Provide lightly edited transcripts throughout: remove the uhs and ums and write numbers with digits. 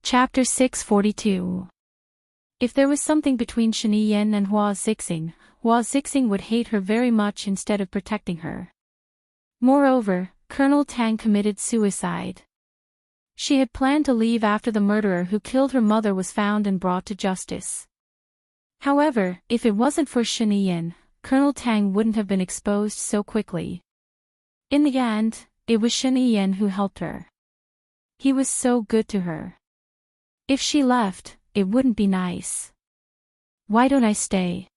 Chapter 642. If there was something between Shani Yin and Hua Zixing would hate her very much instead of protecting her. Moreover, Colonel Tang committed suicide. She had planned to leave after the murderer who killed her mother was found and brought to justice. However, if it wasn't for Shani Yin, Colonel Tang wouldn't have been exposed so quickly. In the end, it was Shani Yin who helped her. He was so good to her. If she left, it wouldn't be nice. Why don't I stay?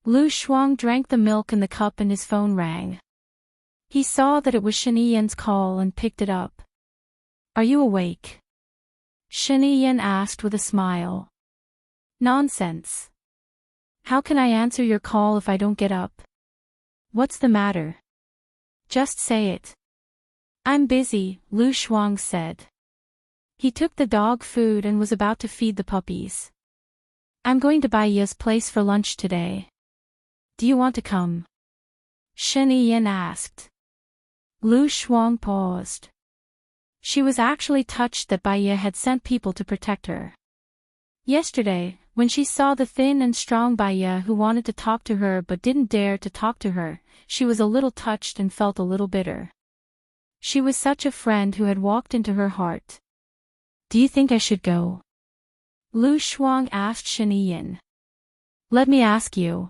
Lu Shuang drank the milk in the cup and his phone rang. He saw that it was Shani Yin's call and picked it up. Are you awake? Shani Yin asked with a smile. Nonsense. How can I answer your call if I don't get up? What's the matter? Just say it. I'm busy, Lu Shuang said. He took the dog food and was about to feed the puppies. I'm going to Bai Ya's place for lunch today. Do you want to come? Shani Yin asked. Lu Shuang paused. She was actually touched that Bai Ya had sent people to protect her. Yesterday, when she saw the thin and strong Bai Ya who wanted to talk to her but didn't dare to talk to her, she was a little touched and felt a little bitter. She was such a friend who had walked into her heart. Do you think I should go? Lu Shuang asked Shani Yin. Let me ask you.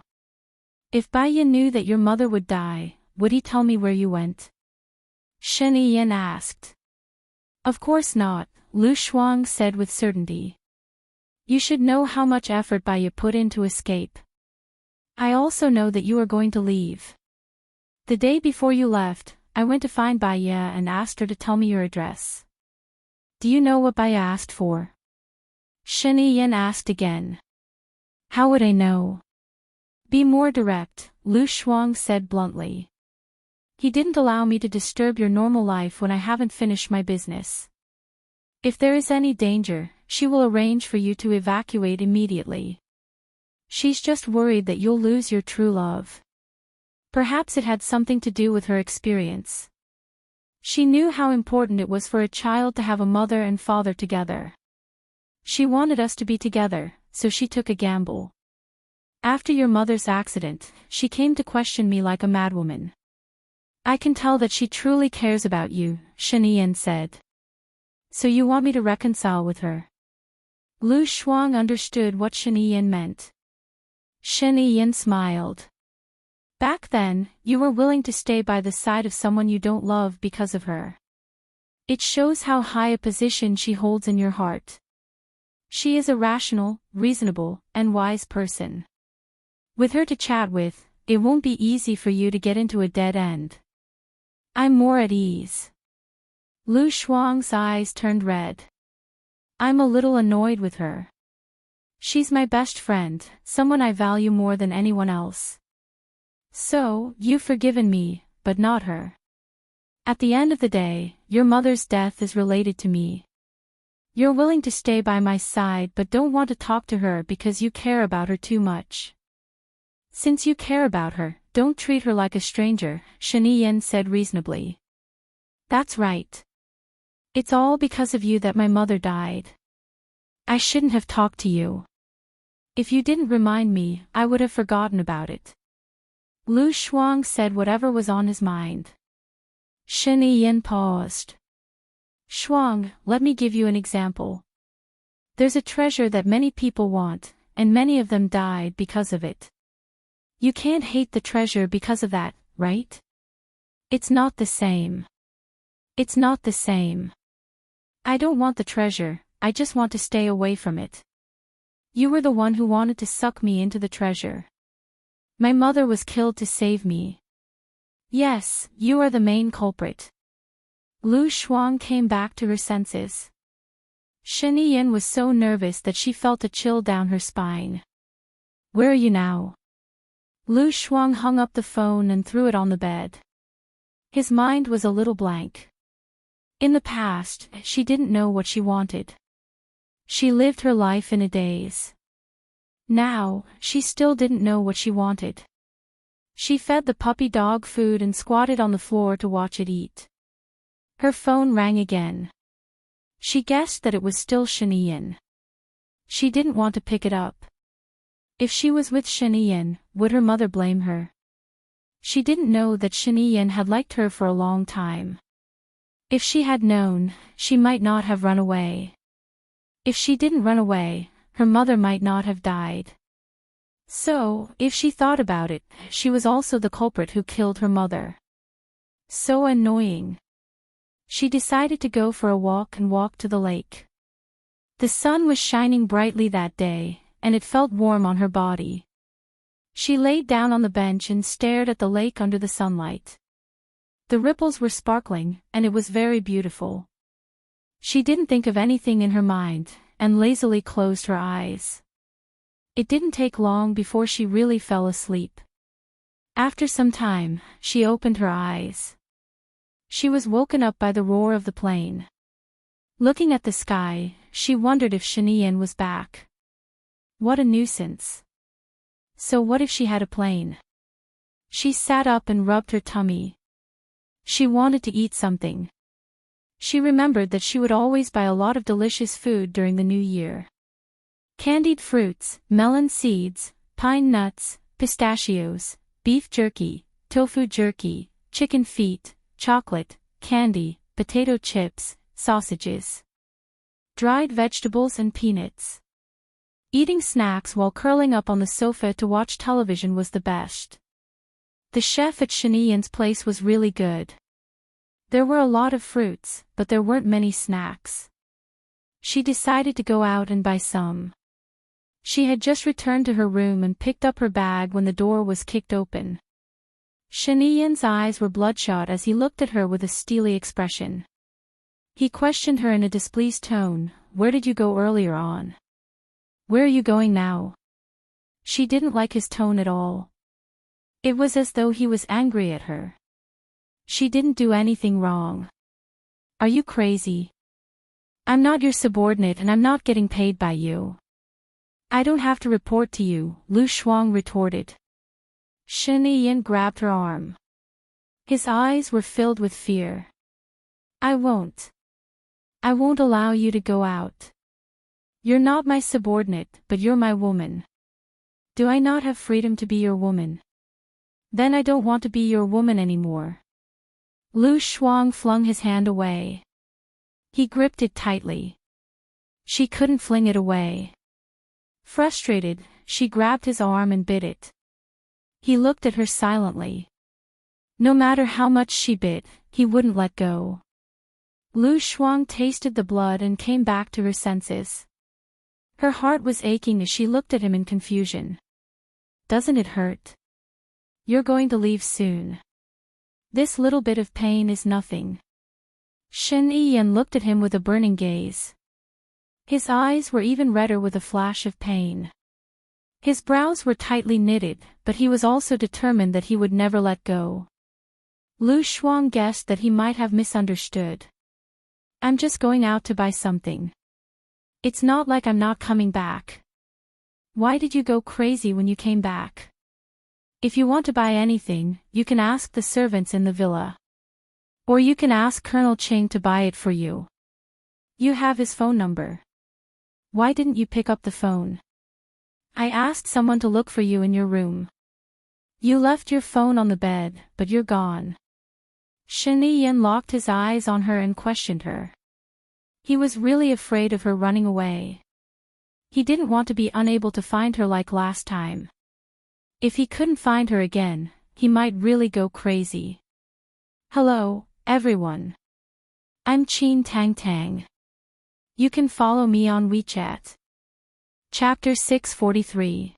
If Bai Ya knew that your mother would die, would he tell me where you went? Shani Yin asked. Of course not, Lu Shuang said with certainty. You should know how much effort Bai Ya put in to escape. I also know that you are going to leave. The day before you left, I went to find Bai Ya and asked her to tell me your address. Do you know what Bai Ya asked for? Shani Yin asked again. How would I know? Be more direct, Lu Shuang said bluntly. He didn't allow me to disturb your normal life when I haven't finished my business. If there is any danger, she will arrange for you to evacuate immediately. She's just worried that you'll lose your true love. Perhaps it had something to do with her experience. She knew how important it was for a child to have a mother and father together. She wanted us to be together, so she took a gamble. After your mother's accident, she came to question me like a madwoman. I can tell that she truly cares about you, Shani Yin said. So you want me to reconcile with her? Lu Shuang understood what Shani Yin meant. Shani Yin smiled. Back then, you were willing to stay by the side of someone you don't love because of her. It shows how high a position she holds in your heart. She is a rational, reasonable, and wise person. With her to chat with, it won't be easy for you to get into a dead end. I'm more at ease. Lu Shuang's eyes turned red. I'm a little annoyed with her. She's my best friend, someone I value more than anyone else. So, you've forgiven me, but not her. At the end of the day, your mother's death is related to me. You're willing to stay by my side but don't want to talk to her because you care about her too much. Since you care about her, don't treat her like a stranger, Shani Yin said reasonably. That's right. It's all because of you that my mother died. I shouldn't have talked to you. If you didn't remind me, I would have forgotten about it. Lu Shuang said whatever was on his mind. Shani Yin paused. Shuang, let me give you an example. There's a treasure that many people want, and many of them died because of it. You can't hate the treasure because of that, right? It's not the same. It's not the same. I don't want the treasure, I just want to stay away from it. You were the one who wanted to suck me into the treasure. My mother was killed to save me. Yes, you are the main culprit. Lu Shuang came back to her senses. Shani Yin was so nervous that she felt a chill down her spine. Where are you now? Lu Shuang hung up the phone and threw it on the bed. His mind was a little blank. In the past, she didn't know what she wanted. She lived her life in a daze. Now, she still didn't know what she wanted. She fed the puppy dog food and squatted on the floor to watch it eat. Her phone rang again. She guessed that it was still Shaniyan. She didn't want to pick it up. If she was with Shaniyan, would her mother blame her? She didn't know that Shaniyan had liked her for a long time. If she had known, she might not have run away. If she didn't run away, her mother might not have died. So, if she thought about it, she was also the culprit who killed her mother. So annoying. She decided to go for a walk and walk to the lake. The sun was shining brightly that day, and it felt warm on her body. She laid down on the bench and stared at the lake under the sunlight. The ripples were sparkling, and it was very beautiful. She didn't think of anything in her mind, and lazily closed her eyes. It didn't take long before she really fell asleep. After some time, she opened her eyes. She was woken up by the roar of the plane. Looking at the sky, she wondered if Shaniyan was back. What a nuisance. So what if she had a plane? She sat up and rubbed her tummy. She wanted to eat something. She remembered that she would always buy a lot of delicious food during the new year. Candied fruits, melon seeds, pine nuts, pistachios, beef jerky, tofu jerky, chicken feet, chocolate, candy, potato chips, sausages, dried vegetables and peanuts. Eating snacks while curling up on the sofa to watch television was the best. The chef at Shaniyan's place was really good. There were a lot of fruits, but there weren't many snacks. She decided to go out and buy some. She had just returned to her room and picked up her bag when the door was kicked open. Shaniyan's eyes were bloodshot as he looked at her with a steely expression. He questioned her in a displeased tone, "Where did you go earlier on? Where are you going now?" She didn't like his tone at all. It was as though he was angry at her. She didn't do anything wrong. "Are you crazy? I'm not your subordinate and I'm not getting paid by you. I don't have to report to you," Lu Shuang retorted. Shaniyan grabbed her arm. His eyes were filled with fear. I won't allow you to go out. You're not my subordinate, but you're my woman. Do I not have freedom to be your woman? Then I don't want to be your woman anymore." Lu Shuang flung his hand away. He gripped it tightly. She couldn't fling it away. Frustrated, she grabbed his arm and bit it. He looked at her silently. No matter how much she bit, he wouldn't let go. Lu Shuang tasted the blood and came back to her senses. Her heart was aching as she looked at him in confusion. "Doesn't it hurt? You're going to leave soon. This little bit of pain is nothing." Shaniyan looked at him with a burning gaze. His eyes were even redder with a flash of pain. His brows were tightly knitted, but he was also determined that he would never let go. Lu Shuang guessed that he might have misunderstood. "I'm just going out to buy something. It's not like I'm not coming back. Why did you go crazy when you came back? If you want to buy anything, you can ask the servants in the villa. Or you can ask Colonel Ching to buy it for you. You have his phone number. Why didn't you pick up the phone? I asked someone to look for you in your room. You left your phone on the bed, but you're gone." Shaniyan locked his eyes on her and questioned her. He was really afraid of her running away. He didn't want to be unable to find her like last time. If he couldn't find her again, he might really go crazy. "Hello, everyone. I'm Chin Tang Tang. You can follow me on WeChat." Chapter 643.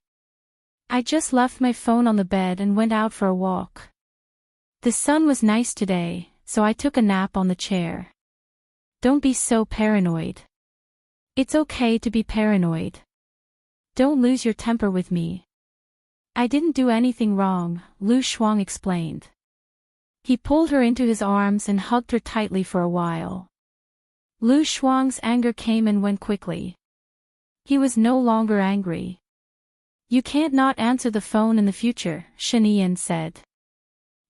I just left my phone on the bed and went out for a walk. The sun was nice today, so I took a nap on the chair. Don't be so paranoid. It's okay to be paranoid. Don't lose your temper with me. I didn't do anything wrong, Lu Shuang explained. He pulled her into his arms and hugged her tightly for a while. Lu Shuang's anger came and went quickly. He was no longer angry. You can't not answer the phone in the future, Shaniyan said.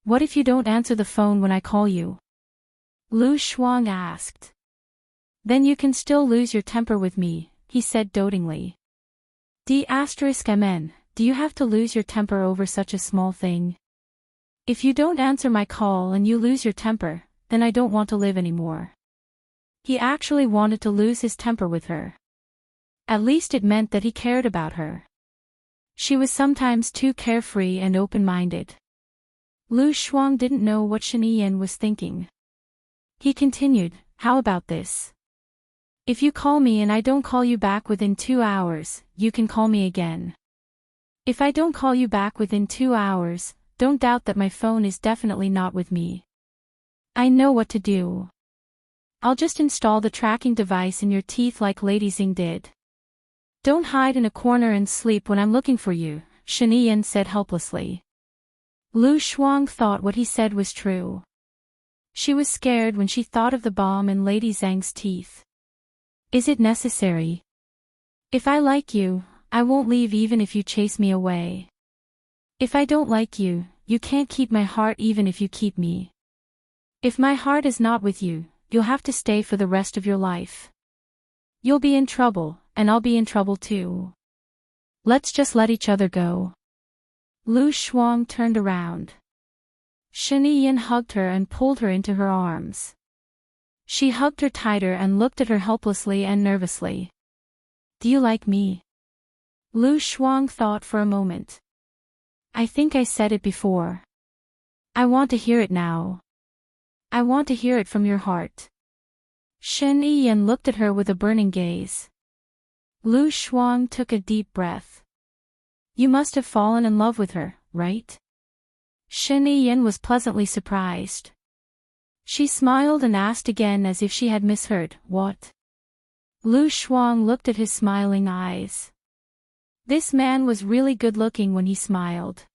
What if you don't answer the phone when I call you? Lu Shuang asked. Then you can still lose your temper with me, he said dotingly. D*mn, do you have to lose your temper over such a small thing? If you don't answer my call and you lose your temper, then I don't want to live anymore. He actually wanted to lose his temper with her. At least it meant that he cared about her. She was sometimes too carefree and open-minded. Lu Shuang didn't know what Shani Yin was thinking. He continued, how about this? If you call me and I don't call you back within 2 hours, you can call me again. If I don't call you back within 2 hours, don't doubt that my phone is definitely not with me. I know what to do. I'll just install the tracking device in your teeth like Lady Xing did. Don't hide in a corner and sleep when I'm looking for you, Shani Yin said helplessly. Lu Shuang thought what he said was true. She was scared when she thought of the bomb in Lady Zhang's teeth. Is it necessary? If I like you, I won't leave even if you chase me away. If I don't like you, you can't keep my heart even if you keep me. If my heart is not with you, you'll have to stay for the rest of your life. You'll be in trouble, and I'll be in trouble too. Let's just let each other go. Lu Shuang turned around. Shani Yin hugged her and pulled her into her arms. She hugged her tighter and looked at her helplessly and nervously. Do you like me? Lu Shuang thought for a moment. I think I said it before. I want to hear it now. I want to hear it from your heart. Shani Yin looked at her with a burning gaze. Lu Shuang took a deep breath. You must have fallen in love with her, right? Shani Yin was pleasantly surprised. She smiled and asked again as if she had misheard, what? Lu Shuang looked at his smiling eyes. This man was really good-looking when he smiled.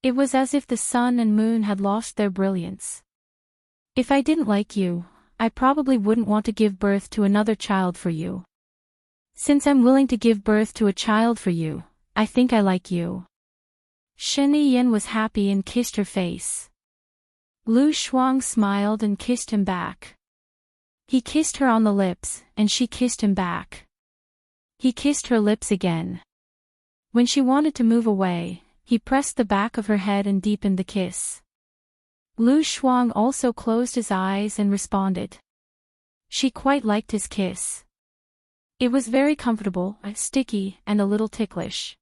It was as if the sun and moon had lost their brilliance. If I didn't like you, I probably wouldn't want to give birth to another child for you. Since I'm willing to give birth to a child for you, I think I like you. Shani Yin was happy and kissed her face. Lu Shuang smiled and kissed him back. He kissed her on the lips, and she kissed him back. He kissed her lips again. When she wanted to move away, he pressed the back of her head and deepened the kiss. Lu Shuang also closed his eyes and responded. She quite liked his kiss. It was very comfortable, sticky, and a little ticklish.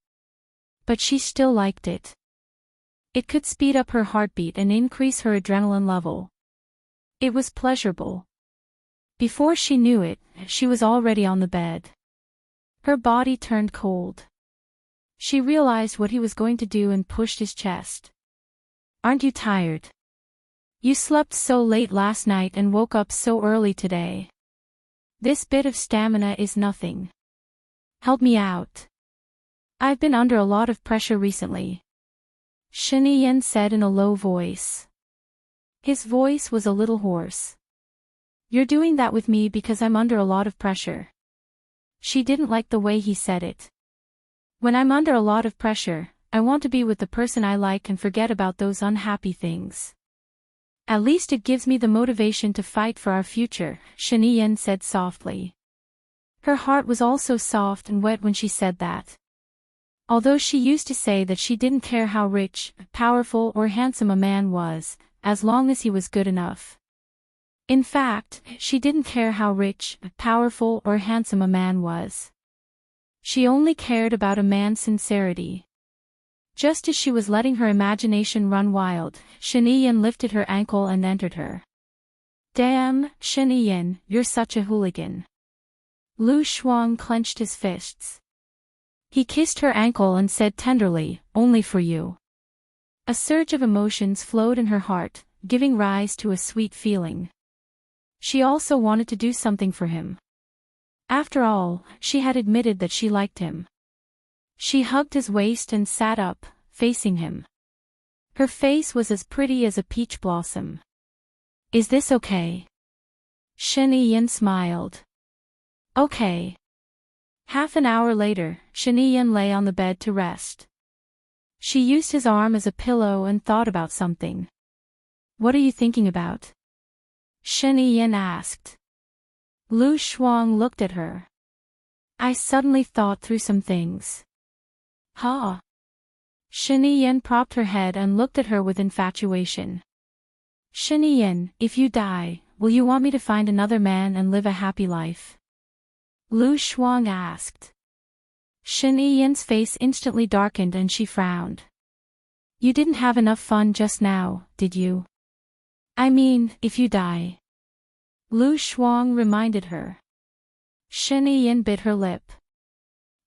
But she still liked it. It could speed up her heartbeat and increase her adrenaline level. It was pleasurable. Before she knew it, she was already on the bed. Her body turned cold. She realized what he was going to do and pushed his chest. Aren't you tired? You slept so late last night and woke up so early today. This bit of stamina is nothing. Help me out. I've been under a lot of pressure recently. Shani Yin said in a low voice. His voice was a little hoarse. You're doing that with me because I'm under a lot of pressure. She didn't like the way he said it. When I'm under a lot of pressure, I want to be with the person I like and forget about those unhappy things. At least it gives me the motivation to fight for our future, Shani Yin said softly. Her heart was also soft and wet when she said that. Although she used to say that she didn't care how rich, powerful or handsome a man was, as long as he was good enough. In fact, she didn't care how rich, powerful or handsome a man was. She only cared about a man's sincerity. Just as she was letting her imagination run wild, Shani Yin lifted her ankle and entered her. Damn, Shani Yin, you're such a hooligan. Lu Shuang clenched his fists. He kissed her ankle and said tenderly, only for you. A surge of emotions flowed in her heart, giving rise to a sweet feeling. She also wanted to do something for him. After all, she had admitted that she liked him. She hugged his waist and sat up, facing him. Her face was as pretty as a peach blossom. Is this okay? Shani Yin smiled. Okay. Half an hour later, Shani Yin lay on the bed to rest. She used his arm as a pillow and thought about something. What are you thinking about? Shani Yin asked. Lu Shuang looked at her. I suddenly thought through some things. Ha! Shini Yan propped her head and looked at her with infatuation. Shini Yan, if you die, will you want me to find another man and live a happy life? Lu Shuang asked. Shini Yan's face instantly darkened and she frowned. You didn't have enough fun just now, did you? I mean, if you die. Lu Shuang reminded her. Shini Yan bit her lip.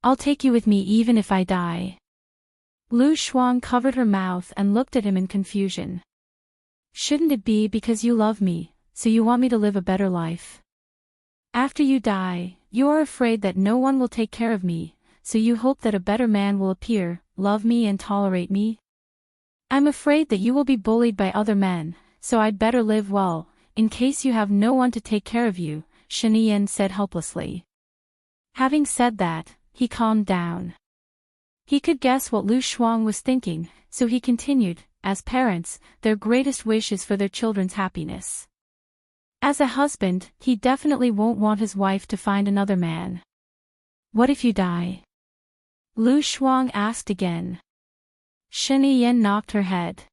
I'll take you with me even if I die. Lu Shuang covered her mouth and looked at him in confusion. Shouldn't it be because you love me, so you want me to live a better life? After you die, you are afraid that no one will take care of me, so you hope that a better man will appear, love me and tolerate me? I'm afraid that you will be bullied by other men, so I'd better live well, in case you have no one to take care of you, Shini Yan said helplessly. Having said that, he calmed down. He could guess what Lu Shuang was thinking, so he continued, as parents, their greatest wish is for their children's happiness. As a husband, he definitely won't want his wife to find another man. What if you die? Lu Shuang asked again. Shini Yan knocked her head.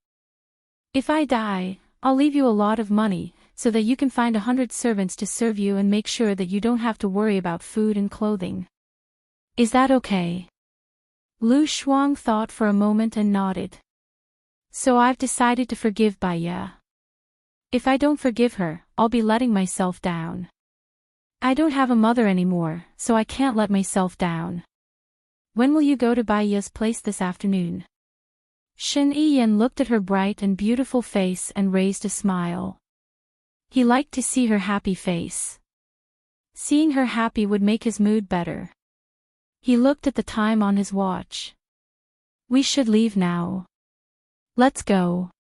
If I die, I'll leave you a lot of money, so that you can find 100 servants to serve you and make sure that you don't have to worry about food and clothing. Is that okay? Lu Shuang thought for a moment and nodded. So I've decided to forgive Baiya. If I don't forgive her, I'll be letting myself down. I don't have a mother anymore, so I can't let myself down. When will you go to Baiya's place this afternoon? Shini Yan looked at her bright and beautiful face and raised a smile. He liked to see her happy face. Seeing her happy would make his mood better. He looked at the time on his watch. We should leave now. Let's go.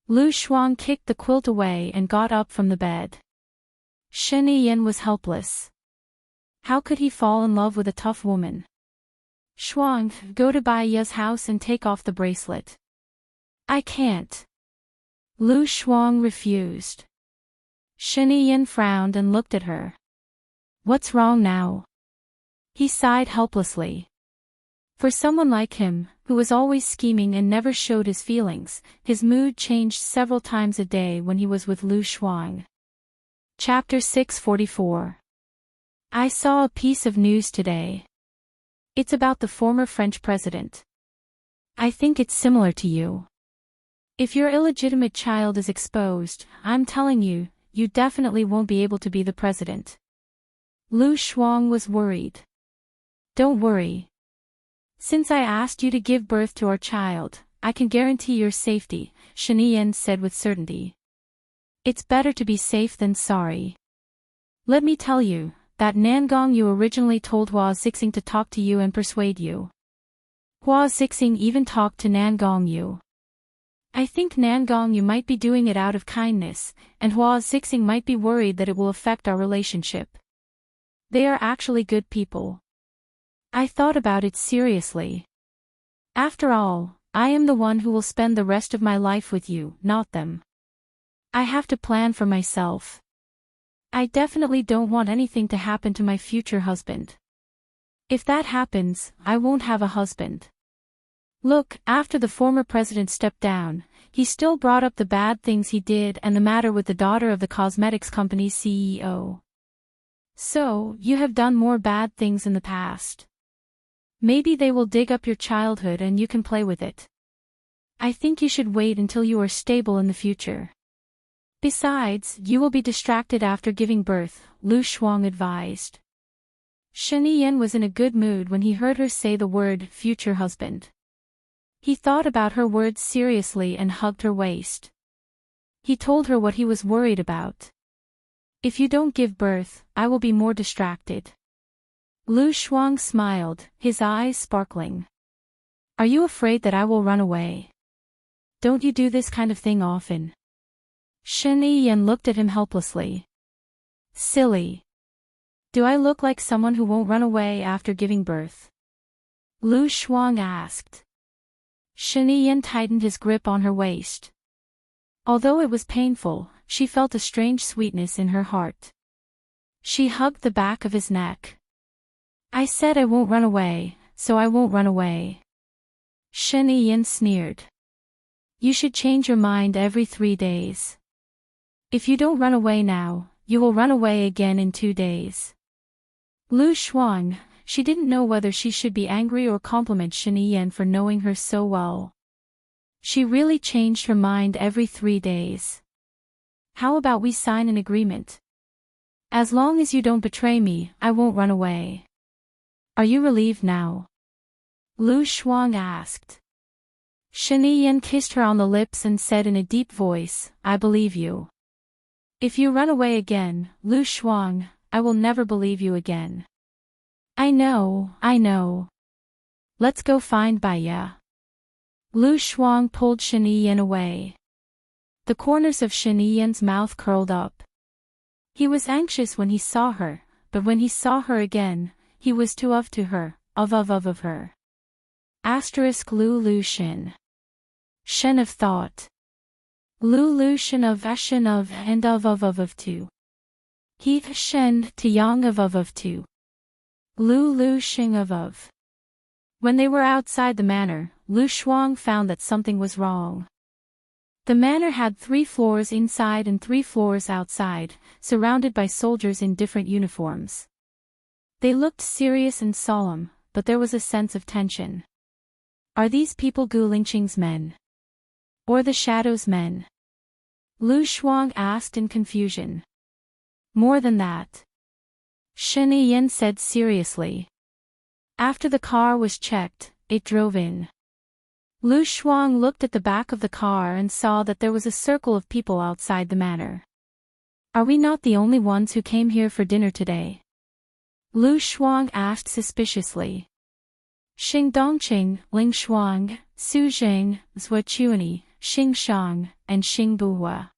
Lu Shuang kicked the quilt away and got up from the bed. Shini Yan was helpless. How could he fall in love with a tough woman? Shuang, go to Baiya's house and take off the bracelet. I can't. Lu Shuang refused. Shini Yan frowned and looked at her. What's wrong now? He sighed helplessly. For someone like him, who was always scheming and never showed his feelings, his mood changed several times a day when he was with Lu Shuang. Chapter 644. I saw a piece of news today. It's about the former French president. I think it's similar to you. If your illegitimate child is exposed, I'm telling you, you definitely won't be able to be the president. Lu Shuang was worried. Don't worry. Since I asked you to give birth to our child, I can guarantee your safety, Shini Yan said with certainty. It's better to be safe than sorry. Let me tell you, that Nangong you originally told Hua Zixing to talk to you and persuade you. Hua Zixing even talked to Nangong you. I think Nangong you might be doing it out of kindness, and Hua Zixing might be worried that it will affect our relationship. They are actually good people. I thought about it seriously. After all, I am the one who will spend the rest of my life with you, not them. I have to plan for myself. I definitely don't want anything to happen to my future husband. If that happens, I won't have a husband. Look, after the former president stepped down, he still brought up the bad things he did and the matter with the daughter of the cosmetics company's CEO. So, you have done more bad things in the past. Maybe they will dig up your childhood and you can play with it. I think you should wait until you are stable in the future. Besides, you will be distracted after giving birth, Lu Shuang advised. Shini Yan was in a good mood when he heard her say the word future husband. He thought about her words seriously and hugged her waist. He told her what he was worried about. If you don't give birth, I will be more distracted. Lu Shuang smiled, his eyes sparkling. Are you afraid that I will run away? Don't you do this kind of thing often? Shini Yan looked at him helplessly. Silly. Do I look like someone who won't run away after giving birth? Lu Shuang asked. Shini Yan tightened his grip on her waist. Although it was painful, she felt a strange sweetness in her heart. She hugged the back of his neck. I said I won't run away, so I won't run away. Shen Yin sneered. You should change your mind every 3 days. If you don't run away now, you will run away again in 2 days. Lu Xuan, she didn't know whether she should be angry or compliment Shen Yin for knowing her so well. She really changed her mind every 3 days. How about we sign an agreement? As long as you don't betray me, I won't run away. Are you relieved now? Lu Xuan asked. Shen Yin kissed her on the lips and said in a deep voice, I believe you. If you run away again, Lu Xuan, I will never believe you again. I know. Let's go find Baiya. Lu Xuan pulled Shen Yin away. The corners of Shen Yin's mouth curled up. He was anxious when he saw her, but when he saw her again, he was too of to her, of her. Asterisk Lu Shen. Shen of thought. Lu Shen of Shen of and of to. Heath Shen to Yang of to. Lu Shing of. When they were outside the manor, Lu Xuan found that something was wrong. The manor had 3 floors inside and 3 floors outside, surrounded by soldiers in different uniforms. They looked serious and solemn, but there was a sense of tension. Are these people Gu Lingqing's men? Or the Shadow's men? Lu Xuan asked in confusion. More than that. Shen Yin said seriously. After the car was checked, it drove in. Lu Xuan looked at the back of the car and saw that there was a circle of people outside the manor. Are we not the only ones who came here for dinner today? Lu Xuan asked suspiciously. Xing Dongqing, Ling Xuan, Su Jing, Zhua Chuani, Xing Shang, and Xing Buhua.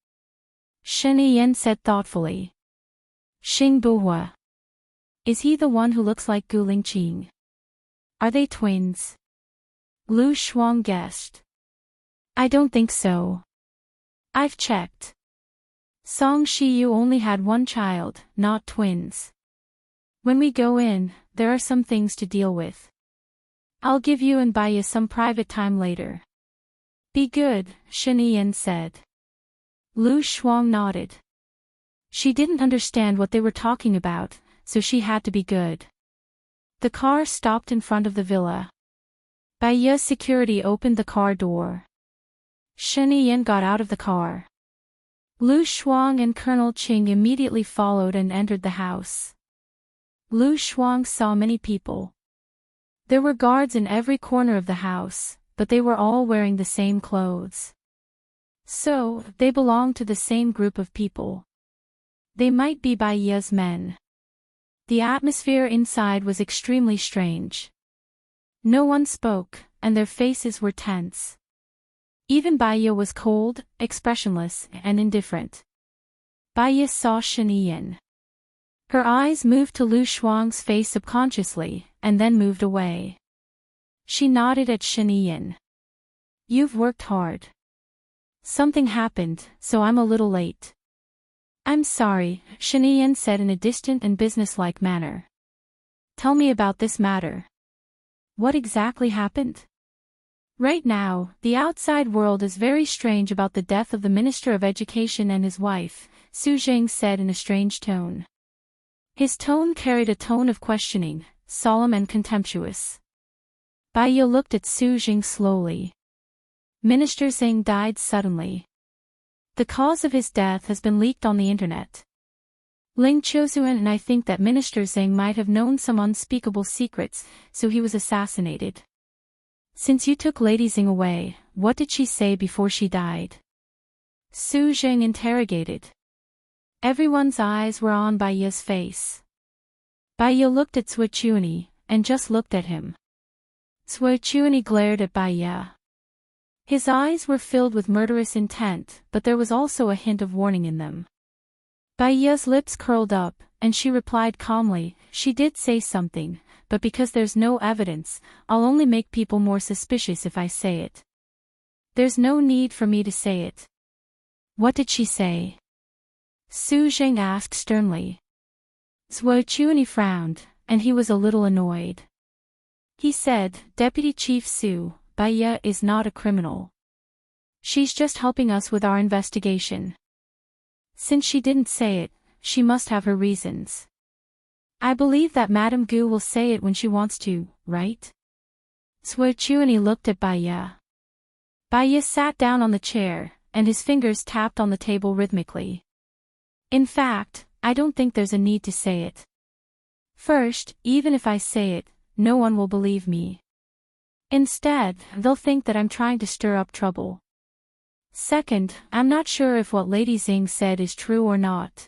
Shen Yin said thoughtfully. Xing Buhua. Is he the one who looks like Gu Lingqing? Are they twins? Lu Xuan guessed. I don't think so. I've checked. Song Shiyu only had 1 child, not twins. When we go in, there are some things to deal with. I'll give you and Baiya some private time later. Be good, Shen Yin said. Lu Xuan nodded. She didn't understand what they were talking about, so she had to be good. The car stopped in front of the villa. Baiya's security opened the car door. Shen Yin got out of the car. Lu Xuan and Colonel Qing immediately followed and entered the house. Lu Xuan saw many people. There were guards in every corner of the house, but they were all wearing the same clothes. So, they belonged to the same group of people. They might be Baiya's men. The atmosphere inside was extremely strange. No one spoke, and their faces were tense. Even Baiya was cold, expressionless, and indifferent. Baiya saw Shen Yin. Her eyes moved to Lu Xuan's face subconsciously, and then moved away. She nodded at Shen Yin. You've worked hard. Something happened, so I'm a little late. I'm sorry, Shen Yin said in a distant and businesslike manner. Tell me about this matter. What exactly happened? Right now, the outside world is very strange about the death of the Minister of Education and his wife, Su Jing said in a strange tone. His tone carried a tone of questioning, solemn and contemptuous. Baiya looked at Su Jing slowly. Minister Xing died suddenly. The cause of his death has been leaked on the internet. Ling Qiuzuan and I think that Minister Xing might have known some unspeakable secrets, so he was assassinated. Since you took Lady Xing away, what did she say before she died? Su Jing interrogated. Everyone's eyes were on Baiya's face. Baiya looked at Zhua Chuani, and just looked at him. Zhua Chuani glared at Baiya. His eyes were filled with murderous intent, but there was also a hint of warning in them. Baiya's lips curled up, and she replied calmly, she did say something, but because there's no evidence, I'll only make people more suspicious if I say it. There's no need for me to say it. What did she say? Su Jing asked sternly. Souljourney frowned, and he was a little annoyed. He said, Deputy Chief Su, Baya is not a criminal. She's just helping us with our investigation. Since she didn't say it, she must have her reasons. I believe that Madame Gu will say it when she wants to, right? Souljourney looked at Baya. Baya sat down on the chair, and his fingers tapped on the table rhythmically. In fact, I don't think there's a need to say it. First, even if I say it, no one will believe me. Instead, they'll think that I'm trying to stir up trouble. Second, I'm not sure if what Lady Xing said is true or not.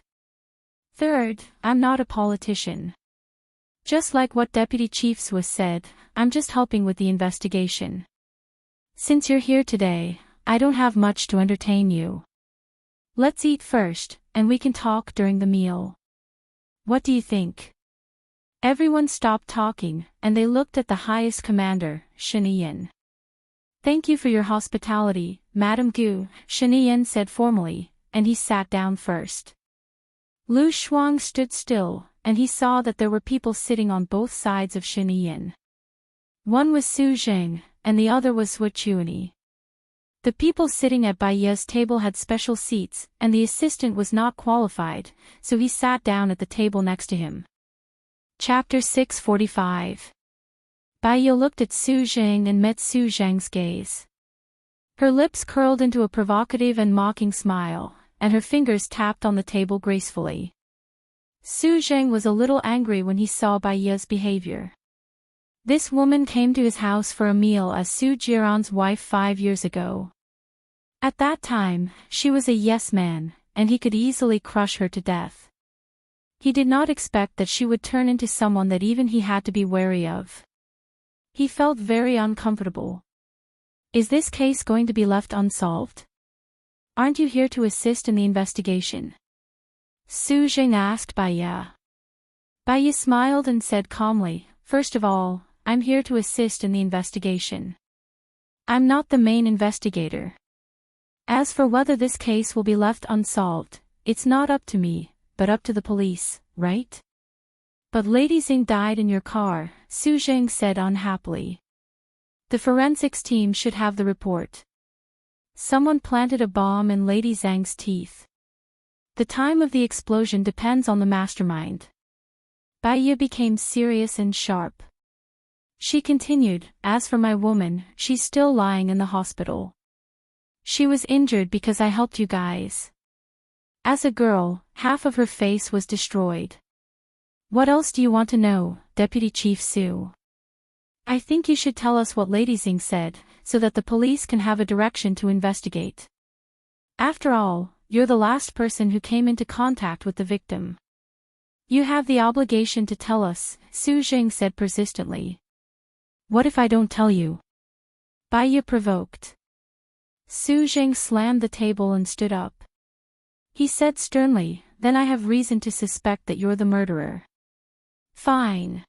Third, I'm not a politician. Just like what Deputy Chief Su said, I'm just helping with the investigation. Since you're here today, I don't have much to entertain you. Let's eat first, and we can talk during the meal. What do you think? Everyone stopped talking, and they looked at the highest commander, Shiniyan. Thank you for your hospitality, Madame Gu, Shiniyan said formally, and he sat down first. Lu Shuang stood still, and he saw that there were people sitting on both sides of Shiniyan. One was Su Zheng, and the other was Souljourney. The people sitting at Baya's table had special seats, and the assistant was not qualified, so he sat down at the table next to him. Chapter 645. Baya looked at Su Zheng and met Su Zheng's gaze. Her lips curled into a provocative and mocking smile, and her fingers tapped on the table gracefully. Su Zheng was a little angry when he saw Baya's behavior. This woman came to his house for a meal as Su Jiran's wife 5 years ago. At that time, she was a yes man, and he could easily crush her to death. He did not expect that she would turn into someone that even he had to be wary of. He felt very uncomfortable. Is this case going to be left unsolved? Aren't you here to assist in the investigation? Su Zheng asked Baya. Baya smiled and said calmly, First of all, I'm here to assist in the investigation. I'm not the main investigator. As for whether this case will be left unsolved, it's not up to me, but up to the police, right? But Lady Xing died in your car, Su Zheng said unhappily. The forensics team should have the report. Someone planted a bomb in Lady Zhang's teeth. The time of the explosion depends on the mastermind. Baya became serious and sharp. She continued, As for my woman, she's still lying in the hospital. She was injured because I helped you guys. As a girl, half of her face was destroyed. What else do you want to know, Deputy Chief Su? I think you should tell us what Lady Xing said, so that the police can have a direction to investigate. After all, you're the last person who came into contact with the victim. You have the obligation to tell us, Su Zheng said persistently. What if I don't tell you? Baya provoked. Su Zheng slammed the table and stood up. He said sternly, Then I have reason to suspect that you're the murderer. Fine.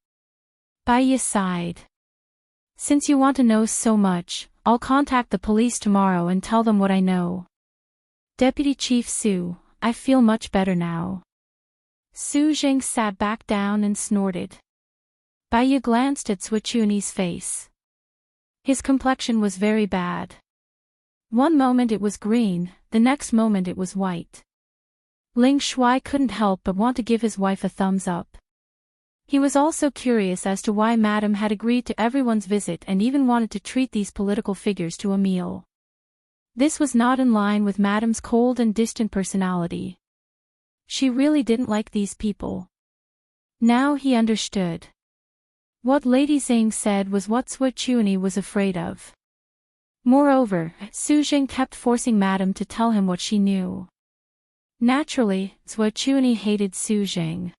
Baya sighed. Since you want to know so much, I'll contact the police tomorrow and tell them what I know. Deputy Chief Su, I feel much better now. Su Zheng sat back down and snorted. Baya glanced at Souljourney's face. His complexion was very bad. One moment it was green, the next moment it was white. Ling Shuai couldn't help but want to give his wife a thumbs up. He was also curious as to why Madame had agreed to everyone's visit and even wanted to treat these political figures to a meal. This was not in line with Madame's cold and distant personality. She really didn't like these people. Now he understood. What Lady Xing said was what Souljourney was afraid of. Moreover, Su Zheng kept forcing Madame to tell him what she knew. Naturally, Souljourney hated Su Zheng.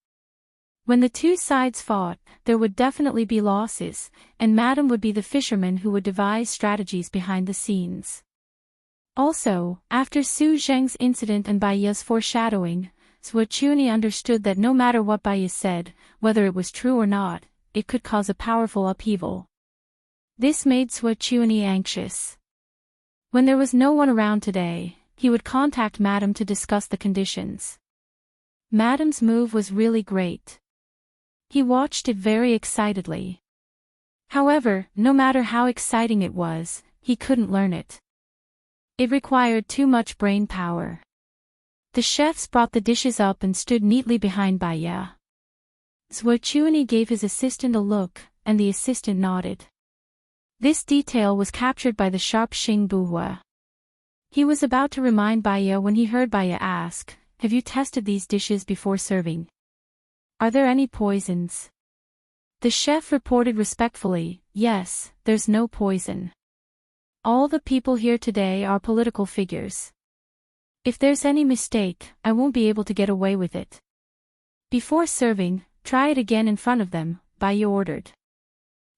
When the two sides fought, there would definitely be losses, and Madame would be the fisherman who would devise strategies behind the scenes. Also, after Su Zheng's incident and Baya's foreshadowing, Souljourney understood that no matter what Baya said, whether it was true or not, it could cause a powerful upheaval. This made Souljourney anxious. When there was no one around today, he would contact Madame to discuss the conditions. Madame's move was really great. He watched it very excitedly. However, no matter how exciting it was, he couldn't learn it. It required too much brain power. The chefs brought the dishes up and stood neatly behind Baya. Zhuochuani gave his assistant a look, and the assistant nodded. This detail was captured by the sharp Xing Buhua. He was about to remind Baya when he heard Baya ask, "Have you tested these dishes before serving? Are there any poisons?" The chef reported respectfully, "Yes, there's no poison. All the people here today are political figures. If there's any mistake, I won't be able to get away with it. Before serving, try it again in front of them," Baya ordered.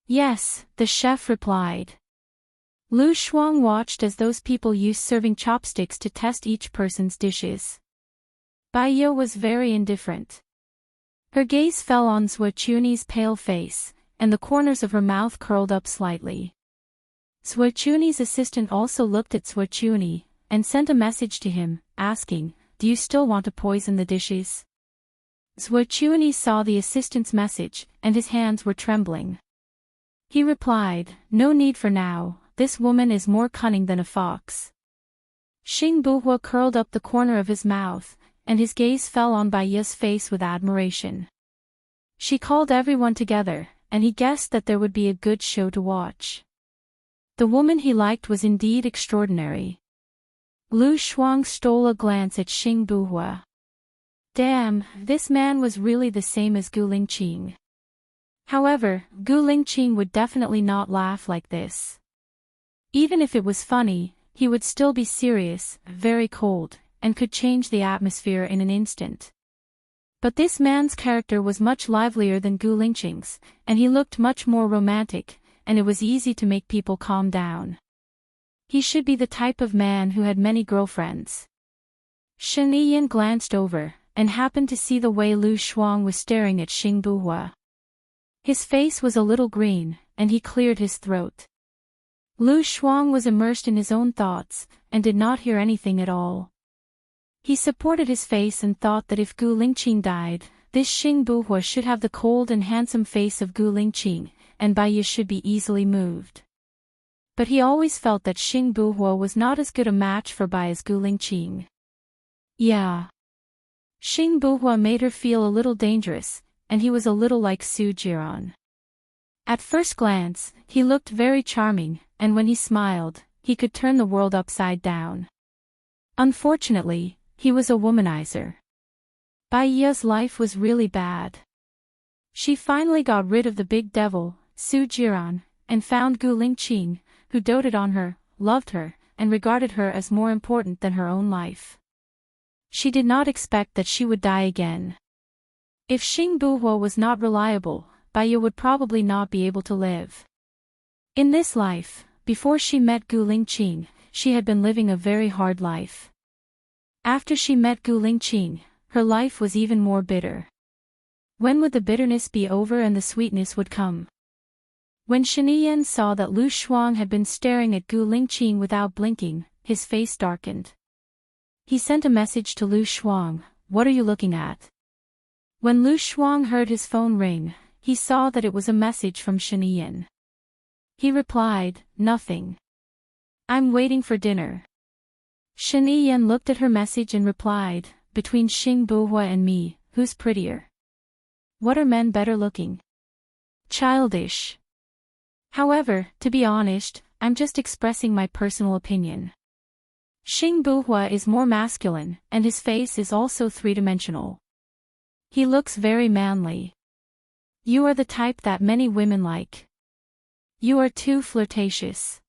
"Yes," the chef replied. Lu Shuang watched as those people used serving chopsticks to test each person's dishes. Baya was very indifferent. Her gaze fell on Zhuochuani's pale face, and the corners of her mouth curled up slightly. Zhuochuani's assistant also looked at Zhuochuani, and sent a message to him, asking, "Do you still want to poison the dishes?" Zhuochuani saw the assistant's message, and his hands were trembling. He replied, "No need for now, this woman is more cunning than a fox." Xing Buhua curled up the corner of his mouth, and his gaze fell on Baya's face with admiration. She called everyone together, and he guessed that there would be a good show to watch. The woman he liked was indeed extraordinary. Lu Shuang stole a glance at Xing Buhua. Damn, this man was really the same as Gu Lingqing. However, Gu Lingqing would definitely not laugh like this. Even if it was funny, he would still be serious, very cold, and could change the atmosphere in an instant. But this man's character was much livelier than Gu Lingqing's, and he looked much more romantic, and it was easy to make people calm down. He should be the type of man who had many girlfriends. Shen Yiyan glanced over, and happened to see the way Lu Shuang was staring at Xing Buhua. His face was a little green, and he cleared his throat. Lu Shuang was immersed in his own thoughts, and did not hear anything at all. He supported his face and thought that if Gu Lingqing died, this Xing Buhua should have the cold and handsome face of Gu Lingqing, and Baya should be easily moved. But he always felt that Xing Buhua was not as good a match for Baya's Gu Lingqing. Yeah. Xing Buhua made her feel a little dangerous, and he was a little like Su Jiran. At first glance, he looked very charming, and when he smiled, he could turn the world upside down. Unfortunately, he was a womanizer. Baya's life was really bad. She finally got rid of the big devil, Su Jiran, and found Gu Lingqing, who doted on her, loved her, and regarded her as more important than her own life. She did not expect that she would die again. If Xing Buhua was not reliable, Baya would probably not be able to live. In this life, before she met Gu Lingqing, she had been living a very hard life. After she met Gu Lingqing, her life was even more bitter. When would the bitterness be over and the sweetness would come? When Shen Yiyan saw that Lu Shuang had been staring at Gu Lingqing without blinking, his face darkened. He sent a message to Lu Shuang, "What are you looking at?" When Lu Shuang heard his phone ring, he saw that it was a message from Shen Yiyan. He replied, "Nothing. I'm waiting for dinner." Shen Yiyan looked at her message and replied, "Between Xing Buhua and me, who's prettier? What are men better looking?" Childish. However, to be honest, I'm just expressing my personal opinion. Xing Buhua is more masculine, and his face is also three-dimensional. He looks very manly. You are the type that many women like. You are too flirtatious.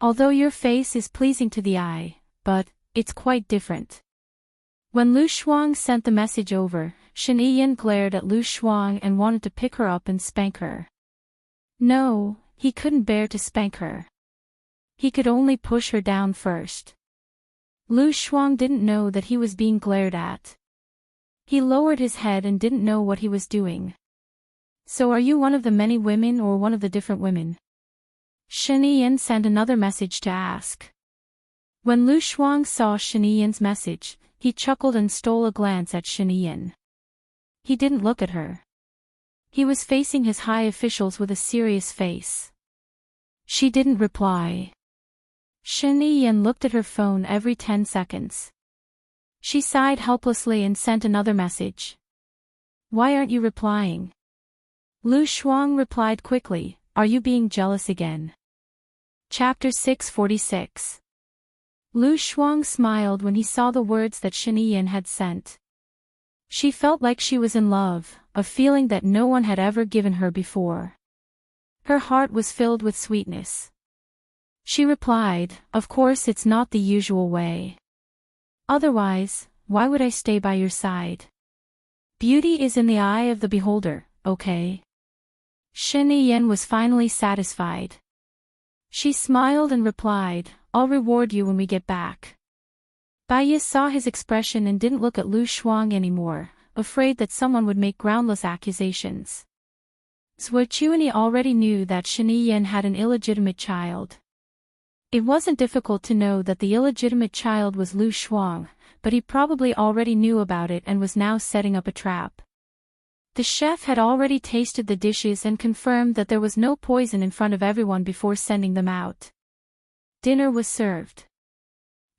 Although your face is pleasing to the eye, but it's quite different. When Lu Shuang sent the message over, Shen Yiyan glared at Lu Shuang and wanted to pick her up and spank her. No, he couldn't bear to spank her. He could only push her down first. Lu Shuang didn't know that he was being glared at. He lowered his head and didn't know what he was doing. "So are you one of the many women or one of the different women?" Shen Yiyan sent another message to ask. When Lu Shuang saw Shen Yiyan's message, he chuckled and stole a glance at Shen Yiyan. He didn't look at her. He was facing his high officials with a serious face. She didn't reply. Shen Yan looked at her phone every 10 seconds. She sighed helplessly and sent another message. Why aren't you replying? Lu Shuang replied quickly, are you being jealous again? Chapter 646. Lu Shuang smiled when he saw the words that Shen Yan had sent. She felt like she was in love, a feeling that no one had ever given her before. Her heart was filled with sweetness. She replied, of course it's not the usual way. Otherwise, why would I stay by your side? Beauty is in the eye of the beholder, okay? Shen Yan was finally satisfied. She smiled and replied, I'll reward you when we get back. Bai Yi saw his expression and didn't look at Lu Shuang anymore, afraid that someone would make groundless accusations. Zhuo Chuanyi already knew that Shen Yan had an illegitimate child. It wasn't difficult to know that the illegitimate child was Lu Shuang, but he probably already knew about it and was now setting up a trap. The chef had already tasted the dishes and confirmed that there was no poison in front of everyone before sending them out. Dinner was served.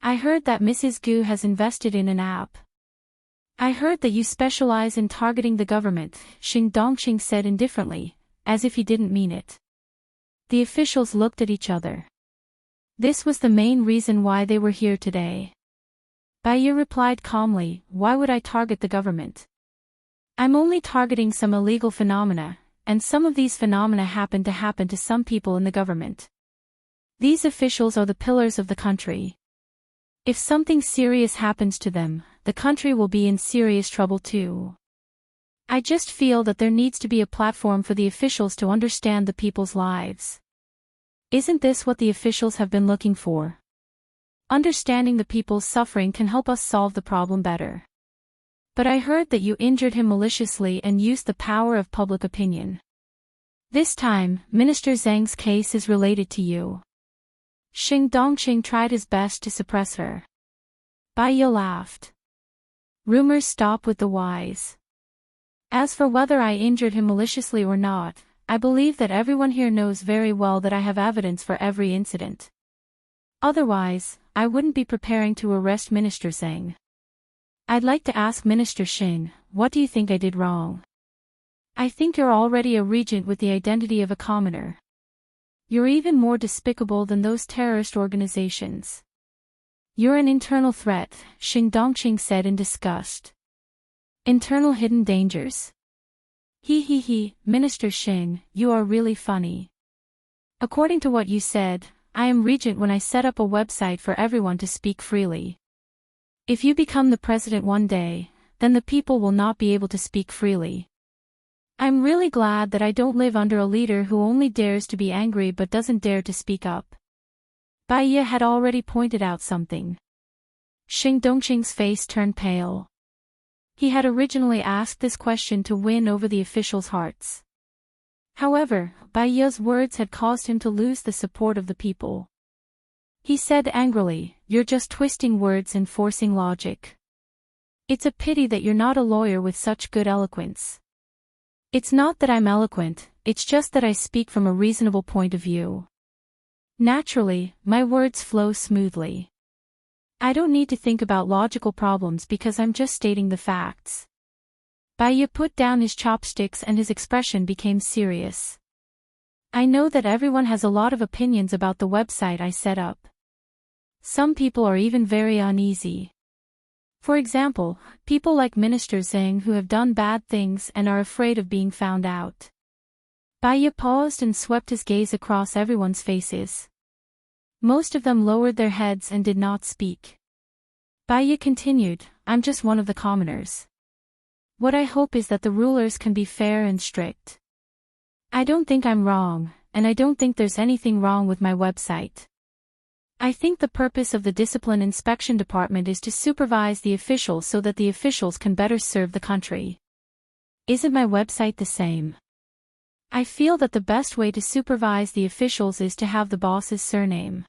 I heard that Mrs. Gu has invested in an app. I heard that you specialize in targeting the government, Xing Dongqing said indifferently, as if he didn't mean it. The officials looked at each other. This was the main reason why they were here today. Bai Yi replied calmly, why would I target the government? I'm only targeting some illegal phenomena, and some of these phenomena happen to some people in the government. These officials are the pillars of the country. If something serious happens to them, the country will be in serious trouble too. I just feel that there needs to be a platform for the officials to understand the people's lives. Isn't this what the officials have been looking for? Understanding the people's suffering can help us solve the problem better. But I heard that you injured him maliciously and used the power of public opinion. This time, Minister Zhang's case is related to you. Xing Dongqing tried his best to suppress her. Bai Yi laughed. Rumors stop with the wise. As for whether I injured him maliciously or not, I believe that everyone here knows very well that I have evidence for every incident. Otherwise, I wouldn't be preparing to arrest Minister Zhang. I'd like to ask Minister Xing, what do you think I did wrong? I think you're already a regent with the identity of a commoner. You're even more despicable than those terrorist organizations. You're an internal threat, Xing Dongqing said in disgust. Internal hidden dangers. He, Minister Xing, you are really funny. According to what you said, I am regent when I set up a website for everyone to speak freely. If you become the president one day, then the people will not be able to speak freely. I'm really glad that I don't live under a leader who only dares to be angry but doesn't dare to speak up. Bai Yi had already pointed out something. Xing Dongqing's face turned pale. He had originally asked this question to win over the officials' hearts. However, Bai Yi's words had caused him to lose the support of the people. He said angrily, you're just twisting words and forcing logic. It's a pity that you're not a lawyer with such good eloquence. It's not that I'm eloquent, it's just that I speak from a reasonable point of view. Naturally, my words flow smoothly. I don't need to think about logical problems because I'm just stating the facts. Bai Yi put down his chopsticks and his expression became serious. I know that everyone has a lot of opinions about the website I set up. Some people are even very uneasy. For example, people like Minister Zhang who have done bad things and are afraid of being found out. Bai Yi paused and swept his gaze across everyone's faces. Most of them lowered their heads and did not speak. Bai Yi continued, I'm just one of the commoners. What I hope is that the rulers can be fair and strict. I don't think I'm wrong, and I don't think there's anything wrong with my website. I think the purpose of the Discipline Inspection Department is to supervise the officials so that the officials can better serve the country. Isn't my website the same? I feel that the best way to supervise the officials is to have the boss's surname.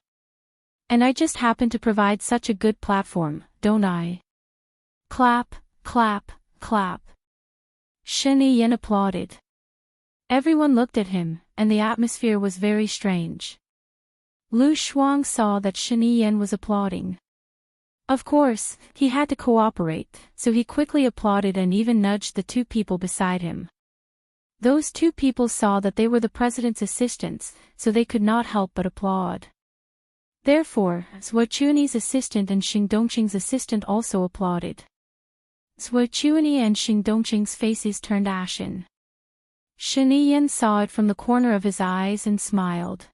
And I just happen to provide such a good platform, don't I? Clap, clap, clap. Shen Yan applauded. Everyone looked at him, and the atmosphere was very strange. Lu Shuang saw that Shani Yan was applauding. Of course, he had to cooperate, so he quickly applauded and even nudged the two people beside him. Those two people saw that they were the president's assistants, so they could not help but applaud. Therefore, Zhuo Chuani's assistant and Xing Dongqing's assistant also applauded. Zhuo Chuani and Xing Dongqing's faces turned ashen. Shani Yan saw it from the corner of his eyes and smiled.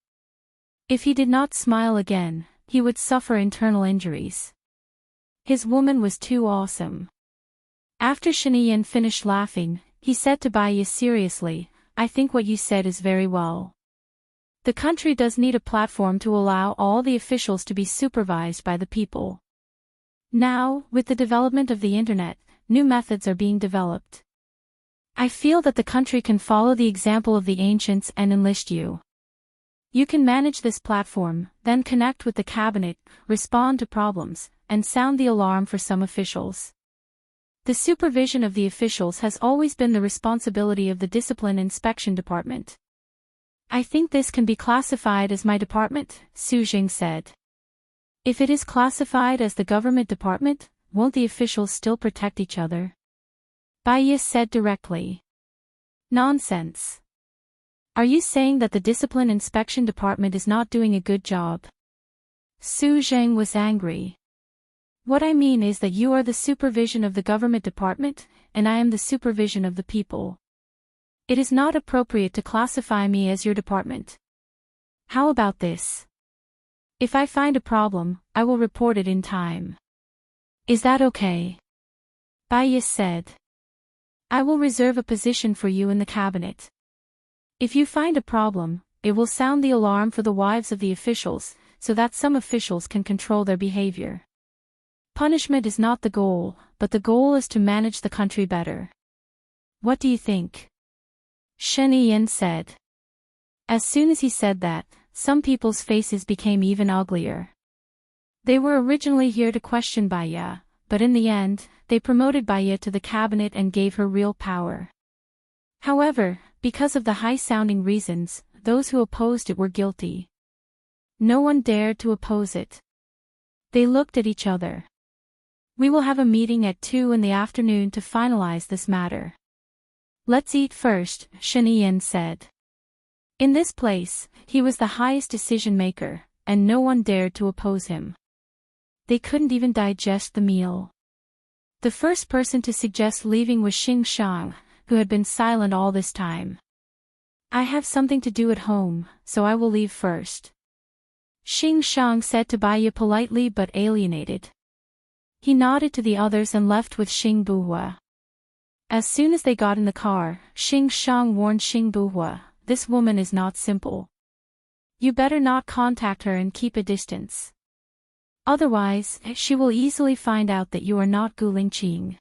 If he did not smile again, he would suffer internal injuries. His woman was too awesome. After Shani Yan finished laughing, he said to Bai Yi seriously, "I think what you said is very well. The country does need a platform to allow all the officials to be supervised by the people. Now, with the development of the internet, new methods are being developed. I feel that the country can follow the example of the ancients and enlist you. You can manage this platform, then connect with the cabinet, respond to problems, and sound the alarm for some officials. The supervision of the officials has always been the responsibility of the Discipline Inspection Department. I think this can be classified as my department," Su Jing said. "If it is classified as the government department, won't the officials still protect each other?" Bai Yi said directly. "Nonsense. Are you saying that the Discipline Inspection Department is not doing a good job?" Su Jing was angry. "What I mean is that you are the supervision of the government department, and I am the supervision of the people. It is not appropriate to classify me as your department. How about this? If I find a problem, I will report it in time. Is that okay?" Bai Yi said. "I will reserve a position for you in the cabinet. If you find a problem, it will sound the alarm for the wives of the officials, so that some officials can control their behavior. Punishment is not the goal, but the goal is to manage the country better. What do you think?" Shani Yan said. As soon as he said that, some people's faces became even uglier. They were originally here to question Bai Yi, but in the end, they promoted Bai Yi to the cabinet and gave her real power. However, because of the high-sounding reasons, those who opposed it were guilty. No one dared to oppose it. They looked at each other. "We will have a meeting at 2 in the afternoon to finalize this matter. Let's eat first," Shani Yan said. In this place, he was the highest decision-maker, and no one dared to oppose him. They couldn't even digest the meal. The first person to suggest leaving was Xing Shang, who had been silent all this time. "I have something to do at home, so I will leave first," Xing Shang said to Bai Yi politely but alienated. He nodded to the others and left with Xing Buhua. As soon as they got in the car, Xing Shang warned Xing Buhua, "This woman is not simple. You better not contact her and keep a distance. Otherwise, she will easily find out that you are not Gu Lingqing.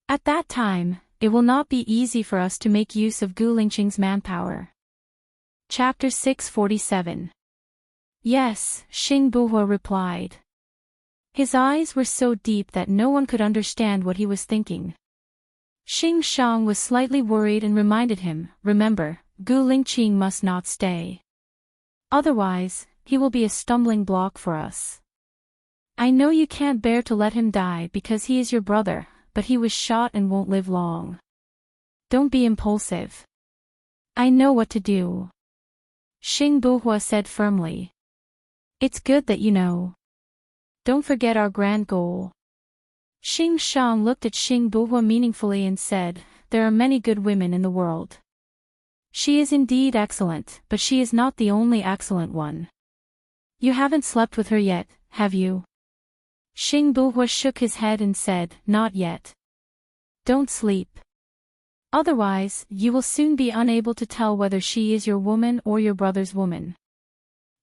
At that time, it will not be easy for us to make use of Gu Lingqing's manpower." Chapter 647. "Yes," Xing Buhua replied. His eyes were so deep that no one could understand what he was thinking. Xing Shang was slightly worried and reminded him, "Remember, Gu Lingqing must not stay. Otherwise, he will be a stumbling block for us. I know you can't bear to let him die because he is your brother, but he was shot and won't live long. Don't be impulsive. I know what to do," Xing Buhua said firmly. "It's good that you know. Don't forget our grand goal." Xing Shang looked at Xing Buhua meaningfully and said, "There are many good women in the world. She is indeed excellent, but she is not the only excellent one. You haven't slept with her yet, have you?" Xing Buhua shook his head and said, "Not yet. Don't sleep. Otherwise, you will soon be unable to tell whether she is your woman or your brother's woman.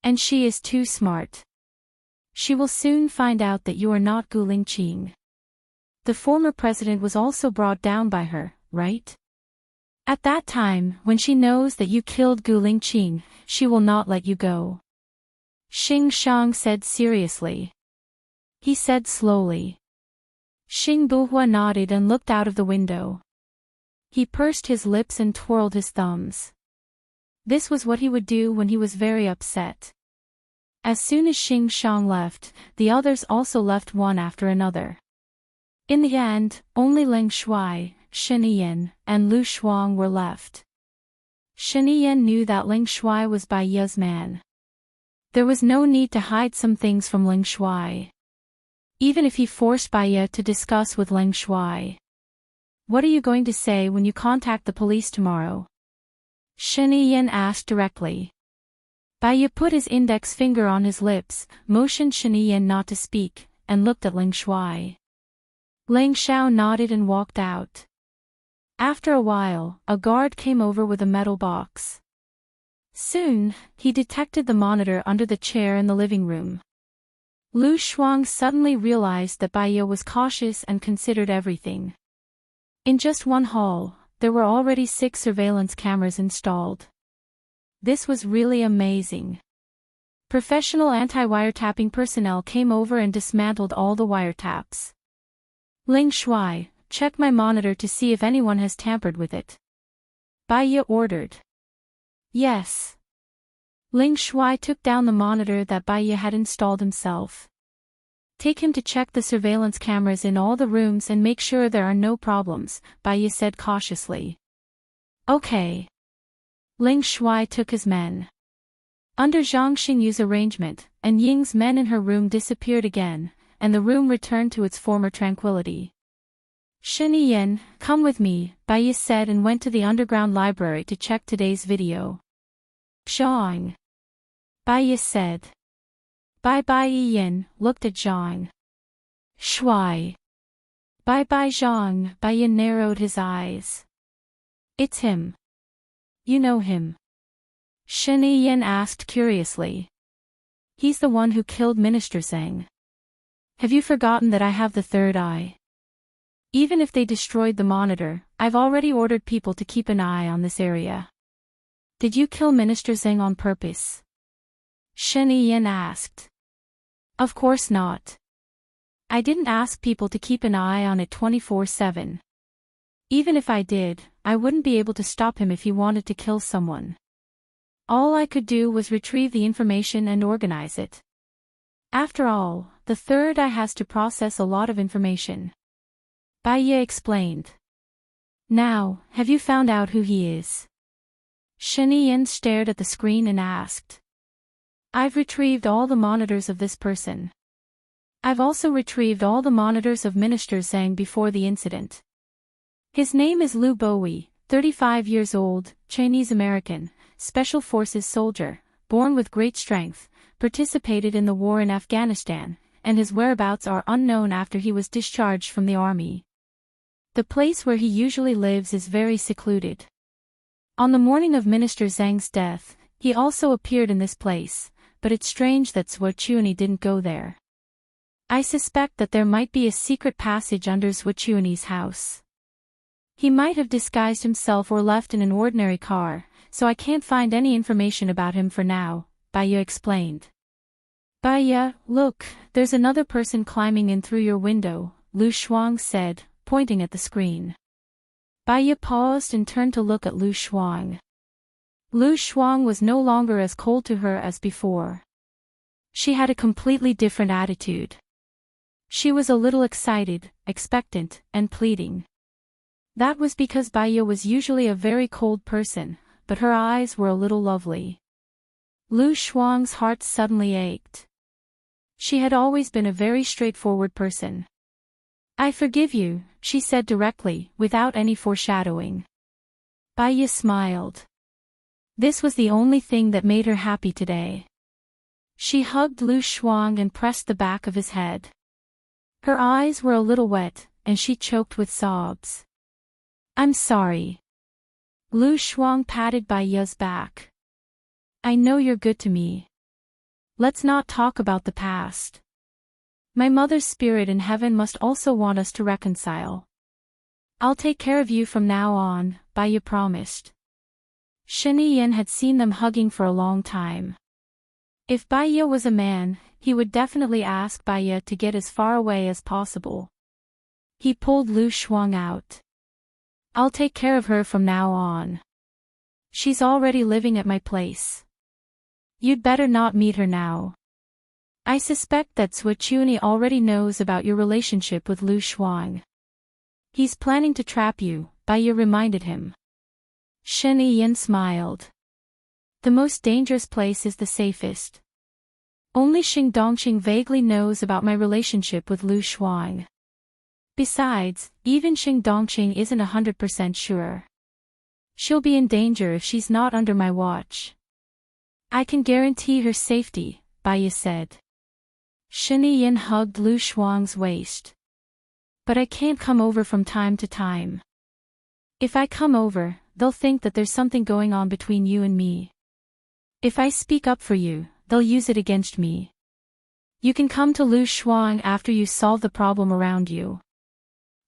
And she is too smart. She will soon find out that you are not Gu Lingqing. The former president was also brought down by her, right? At that time, when she knows that you killed Gu Lingqing, she will not let you go," Xing Shang said seriously. He said slowly. Xing Buhua nodded and looked out of the window. He pursed his lips and twirled his thumbs. This was what he would do when he was very upset. As soon as Xing Shang left, the others also left one after another. In the end, only Leng Shuai, Shen Yan, and Lu Shuang were left. Shen Yan knew that Leng Shuai was Bai Ye's man. There was no need to hide some things from Leng Shuai. Even if he forced Bai Ye to discuss with Leng Shuai. What are you going to say when you contact the police tomorrow? Shen Yan asked directly. Bai Ye put his index finger on his lips, motioned Shen Yan not to speak, and looked at Leng Shuai. Leng Xiao nodded and walked out. After a while, a guard came over with a metal box. Soon, he detected the monitor under the chair in the living room. Lu Shuang suddenly realized that Bai Ye was cautious and considered everything. In just one hall, there were already 6 surveillance cameras installed. This was really amazing. Professional anti-wiretapping personnel came over and dismantled all the wiretaps. Leng Shuai, check my monitor to see if anyone has tampered with it. Bai Ye ordered. Yes. Leng Shuai took down the monitor that Bai Ye had installed himself. Take him to check the surveillance cameras in all the rooms and make sure there are no problems, Bai Ye said cautiously. Okay. Leng Shuai took his men. Under Zhang Xingyu's arrangement, and Ying's men in her room disappeared again, and the room returned to its former tranquility. Shen Yan, come with me, Bai Ye said and went to the underground library to check today's video. Zhang. Bai Ye said. Bai Yin looked at Zhang. Shuai. Bai Zhang. Bai Yin narrowed his eyes. It's him. You know him? Shen Yan asked curiously. He's the one who killed Minister Zhang. Have you forgotten that I have the third eye? Even if they destroyed the monitor, I've already ordered people to keep an eye on this area. Did you kill Minister Zhang on purpose? Shen Yan asked. Of course not. I didn't ask people to keep an eye on it 24/7. Even if I did, I wouldn't be able to stop him if he wanted to kill someone. All I could do was retrieve the information and organize it. After all, the third eye has to process a lot of information. Bai Ye explained. Now, have you found out who he is? Shen Yan stared at the screen and asked. I've retrieved all the monitors of this person. I've also retrieved all the monitors of Minister Zhang before the incident. His name is Lu Bowie, 35 years old, Chinese-American, Special Forces soldier, born with great strength, participated in the war in Afghanistan, and his whereabouts are unknown after he was discharged from the army. The place where he usually lives is very secluded. On the morning of Minister Zhang's death, he also appeared in this place, but it's strange that Zhuochuani didn't go there. I suspect that there might be a secret passage under Zhuochuani's house. He might have disguised himself or left in an ordinary car, so I can't find any information about him for now, Bai Ye explained. Bai Ye, look, there's another person climbing in through your window, Lu Shuang said, pointing at the screen. Bai Ye paused and turned to look at Lu Shuang. Lu Shuang was no longer as cold to her as before. She had a completely different attitude. She was a little excited, expectant, and pleading. That was because Bai Ye was usually a very cold person, but her eyes were a little lovely. Lu Shuang's heart suddenly ached. She had always been a very straightforward person. I forgive you, she said directly, without any foreshadowing. Bai Ye smiled. This was the only thing that made her happy today. She hugged Lu Shuang and pressed the back of his head. Her eyes were a little wet, and she choked with sobs. I'm sorry. Lu Shuang patted Bai Ye's back. I know you're good to me. Let's not talk about the past. My mother's spirit in heaven must also want us to reconcile. I'll take care of you from now on, Bai Ye promised. Shen Yan had seen them hugging for a long time. If Bai Ye was a man, he would definitely ask Bai Ye to get as far away as possible. He pulled Lu Shuang out. I'll take care of her from now on. She's already living at my place. You'd better not meet her now. I suspect that Souljourney already knows about your relationship with Lu Shuang. He's planning to trap you, Baiya reminded him. Shen Yiyan smiled. The most dangerous place is the safest. Only Xing Dongqing vaguely knows about my relationship with Lu Shuang. Besides, even Xing Dongqing isn't 100% sure. She'll be in danger if she's not under my watch. I can guarantee her safety, Baiya said. Shen Yiyan hugged Lu Shuang's waist. But I can't come over from time to time. If I come over, they'll think that there's something going on between you and me. If I speak up for you, they'll use it against me. You can come to Lu Shuang after you solve the problem around you.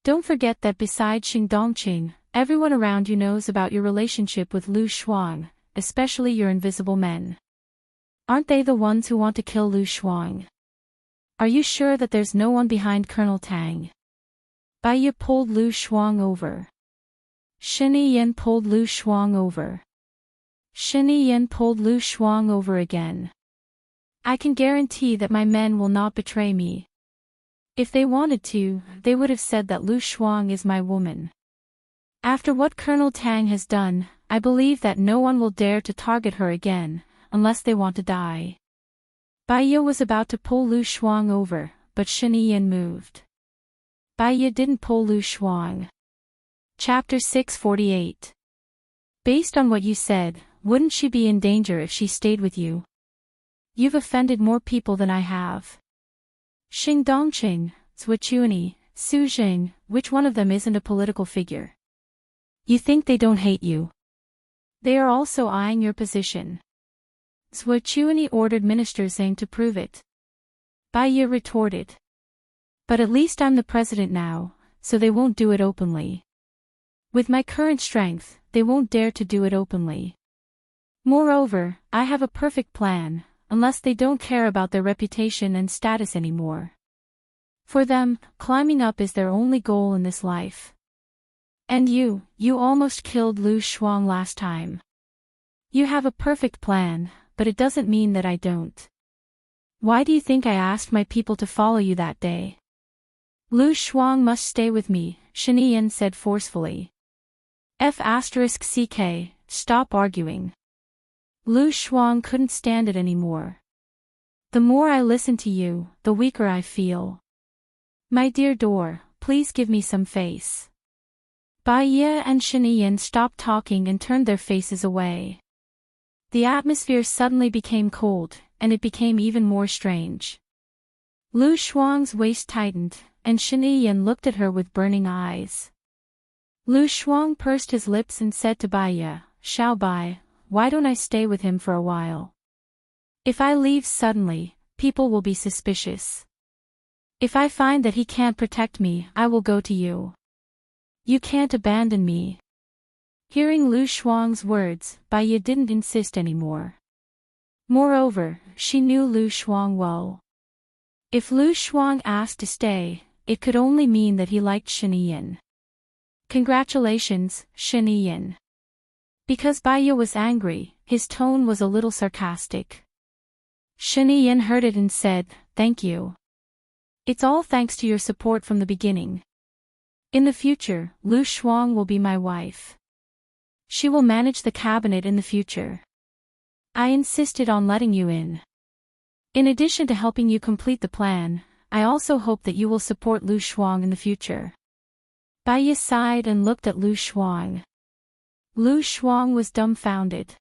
Don't forget that besides Xing Dongqing, everyone around you knows about your relationship with Lu Shuang, especially your invisible men. Aren't they the ones who want to kill Lu Shuang? Are you sure that there's no one behind Colonel Tang? Baiya pulled Lu Shuang over. Shen Yiyan pulled Lu Shuang over. Shen Yiyan pulled Lu Shuang over again. I can guarantee that my men will not betray me. If they wanted to, they would have said that Lu Shuang is my woman. After what Colonel Tang has done, I believe that no one will dare to target her again, unless they want to die. Baiya was about to pull Lu Shuang over, but Shen Yiyan moved. Baiya didn't pull Lu Shuang. Chapter 648. Based on what you said, wouldn't she be in danger if she stayed with you? You've offended more people than I have. Xing Dongqing, Souljourney, Su Jing, which one of them isn't a political figure? You think they don't hate you? They are also eyeing your position. Souljourney ordered Minister Zhang to prove it. Baiya retorted. But at least I'm the president now, so they won't do it openly. With my current strength, they won't dare to do it openly. Moreover, I have a perfect plan, unless they don't care about their reputation and status anymore. For them, climbing up is their only goal in this life. And you almost killed Lu Shuang last time. You have a perfect plan, but it doesn't mean that I don't. Why do you think I asked my people to follow you that day? Lu Shuang must stay with me, Shen Yiyan said forcefully. F***ck, stop arguing. Lu Shuang couldn't stand it anymore. The more I listen to you, the weaker I feel. My dear door, please give me some face. Baiya and Shen Yiyan stopped talking and turned their faces away. The atmosphere suddenly became cold, and it became even more strange. Lu Shuang's waist tightened, and Shen Yiyan looked at her with burning eyes. Lu Shuang pursed his lips and said to Baiya, Xiao Bai, why don't I stay with him for a while? If I leave suddenly, people will be suspicious. If I find that he can't protect me, I will go to you. You can't abandon me. Hearing Lu Shuang's words, Baiya didn't insist anymore. Moreover, she knew Lu Shuang well. If Lu Shuang asked to stay, it could only mean that he liked Shen Yiyan. Congratulations, Shen Yiyan. Because Baiya was angry, his tone was a little sarcastic. Shen Yiyan heard it and said, thank you. It's all thanks to your support from the beginning. In the future, Lu Shuang will be my wife. She will manage the cabinet in the future. I insisted on letting you in. In addition to helping you complete the plan, I also hope that you will support Lu Shuang in the future. Baiya sighed and looked at Lu Shuang. Lu Shuang was dumbfounded.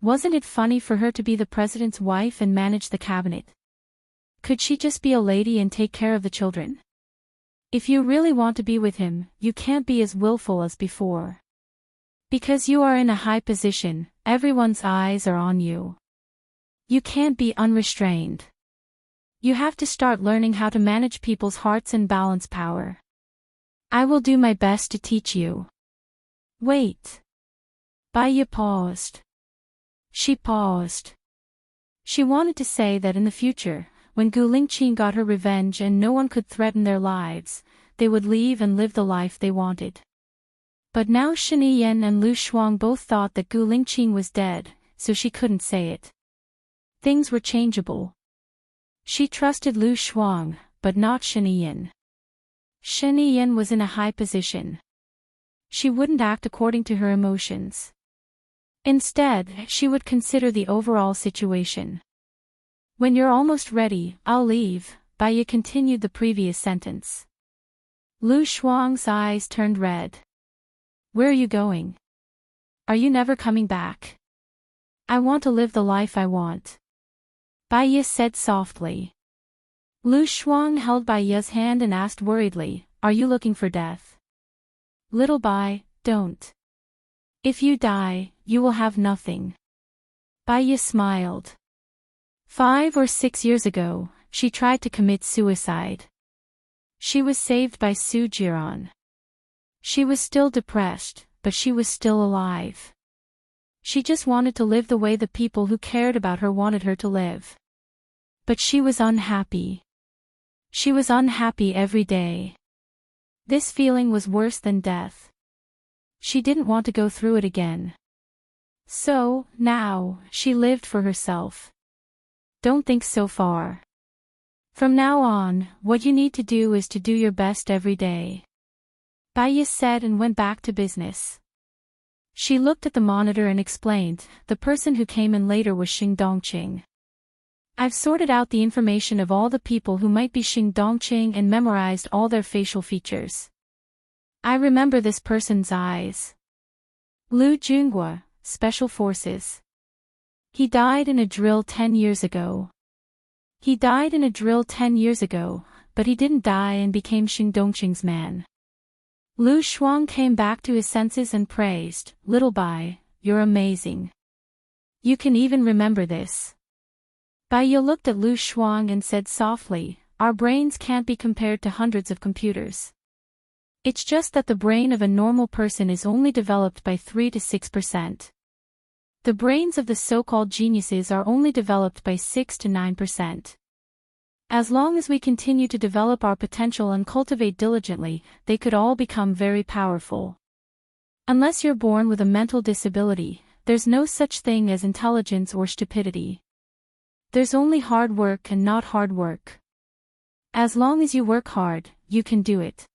Wasn't it funny for her to be the president's wife and manage the cabinet? Could she just be a lady and take care of the children? If you really want to be with him, you can't be as willful as before. Because you are in a high position, everyone's eyes are on you. You can't be unrestrained. You have to start learning how to manage people's hearts and balance power. I will do my best to teach you. Wait. Baiya paused. She paused. She wanted to say that in the future, when Gu Lingqing got her revenge and no one could threaten their lives, they would leave and live the life they wanted. But now Shani Yan and Lu Shuang both thought that Gu Lingqing was dead, so she couldn't say it. Things were changeable. She trusted Lu Shuang, but not Shani Yan. Shani Yan was in a high position. She wouldn't act according to her emotions. Instead, she would consider the overall situation. When you're almost ready, I'll leave, Baiya continued the previous sentence. Lu Shuang's eyes turned red. Where are you going? Are you never coming back? I want to live the life I want. Baiya said softly. Lu Shuang held Baiya's hand and asked worriedly, are you looking for death? Little Bai, don't. If you die, you will have nothing. Baiya smiled. 5 or 6 years ago, she tried to commit suicide. She was saved by Su Jiran. She was still depressed, but she was still alive. She just wanted to live the way the people who cared about her wanted her to live. But she was unhappy. She was unhappy every day. This feeling was worse than death. She didn't want to go through it again. So, now, she lived for herself. Don't think so far. From now on, what you need to do is to do your best every day. Baiya said and went back to business. She looked at the monitor and explained, the person who came in later was Xing Dongqing. I've sorted out the information of all the people who might be Xing Dongqing and memorized all their facial features. I remember this person's eyes. Lu Junghua, Special Forces. He died in a drill 10 years ago. He died in a drill 10 years ago, but he didn't die and became Xing Dongqing's man. Lu Shuang came back to his senses and praised, Little Bai, you're amazing. You can even remember this. Baiya looked at Lu Shuang and said softly, our brains can't be compared to hundreds of computers. It's just that the brain of a normal person is only developed by 3 to 6%. The brains of the so-called geniuses are only developed by 6 to 9%. As long as we continue to develop our potential and cultivate diligently, they could all become very powerful. Unless you're born with a mental disability, there's no such thing as intelligence or stupidity. There's only hard work and not hard work. As long as you work hard, you can do it.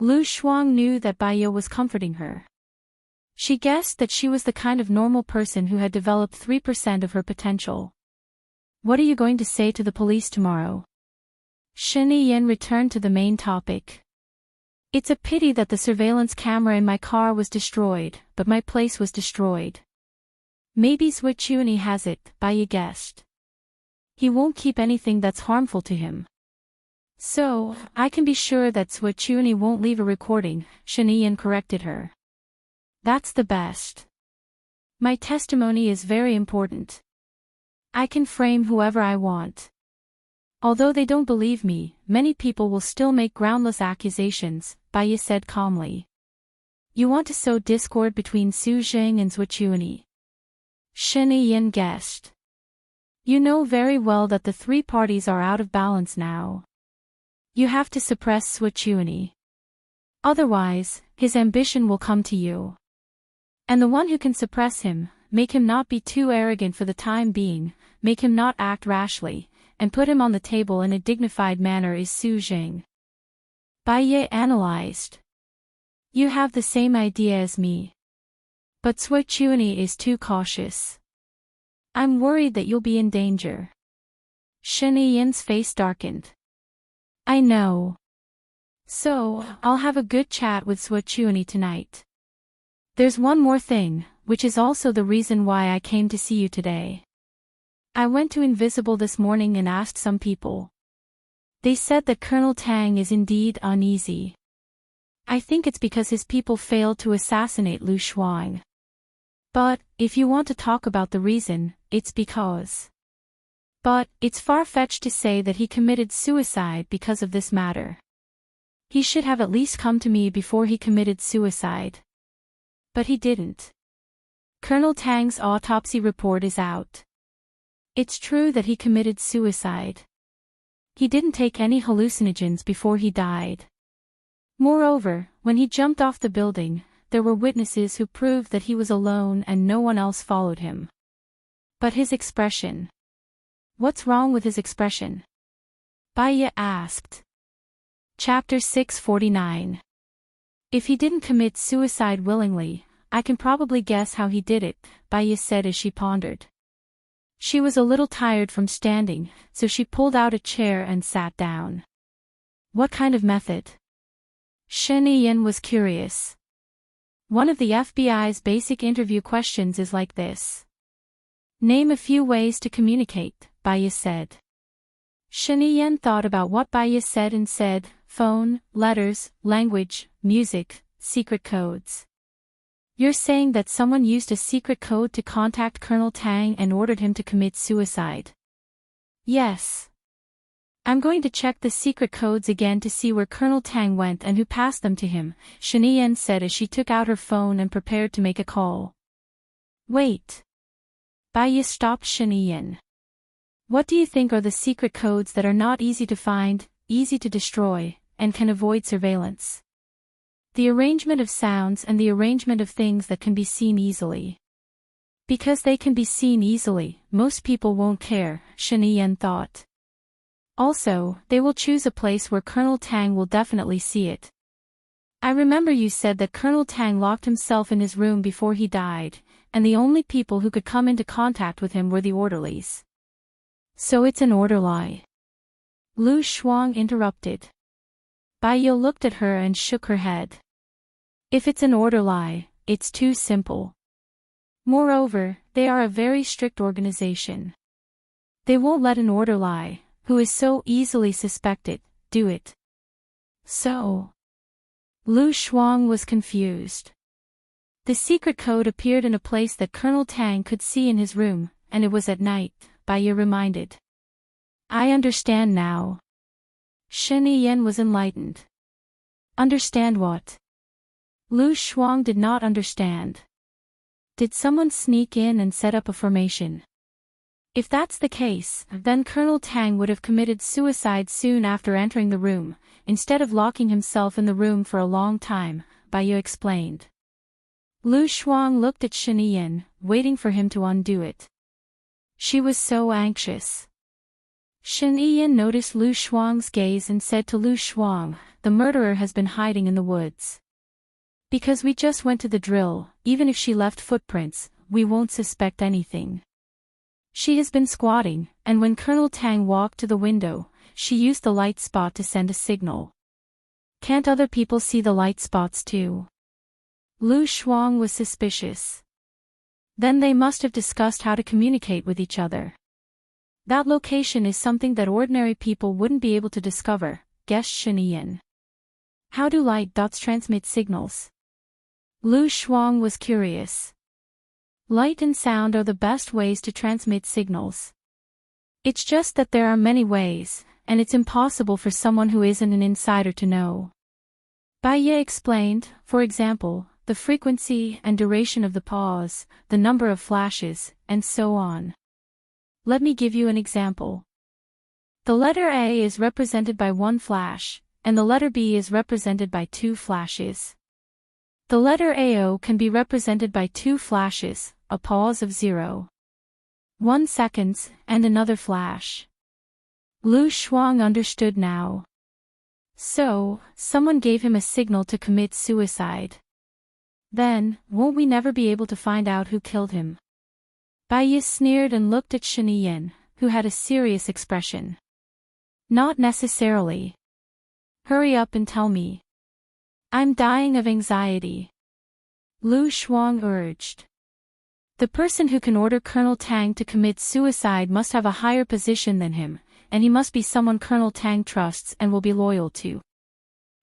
Lu Shuang knew that Baiya was comforting her. She guessed that she was the kind of normal person who had developed 3% of her potential. What are you going to say to the police tomorrow? Shani Yan returned to the main topic. It's a pity that the surveillance camera in my car was destroyed, but my place was destroyed. Maybe Zhui Chuani has it, Baiya guessed. He won't keep anything that's harmful to him. So, I can be sure that Zhui Chuani won't leave a recording, Shani Yan corrected her. That's the best. My testimony is very important. I can frame whoever I want. Although they don't believe me, many people will still make groundless accusations, Baiya said calmly. You want to sow discord between Su Jing and Zhui Chuani. Shani Yan guessed. You know very well that the 3 parties are out of balance now. You have to suppress Zhui Chuani. Otherwise, his ambition will come to you. And the one who can suppress him, make him not be too arrogant for the time being, make him not act rashly, and put him on the table in a dignified manner is Su Jing. Baiya analyzed. You have the same idea as me. But Zhui Chuani is too cautious. I'm worried that you'll be in danger. Shani Yan's face darkened. I know. So, I'll have a good chat with Zhui Chuani tonight. There's one more thing, which is also the reason why I came to see you today. I went to Invisible this morning and asked some people. They said that Colonel Tang is indeed uneasy. I think it's because his people failed to assassinate Lu Shuang. But, if you want to talk about the reason, it's because. But, it's far-fetched to say that he committed suicide because of this matter. He should have at least come to me before he committed suicide. But he didn't. Colonel Tang's autopsy report is out. It's true that he committed suicide. He didn't take any hallucinogens before he died. Moreover, when he jumped off the building, there were witnesses who proved that he was alone and no one else followed him. But his expression. What's wrong with his expression? Baya asked. Chapter 649. If he didn't commit suicide willingly, I can probably guess how he did it, Baya said as she pondered. She was a little tired from standing, so she pulled out a chair and sat down. What kind of method? Sheniyen was curious. One of the FBI's basic interview questions is like this. Name a few ways to communicate, Baya said. Sheniyen thought about what Baya said and said, phone, letters, language, music, secret codes. You're saying that someone used a secret code to contact Colonel Tang and ordered him to commit suicide? Yes. I'm going to check the secret codes again to see where Colonel Tang went and who passed them to him, Sheniyen said as she took out her phone and prepared to make a call. Wait. Baya stopped Sheniyen. What do you think are the secret codes that are not easy to find, easy to destroy, and can avoid surveillance? The arrangement of sounds and the arrangement of things that can be seen easily. Because they can be seen easily, most people won't care, Sheniyen thought. Also, they will choose a place where Colonel Tang will definitely see it. I remember you said that Colonel Tang locked himself in his room before he died, and the only people who could come into contact with him were the orderlies. So it's an orderly. Lu Shuang interrupted. Baya looked at her and shook her head. If it's an orderly, it's too simple. Moreover, they are a very strict organization. They won't let an orderly, who is so easily suspected, do it. So. Lu Shuang was confused. The secret code appeared in a place that Colonel Tang could see in his room, and it was at night, Baya reminded. I understand now. Sheniyen was enlightened. Understand what? Lu Shuang did not understand. Did someone sneak in and set up a formation? If that's the case, then Colonel Tang would have committed suicide soon after entering the room, instead of locking himself in the room for a long time, Baya explained. Lu Shuang looked at Sheniyen, waiting for him to undo it. She was so anxious. Sheniyen noticed Lu Shuang's gaze and said to Lu Shuang, the murderer has been hiding in the woods. Because we just went to the drill, even if she left footprints, we won't suspect anything. She has been squatting, and when Colonel Tang walked to the window, she used the light spot to send a signal. Can't other people see the light spots too? Lu Shuang was suspicious. Then they must have discussed how to communicate with each other. That location is something that ordinary people wouldn't be able to discover, guessed Sheniyen. How do light dots transmit signals? Lu Shuang was curious. Light and sound are the best ways to transmit signals. It's just that there are many ways, and it's impossible for someone who isn't an insider to know. Baya explained, for example, the frequency and duration of the pause, the number of flashes, and so on. Let me give you an example. The letter A is represented by one flash, and the letter B is represented by two flashes. The letter AO can be represented by two flashes, a pause of 0.1 seconds, and another flash. Lu Shuang understood now. So, someone gave him a signal to commit suicide. Then, won't we never be able to find out who killed him? Baya sneered and looked at Sheniyen, who had a serious expression. Not necessarily. Hurry up and tell me. I'm dying of anxiety. Lu Shuang urged. The person who can order Colonel Tang to commit suicide must have a higher position than him, and he must be someone Colonel Tang trusts and will be loyal to.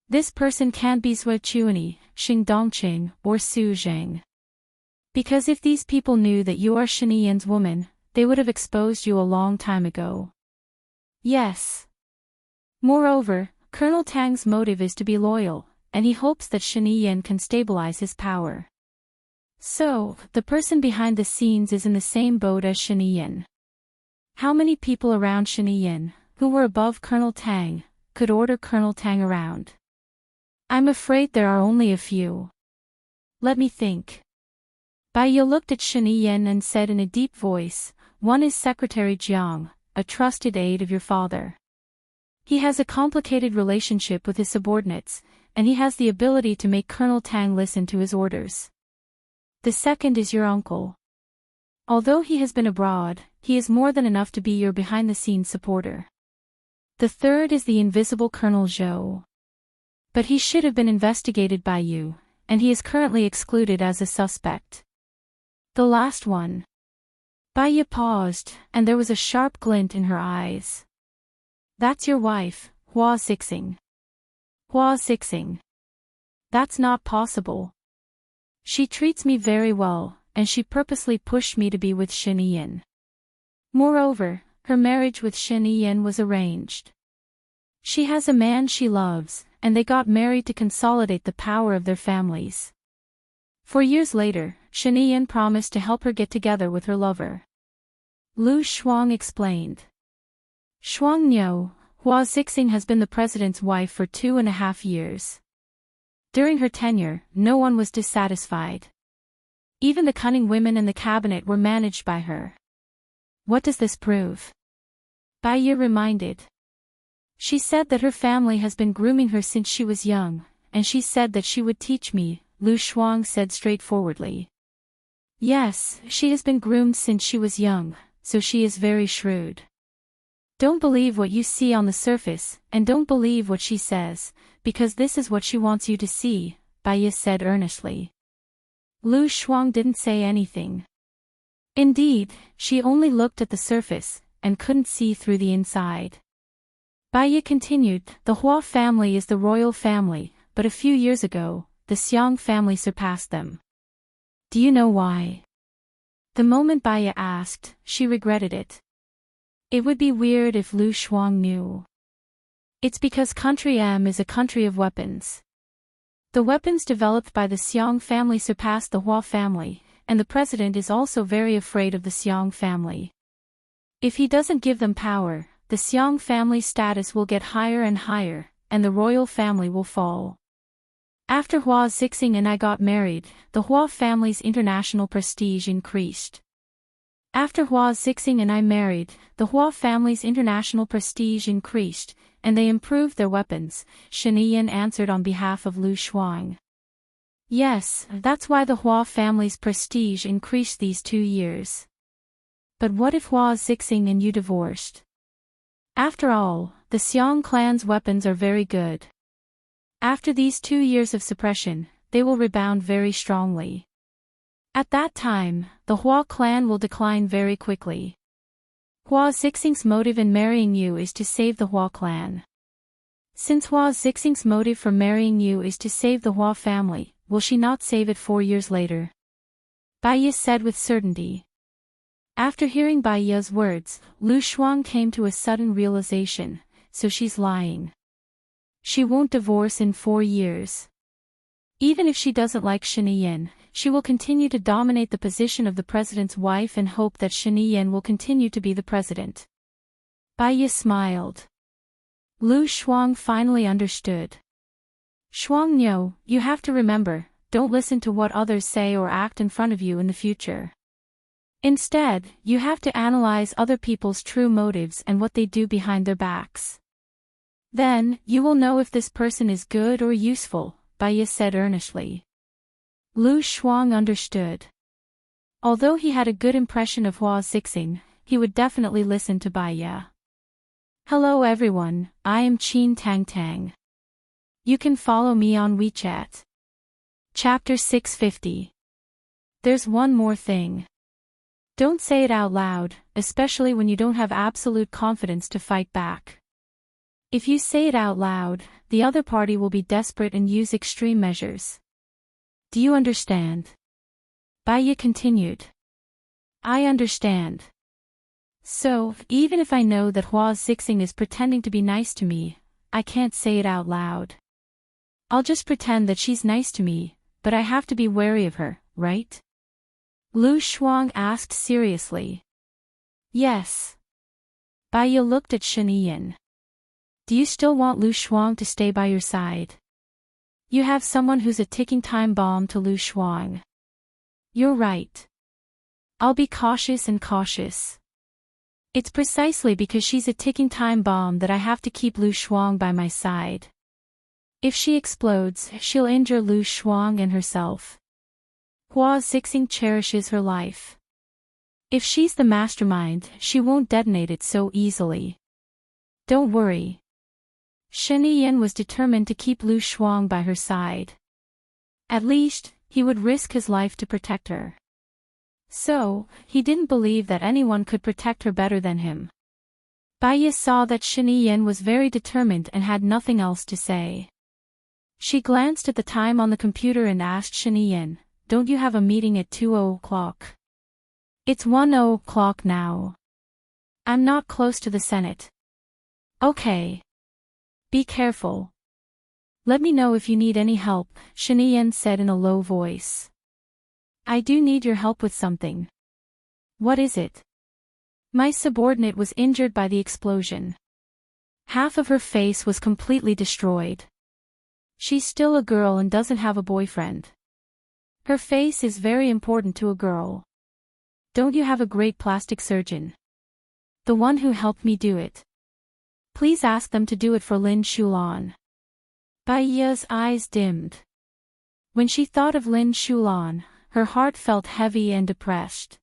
This person can't be Zhou Chuani, Xing Dongqing, or Su Zheng. Because if these people knew that you are Sheniyen's woman, they would have exposed you a long time ago. Yes. Moreover, Colonel Tang's motive is to be loyal, and he hopes that Sheniyen can stabilize his power. So, the person behind the scenes is in the same boat as Sheniyen. How many people around Sheniyen, who were above Colonel Tang, could order Colonel Tang around? I'm afraid there are only a few. Let me think. Bai Ye looked at Shen Yin and said in a deep voice, "One is Secretary Jiang, a trusted aide of your father. He has a complicated relationship with his subordinates, and he has the ability to make Colonel Tang listen to his orders. The second is your uncle. Although he has been abroad, he is more than enough to be your behind-the-scenes supporter. The third is the invisible Colonel Zhou. But he should have been investigated by you, and he is currently excluded as a suspect. The last one." Bai Ye paused, and there was a sharp glint in her eyes. "That's your wife, Hua Xixing." "Hua Xixing? That's not possible. She treats me very well, and she purposely pushed me to be with Shen Yin. Moreover, her marriage with Shen Yin was arranged. She has a man she loves, and they got married to consolidate the power of their families. 4 years later, Shen Yin promised to help her get together with her lover." Lu Shuang explained. "Shuang Niu, Hua Xixing has been the president's wife for 2.5 years. During her tenure, no one was dissatisfied. Even the cunning women in the cabinet were managed by her." "What does this prove?" Bai Ye reminded. "She said that her family has been grooming her since she was young, and she said that she would teach me," Lu Shuang said straightforwardly. "Yes, she has been groomed since she was young, so she is very shrewd. Don't believe what you see on the surface, and don't believe what she says, because this is what she wants you to see," Bai Ye said earnestly. Lu Shuang didn't say anything. Indeed, she only looked at the surface, and couldn't see through the inside. Bai Ye continued, "The Hua family is the royal family, but a few years ago, the Xiang family surpassed them. Do you know why?" The moment Bai Ye asked, she regretted it. It would be weird if Lu Shuang knew. It's because Country M is a country of weapons. The weapons developed by the Xiang family surpass the Hua family, and the president is also very afraid of the Xiang family. If he doesn't give them power, the Xiang family's status will get higher and higher, and the royal family will fall. After Hua Xixing and I got married, the Hua family's international prestige increased. After Hua Xixing and I married, the Hua family's international prestige increased, and they improved their weapons," Shen Yin answered on behalf of Lu Shuang. "Yes, that's why the Hua family's prestige increased these 2 years. But what if Hua Xixing and you divorced? After all, the Xiang clan's weapons are very good. After these 2 years of suppression, they will rebound very strongly. At that time, the Hua clan will decline very quickly. Hua Xixing's motive in marrying you is to save the Hua clan. Since Hua Xixing's motive for marrying you is to save the Hua family, will she not save it 4 years later?" Bai Ye said with certainty. After hearing Bai Ye's words, Lu Shuang came to a sudden realization, so she's lying. She won't divorce in 4 years. Even if she doesn't like Shen Yin, she will continue to dominate the position of the president's wife and hope that Shen Yin will continue to be the president. Bai Ye smiled. Lu Shuang finally understood. "Shuang Niu, you have to remember, don't listen to what others say or act in front of you in the future. Instead, you have to analyze other people's true motives and what they do behind their backs. Then, you will know if this person is good or useful," Bai Ye said earnestly. Lu Shuang understood. Although he had a good impression of Hua Xixing, he would definitely listen to Bai Ye. "Hello everyone, I am Qin Tang Tang. You can follow me on WeChat." Chapter 650. There's one more thing. Don't say it out loud, especially when you don't have absolute confidence to fight back. If you say it out loud, the other party will be desperate and use extreme measures. Do you understand? Bai Ye continued. I understand. So, even if I know that Hua Xixing is pretending to be nice to me, I can't say it out loud. I'll just pretend that she's nice to me, but I have to be wary of her, right? Lu Shuang asked seriously. Yes. Bai Ye looked at Shen Yin. Do you still want Lu Shuang to stay by your side? You have someone who's a ticking time bomb to Lu Shuang. You're right. I'll be cautious and cautious. It's precisely because she's a ticking time bomb that I have to keep Lu Shuang by my side. If she explodes, she'll injure Lu Shuang and herself. Hua Zixing cherishes her life. If she's the mastermind, she won't detonate it so easily. Don't worry. Shen Yan was determined to keep Lu Shuang by her side. At least, he would risk his life to protect her. So, he didn't believe that anyone could protect her better than him. Bai Yi saw that Shen Yan was very determined and had nothing else to say. She glanced at the time on the computer and asked Shen Yan, "Don't you have a meeting at 2:00? It's 1:00 now. I'm not close to the Senate." "Okay. Be careful. Let me know if you need any help," Shen Yan said in a low voice. "I do need your help with something." "What is it?" "My subordinate was injured by the explosion. Half of her face was completely destroyed. She's still a girl and doesn't have a boyfriend. Her face is very important to a girl. Don't you have a great plastic surgeon? The one who helped me do it. Please ask them to do it for Lin Shulan." Bai Yi's eyes dimmed. When she thought of Lin Shulan, her heart felt heavy and depressed.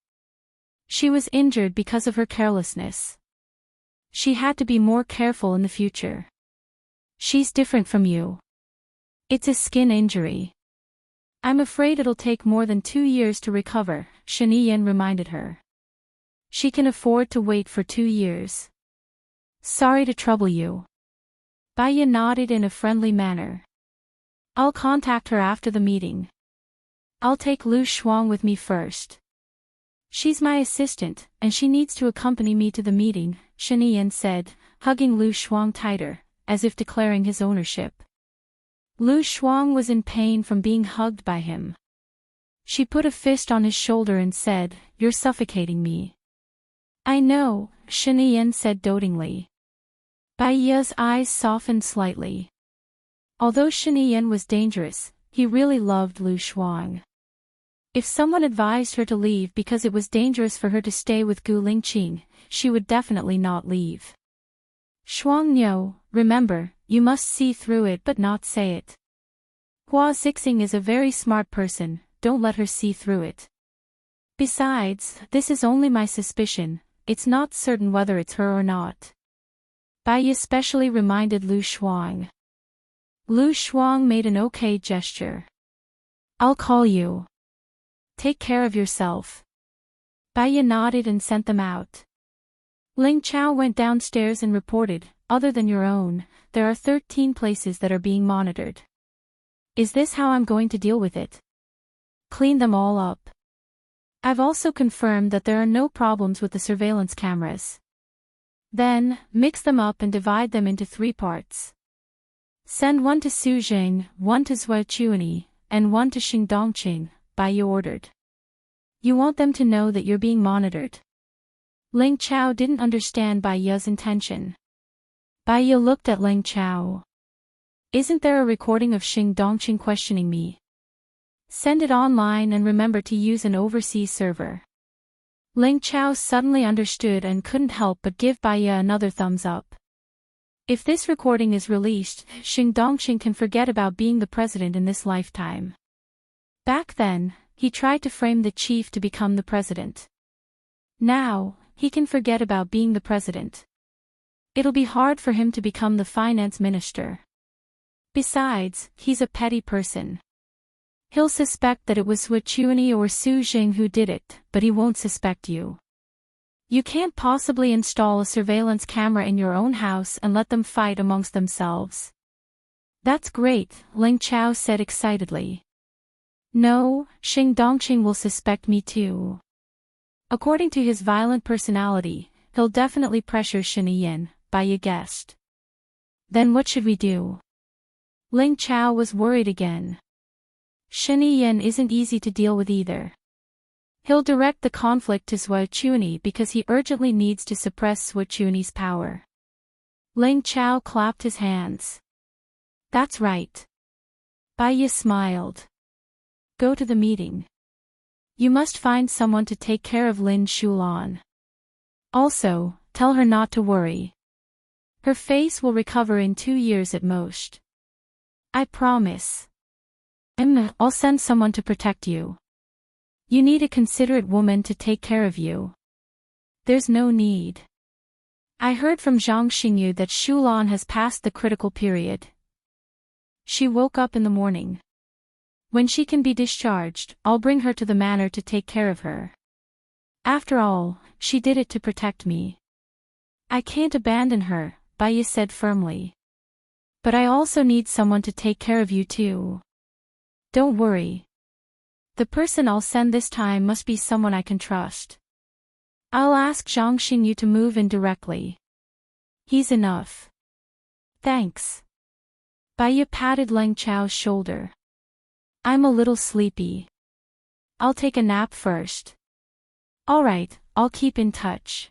She was injured because of her carelessness. She had to be more careful in the future. "She's different from you. It's a skin injury. I'm afraid it'll take more than 2 years to recover," Shen Yan reminded her. "She can afford to wait for 2 years. Sorry to trouble you." Bai Yi nodded in a friendly manner. "I'll contact her after the meeting. I'll take Lu Shuang with me first. She's my assistant, and she needs to accompany me to the meeting," Shen Yan said, hugging Lu Shuang tighter, as if declaring his ownership. Lu Shuang was in pain from being hugged by him. She put a fist on his shoulder and said, "You're suffocating me." "I know," Shen Yan said dotingly. Bai Yi's eyes softened slightly. Although Shen Yan was dangerous, he really loved Lu Shuang. If someone advised her to leave because it was dangerous for her to stay with Gu Lingqing, she would definitely not leave. "Shuang Niu, remember, you must see through it but not say it. Hua Zixing is a very smart person, don't let her see through it. Besides, this is only my suspicion, it's not certain whether it's her or not." Bai Yi especially reminded Lu Shuang. Lu Shuang made an okay gesture. "I'll call you. Take care of yourself." Bai Yi nodded and sent them out. Ling Chao went downstairs and reported, "Other than your own, there are 13 places that are being monitored. Is this how I'm going to deal with it? Clean them all up. I've also confirmed that there are no problems with the surveillance cameras. Then, mix them up and divide them into 3 parts. Send one to Suzheng, one to Zhuochuani, and one to Xingdongqing," Bai Yi ordered. "You want them to know that you're being monitored." Ling Chao didn't understand Bai Yi's intention. Bai Yi looked at Ling Chao. "Isn't there a recording of Xingdongqing questioning me? Send it online and remember to use an overseas server." Ling Chao suddenly understood and couldn't help but give Bai Yi another thumbs up. If this recording is released, Xingdongqing can forget about being the president in this lifetime. Back then, he tried to frame the chief to become the president. Now, he can forget about being the president. It'll be hard for him to become the finance minister. Besides, he's a petty person. He'll suspect that it was Zhuochuani or Su Jing who did it, but he won't suspect you. You can't possibly install a surveillance camera in your own house and let them fight amongst themselves. "That's great," Ling Chao said excitedly. "No, Xingdongqing will suspect me too. According to his violent personality, he'll definitely pressure Shen Yan," Bai Yi guessed. "Then what should we do?" Ling Chao was worried again. Shen Yan isn't easy to deal with either. He'll direct the conflict to Zhuochuani because he urgently needs to suppress Zhuochuani's power. Ling Chao clapped his hands. "That's right. Baiya smiled. Go to the meeting. You must find someone to take care of Lin Shulan. Also, tell her not to worry. Her face will recover in 2 years at most. I promise. I'll send someone to protect you. You need a considerate woman to take care of you. There's no need. I heard from Zhang Xingyu that Shulan has passed the critical period. She woke up in the morning. When she can be discharged, I'll bring her to the manor to take care of her. After all, she did it to protect me. I can't abandon her, Baiya said firmly. But I also need someone to take care of you too. Don't worry. The person I'll send this time must be someone I can trust. I'll ask Zhang Xingyu to move in directly. He's enough. Thanks. Baiya patted Leng Chao's shoulder. I'm a little sleepy. I'll take a nap first. Alright, I'll keep in touch.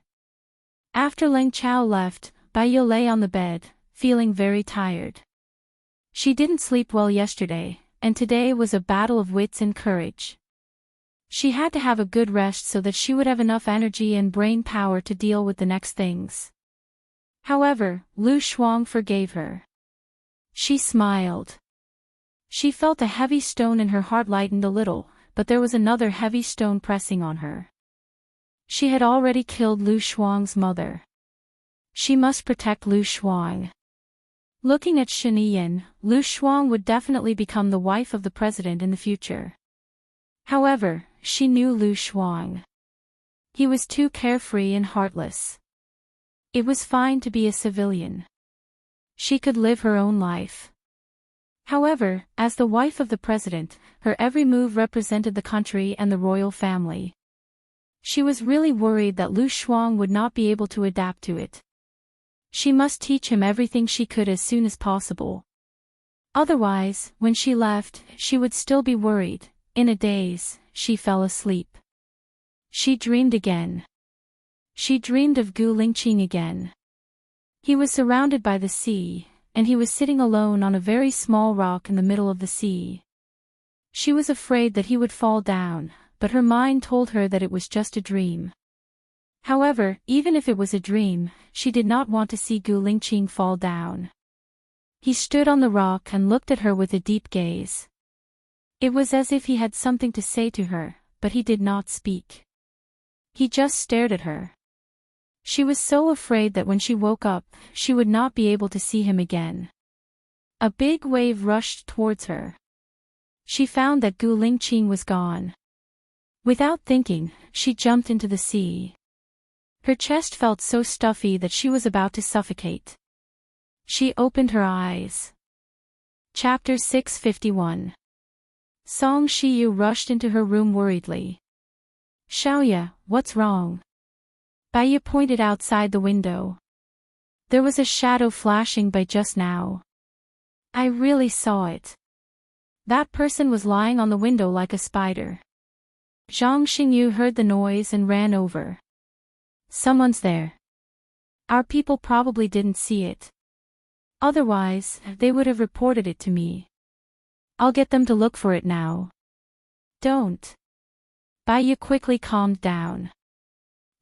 After Leng Chao left, Baiya lay on the bed, feeling very tired. She didn't sleep well yesterday, and today was a battle of wits and courage. She had to have a good rest so that she would have enough energy and brain power to deal with the next things. However, Lu Shuang forgave her. She smiled. She felt a heavy stone in her heart lightened a little, but there was another heavy stone pressing on her. She had already killed Lu Shuang's mother. She must protect Lu Shuang. Looking at Shani Yin, Lu Shuang would definitely become the wife of the president in the future. However, she knew Lu Shuang. He was too carefree and heartless. It was fine to be a civilian. She could live her own life. However, as the wife of the president, her every move represented the country and the royal family. She was really worried that Lu Shuang would not be able to adapt to it. She must teach him everything she could as soon as possible. Otherwise, when she left, she would still be worried. In a daze, she fell asleep. She dreamed again. She dreamed of Gu Lingqing again. He was surrounded by the sea, and he was sitting alone on a very small rock in the middle of the sea. She was afraid that he would fall down, but her mind told her that it was just a dream. However, even if it was a dream, she did not want to see Gu Lingqing fall down. He stood on the rock and looked at her with a deep gaze. It was as if he had something to say to her, but he did not speak. He just stared at her. She was so afraid that when she woke up, she would not be able to see him again. A big wave rushed towards her. She found that Gu Lingqing was gone. Without thinking, she jumped into the sea. Her chest felt so stuffy that she was about to suffocate. She opened her eyes. Chapter 651. Song Shiyu rushed into her room worriedly. Xiaoya, what's wrong? Baiya pointed outside the window. There was a shadow flashing by just now. I really saw it. That person was lying on the window like a spider. Zhang Xingyu heard the noise and ran over. Someone's there. Our people probably didn't see it. Otherwise, they would have reported it to me. I'll get them to look for it now. Don't. Baiya quickly calmed down.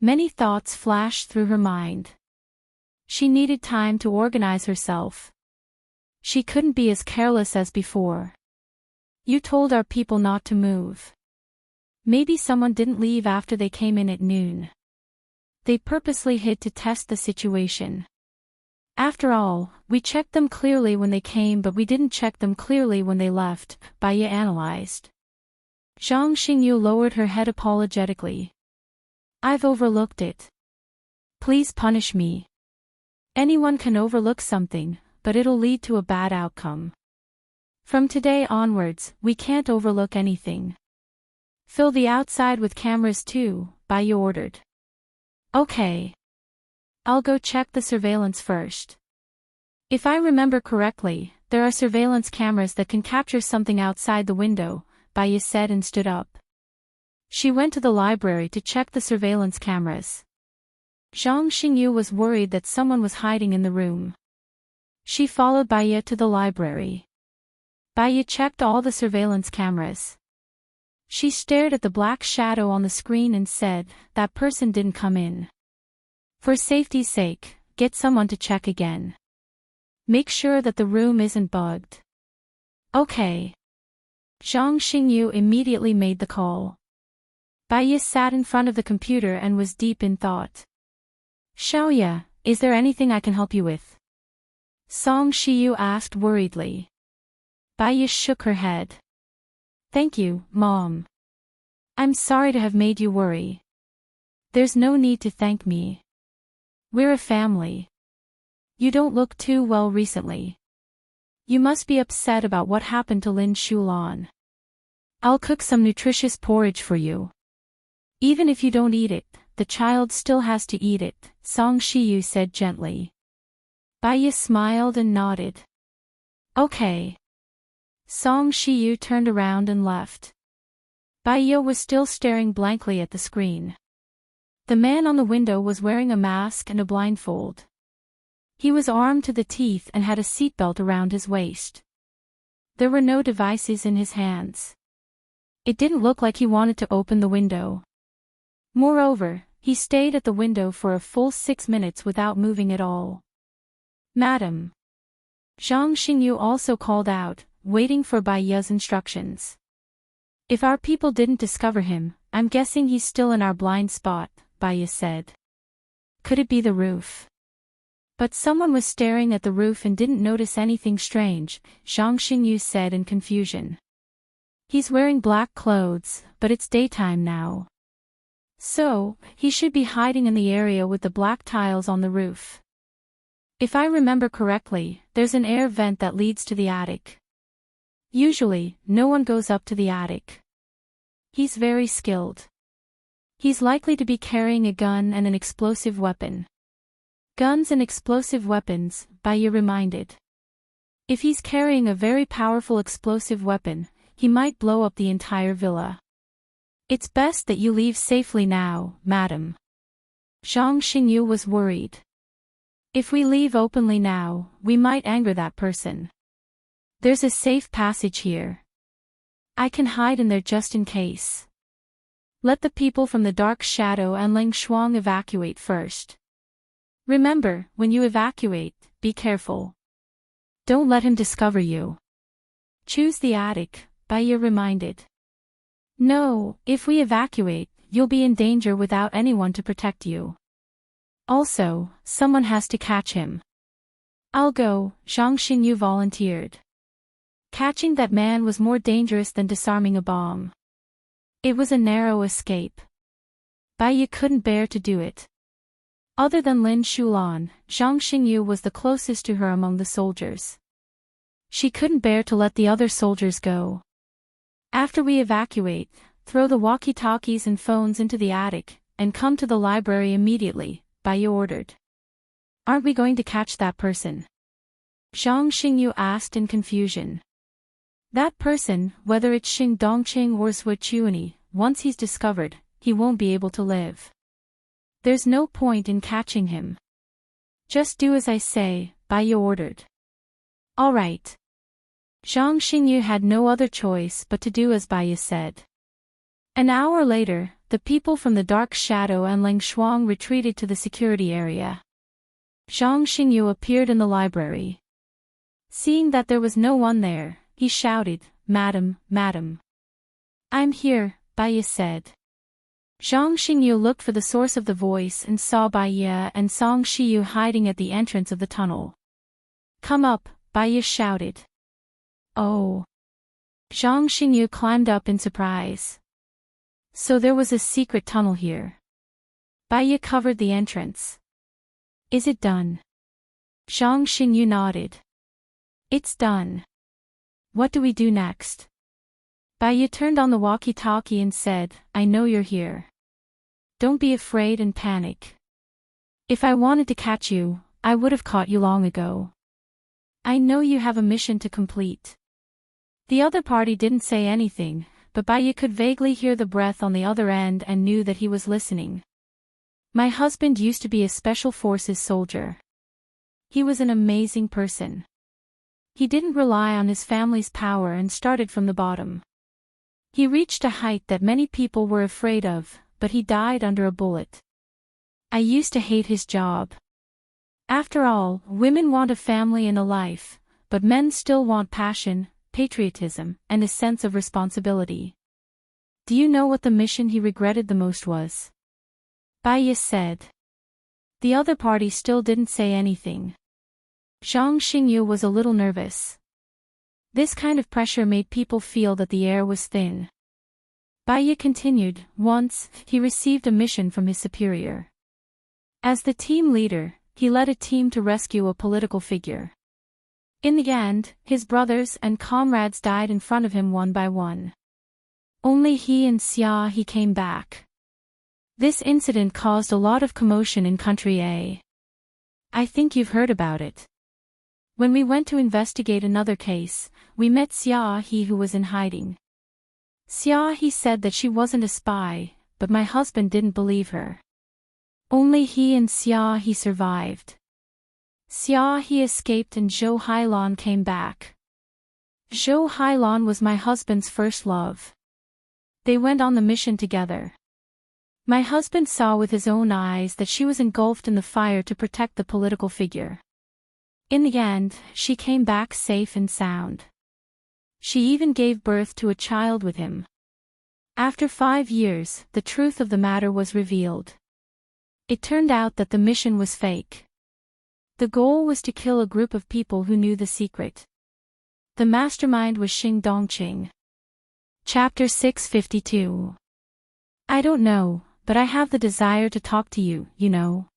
Many thoughts flashed through her mind. She needed time to organize herself. She couldn't be as careless as before. You told our people not to move. Maybe someone didn't leave after they came in at noon. They purposely hid to test the situation. After all, we checked them clearly when they came but we didn't check them clearly when they left, Baiya analyzed. Zhang Xingyu lowered her head apologetically. I've overlooked it. Please punish me. Anyone can overlook something, but it'll lead to a bad outcome. From today onwards, we can't overlook anything. Fill the outside with cameras too, Baiya ordered. Okay. I'll go check the surveillance first. If I remember correctly, there are surveillance cameras that can capture something outside the window, Baiya said and stood up. She went to the library to check the surveillance cameras. Zhang Xingyu was worried that someone was hiding in the room. She followed Baiya to the library. Baya checked all the surveillance cameras. She stared at the black shadow on the screen and said, "That person didn't come in. For safety's sake, get someone to check again. Make sure that the room isn't bugged." Okay. Zhang Xingyu immediately made the call. Baya sat in front of the computer and was deep in thought. "Xiaoya, is there anything I can help you with?" Song Shiyu asked worriedly. Baya shook her head. "Thank you, Mom. I'm sorry to have made you worry. There's no need to thank me. We're a family. You don't look too well recently. You must be upset about what happened to Lin Shulan. I'll cook some nutritious porridge for you. Even if you don't eat it, the child still has to eat it," Song Shiyu said gently. Baya smiled and nodded. Okay. Song Shiyu turned around and left. Baya was still staring blankly at the screen. The man on the window was wearing a mask and a blindfold. He was armed to the teeth and had a seatbelt around his waist. There were no devices in his hands. It didn't look like he wanted to open the window. Moreover, he stayed at the window for a full 6 minutes without moving at all. "Madam." Zhang Xingyu also called out, waiting for Baya's instructions. "If our people didn't discover him, I'm guessing he's still in our blind spot," Baya said. "Could it be the roof?" But someone was staring at the roof and didn't notice anything strange, Zhang Xingyu said in confusion. "He's wearing black clothes, but it's daytime now. So, he should be hiding in the area with the black tiles on the roof. If I remember correctly, there's an air vent that leads to the attic. Usually, no one goes up to the attic. He's very skilled. He's likely to be carrying a gun and an explosive weapon." Guns and explosive weapons, Baya reminded. If he's carrying a very powerful explosive weapon, he might blow up the entire villa. "It's best that you leave safely now, madam." Zhang Xingyu was worried. "If we leave openly now, we might anger that person. There's a safe passage here. I can hide in there just in case. Let the people from the Dark Shadow and Ling Shuang evacuate first. Remember, when you evacuate, be careful. Don't let him discover you. Choose the attic," Baya reminded. "No, if we evacuate, you'll be in danger without anyone to protect you. Also, someone has to catch him." "I'll go," Zhang Xingyu volunteered. Catching that man was more dangerous than disarming a bomb. It was a narrow escape. Baya couldn't bear to do it. Other than Lin Shulan, Zhang Xingyu was the closest to her among the soldiers. She couldn't bear to let the other soldiers go. "After we evacuate, throw the walkie-talkies and phones into the attic, and come to the library immediately," Baya ordered. "Aren't we going to catch that person?" Zhang Xingyu asked in confusion. "That person, whether it's Xing Dongqing or Zhui Chuani, once he's discovered, he won't be able to live. There's no point in catching him. Just do as I say," Baya ordered. "All right." Zhang Xingyu had no other choice but to do as Baya said. An hour later, the people from the Dark Shadow and Ling Shuang retreated to the security area. Zhang Xingyu appeared in the library. Seeing that there was no one there, he shouted, "Madam, madam." "I'm here," Baya said. Zhang Xingyu looked for the source of the voice and saw Baya and Song Shiyu hiding at the entrance of the tunnel. "Come up," Baya shouted. "Oh." Zhang Xingyu climbed up in surprise. So there was a secret tunnel here. Baya covered the entrance. "Is it done?" Zhang Xingyu nodded. "It's done. What do we do next?" Baya turned on the walkie-talkie and said, "I know you're here. Don't be afraid and panic. If I wanted to catch you, I would have caught you long ago. I know you have a mission to complete." The other party didn't say anything, but Baya could vaguely hear the breath on the other end and knew that he was listening. "My husband used to be a special forces soldier. He was an amazing person. He didn't rely on his family's power and started from the bottom. He reached a height that many people were afraid of, but he died under a bullet. I used to hate his job. After all, women want a family and a life, but men still want passion, patriotism, and a sense of responsibility. Do you know what the mission he regretted the most was? Baiya said. The other party still didn't say anything. Zhang Xingyu was a little nervous. This kind of pressure made people feel that the air was thin. Baiya continued, once, he received a mission from his superior. As the team leader, he led a team to rescue a political figure. In the end, his brothers and comrades died in front of him one by one. Only he and he came back. This incident caused a lot of commotion in Country A. I think you've heard about it. When we went to investigate another case, we met He who was in hiding. He said that she wasn't a spy, but my husband didn't believe her. Only he and he survived. He escaped and Zhou Hailan came back. Zhou Hailan was my husband's first love. They went on the mission together. My husband saw with his own eyes that she was engulfed in the fire to protect the political figure. In the end, she came back safe and sound. She even gave birth to a child with him. After 5 years, the truth of the matter was revealed. It turned out that the mission was fake. The goal was to kill a group of people who knew the secret. The mastermind was Xing Dongqing. Chapter 652. I don't know, but I have the desire to talk to you, you know.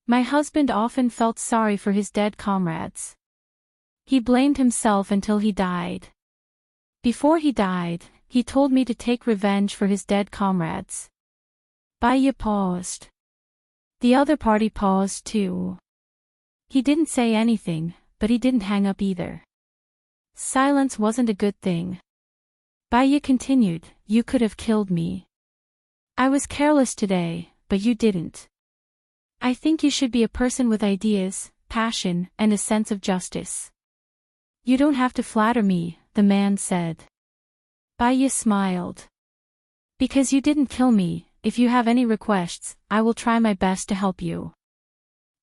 My husband often felt sorry for his dead comrades. He blamed himself until he died. Before he died, he told me to take revenge for his dead comrades. Baiya paused. The other party paused too. He didn't say anything, but he didn't hang up either. Silence wasn't a good thing. Baiya continued, you could have killed me. I was careless today, but you didn't. I think you should be a person with ideas, passion, and a sense of justice. You don't have to flatter me, the man said. Baiya smiled. Because you didn't kill me, if you have any requests, I will try my best to help you.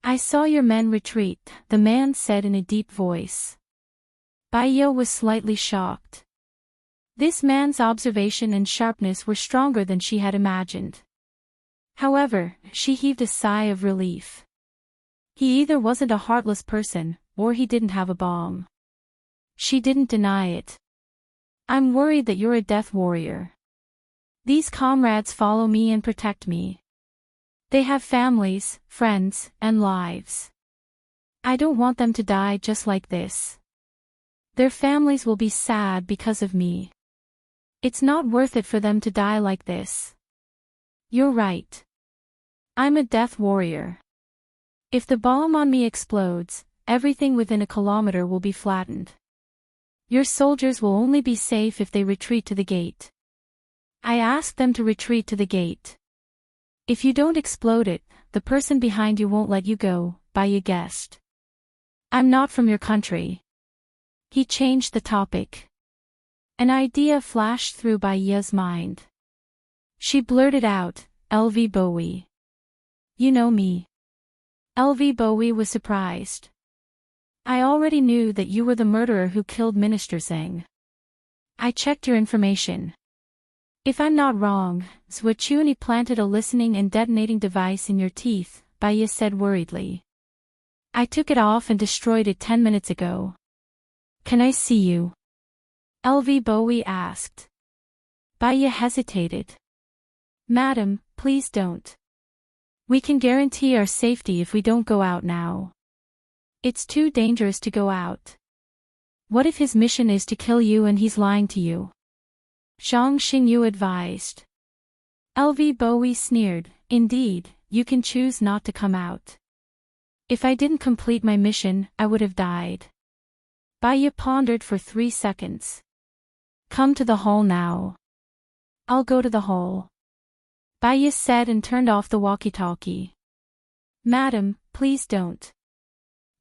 I saw your men retreat, the man said in a deep voice. Baiya was slightly shocked. This man's observation and sharpness were stronger than she had imagined. However, she heaved a sigh of relief. He either wasn't a heartless person, or he didn't have a bomb. She didn't deny it. I'm worried that you're a death warrior. These comrades follow me and protect me. They have families, friends, and lives. I don't want them to die just like this. Their families will be sad because of me. It's not worth it for them to die like this. You're right. I'm a death warrior. If the bomb on me explodes, everything within a kilometer will be flattened. Your soldiers will only be safe if they retreat to the gate. I asked them to retreat to the gate. If you don't explode it, the person behind you won't let you go, Baiya guessed. I'm not from your country. He changed the topic. An idea flashed through Baiya's mind. She blurted out, LV Bowie. You know me. LV Bowie was surprised. I already knew that you were the murderer who killed Minister Zhang. I checked your information. If I'm not wrong, Zhuachuni planted a listening and detonating device in your teeth, Baiya said worriedly. I took it off and destroyed it 10 minutes ago. Can I see you? LV Bowie asked. Baiya hesitated. Madam, please don't. We can guarantee our safety if we don't go out now. It's too dangerous to go out. What if his mission is to kill you and he's lying to you? Zhang Xingyu advised. LV Bowie sneered, indeed, you can choose not to come out. If I didn't complete my mission, I would have died. Baiya pondered for 3 seconds. Come to the hall now. I'll go to the hall. Baiya said and turned off the walkie-talkie. Madam, please don't.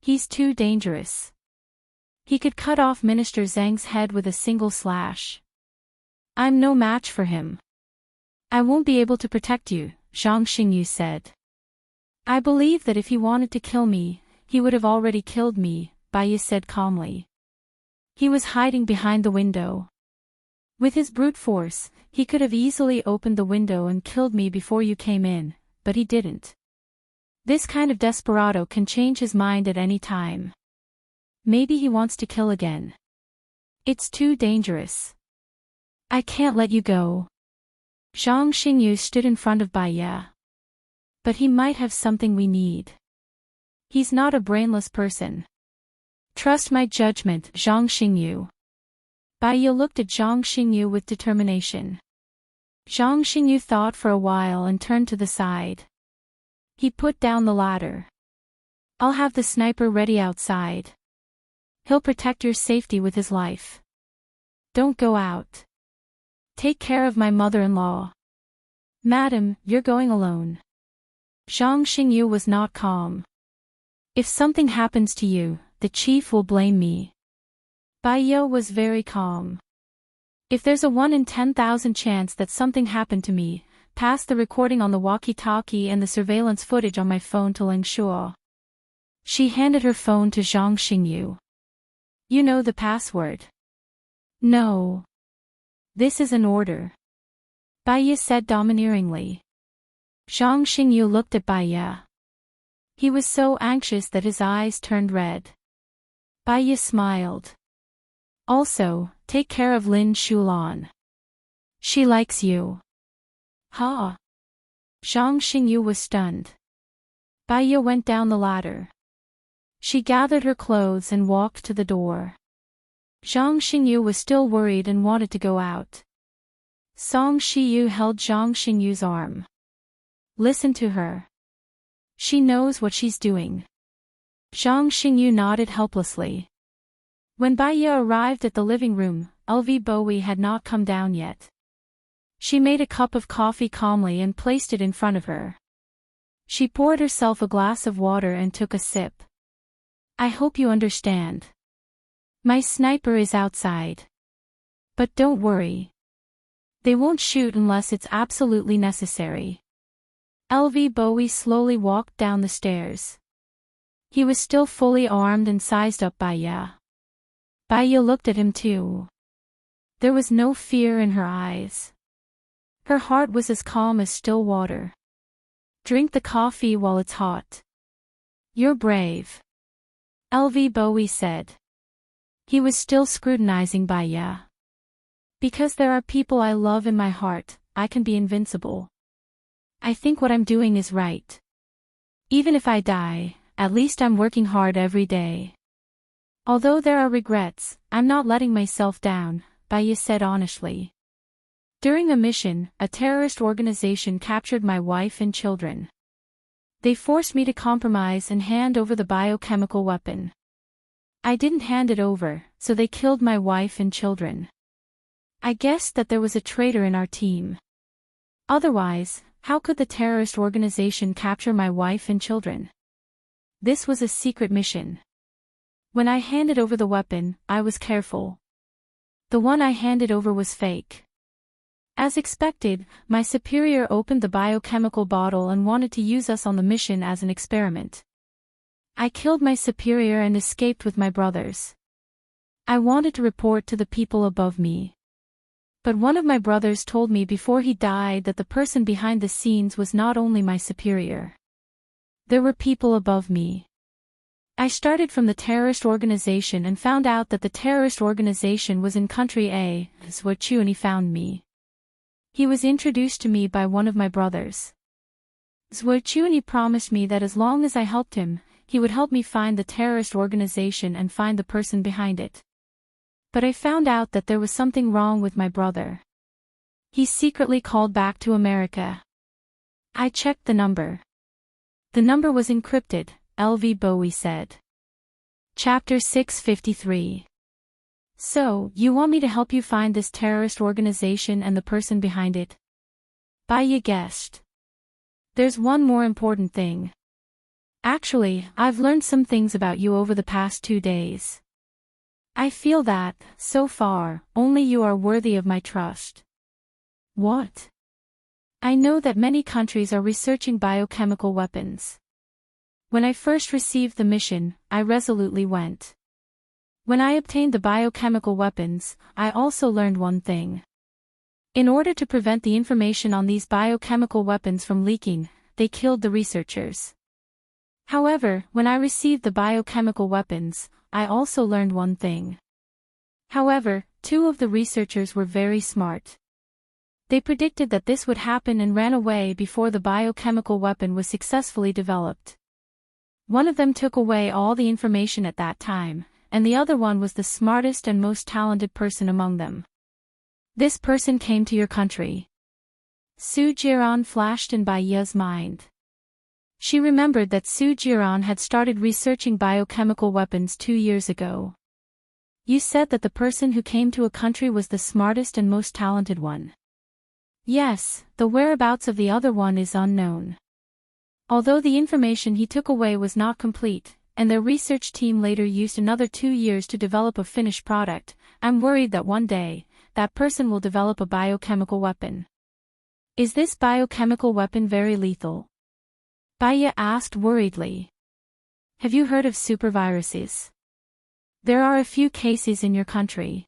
He's too dangerous. He could cut off Minister Zhang's head with a single slash. I'm no match for him. I won't be able to protect you, Zhang Xingyu said. I believe that if he wanted to kill me, he would have already killed me, Bai Ye said calmly. He was hiding behind the window. With his brute force, he could have easily opened the window and killed me before you came in, but he didn't. This kind of desperado can change his mind at any time. Maybe he wants to kill again. It's too dangerous. I can't let you go. Zhang Xingyu stood in front of Bai Ye. But he might have something we need. He's not a brainless person. Trust my judgment, Zhang Xingyu. Bai Ye looked at Zhang Xingyu with determination. Zhang Xingyu thought for a while and turned to the side. He put down the ladder. I'll have the sniper ready outside. He'll protect your safety with his life. Don't go out. Take care of my mother-in-law. Madam, you're going alone. Zhang Xingyu was not calm. If something happens to you, the chief will blame me. Bai Ye was very calm. If there's a 1 in 10,000 chance that something happened to me, pass the recording on the walkie-talkie and the surveillance footage on my phone to Ling Shuo. She handed her phone to Zhang Xingyu. You know the password? No. This is an order. Bai Ye said domineeringly. Zhang Xingyu looked at Bai Ye. He was so anxious that his eyes turned red. Bai Ye smiled. Also, take care of Lin Shulan. She likes you. Ha! Zhang Xingyu was stunned. Bai Ye went down the ladder. She gathered her clothes and walked to the door. Zhang Xingyu was still worried and wanted to go out. Song Shiyu held Zhang Xingyu's arm. Listen to her. She knows what she's doing. Zhang Xingyu nodded helplessly. When Bai Ye arrived at the living room, LV Bowie had not come down yet. She made a cup of coffee calmly and placed it in front of her. She poured herself a glass of water and took a sip. I hope you understand. My sniper is outside. But don't worry. They won't shoot unless it's absolutely necessary. LV Bowie slowly walked down the stairs. He was still fully armed and sized up Bai Ye. Bai Ye looked at him too. There was no fear in her eyes. Her heart was as calm as still water. Drink the coffee while it's hot. You're brave. LV Bowie said. He was still scrutinizing Bai Ye. Because there are people I love in my heart, I can be invincible. I think what I'm doing is right. Even if I die, at least I'm working hard every day. Although there are regrets, I'm not letting myself down, Bai Ye said honestly. During a mission, a terrorist organization captured my wife and children. They forced me to compromise and hand over the biochemical weapon. I didn't hand it over, so they killed my wife and children. I guessed that there was a traitor in our team. Otherwise, how could the terrorist organization capture my wife and children? This was a secret mission. When I handed over the weapon, I was careful. The one I handed over was fake. As expected, my superior opened the biochemical bottle and wanted to use us on the mission as an experiment. I killed my superior and escaped with my brothers. I wanted to report to the people above me. But one of my brothers told me before he died that the person behind the scenes was not only my superior. There were people above me. I started from the terrorist organization and found out that the terrorist organization was in country A. Zhuo Chuani found me. He was introduced to me by one of my brothers. Zhuo Chuani promised me that as long as I helped him, he would help me find the terrorist organization and find the person behind it. But I found out that there was something wrong with my brother. He secretly called back to America. I checked the number. The number was encrypted, LV Bowie said. Chapter 653. So, you want me to help you find this terrorist organization and the person behind it? Bai Ye guessed. There's one more important thing. Actually, I've learned some things about you over the past 2 days. I feel that, so far, only you are worthy of my trust. What? I know that many countries are researching biochemical weapons. When I first received the mission, I resolutely went. When I obtained the biochemical weapons, I also learned one thing. In order to prevent the information on these biochemical weapons from leaking, they killed the researchers. However, when I received the biochemical weapons, I also learned one thing. However, 2 of the researchers were very smart. They predicted that this would happen and ran away before the biochemical weapon was successfully developed. One of them took away all the information at that time, and the other one was the smartest and most talented person among them. This person came to your country. Su Jiran flashed in Bai Ye's mind. She remembered that Su Jiran had started researching biochemical weapons 2 years ago. You said that the person who came to a country was the smartest and most talented one. Yes, the whereabouts of the other one is unknown. Although the information he took away was not complete, and their research team later used another 2 years to develop a finished product, I'm worried that one day, that person will develop a biochemical weapon. Is this biochemical weapon very lethal? Baya asked worriedly. Have you heard of superviruses? There are a few cases in your country.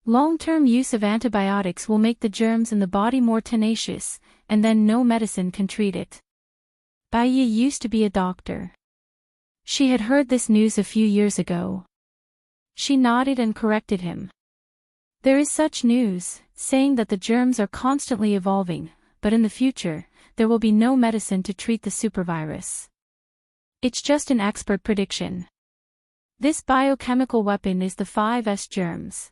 Long-term use of antibiotics will make the germs in the body more tenacious, and then no medicine can treat it. Baya used to be a doctor. She had heard this news a few years ago. She nodded and corrected him. There is such news, saying that the germs are constantly evolving, but in the future, there will be no medicine to treat the supervirus. It's just an expert prediction. This biochemical weapon is the 5S germs.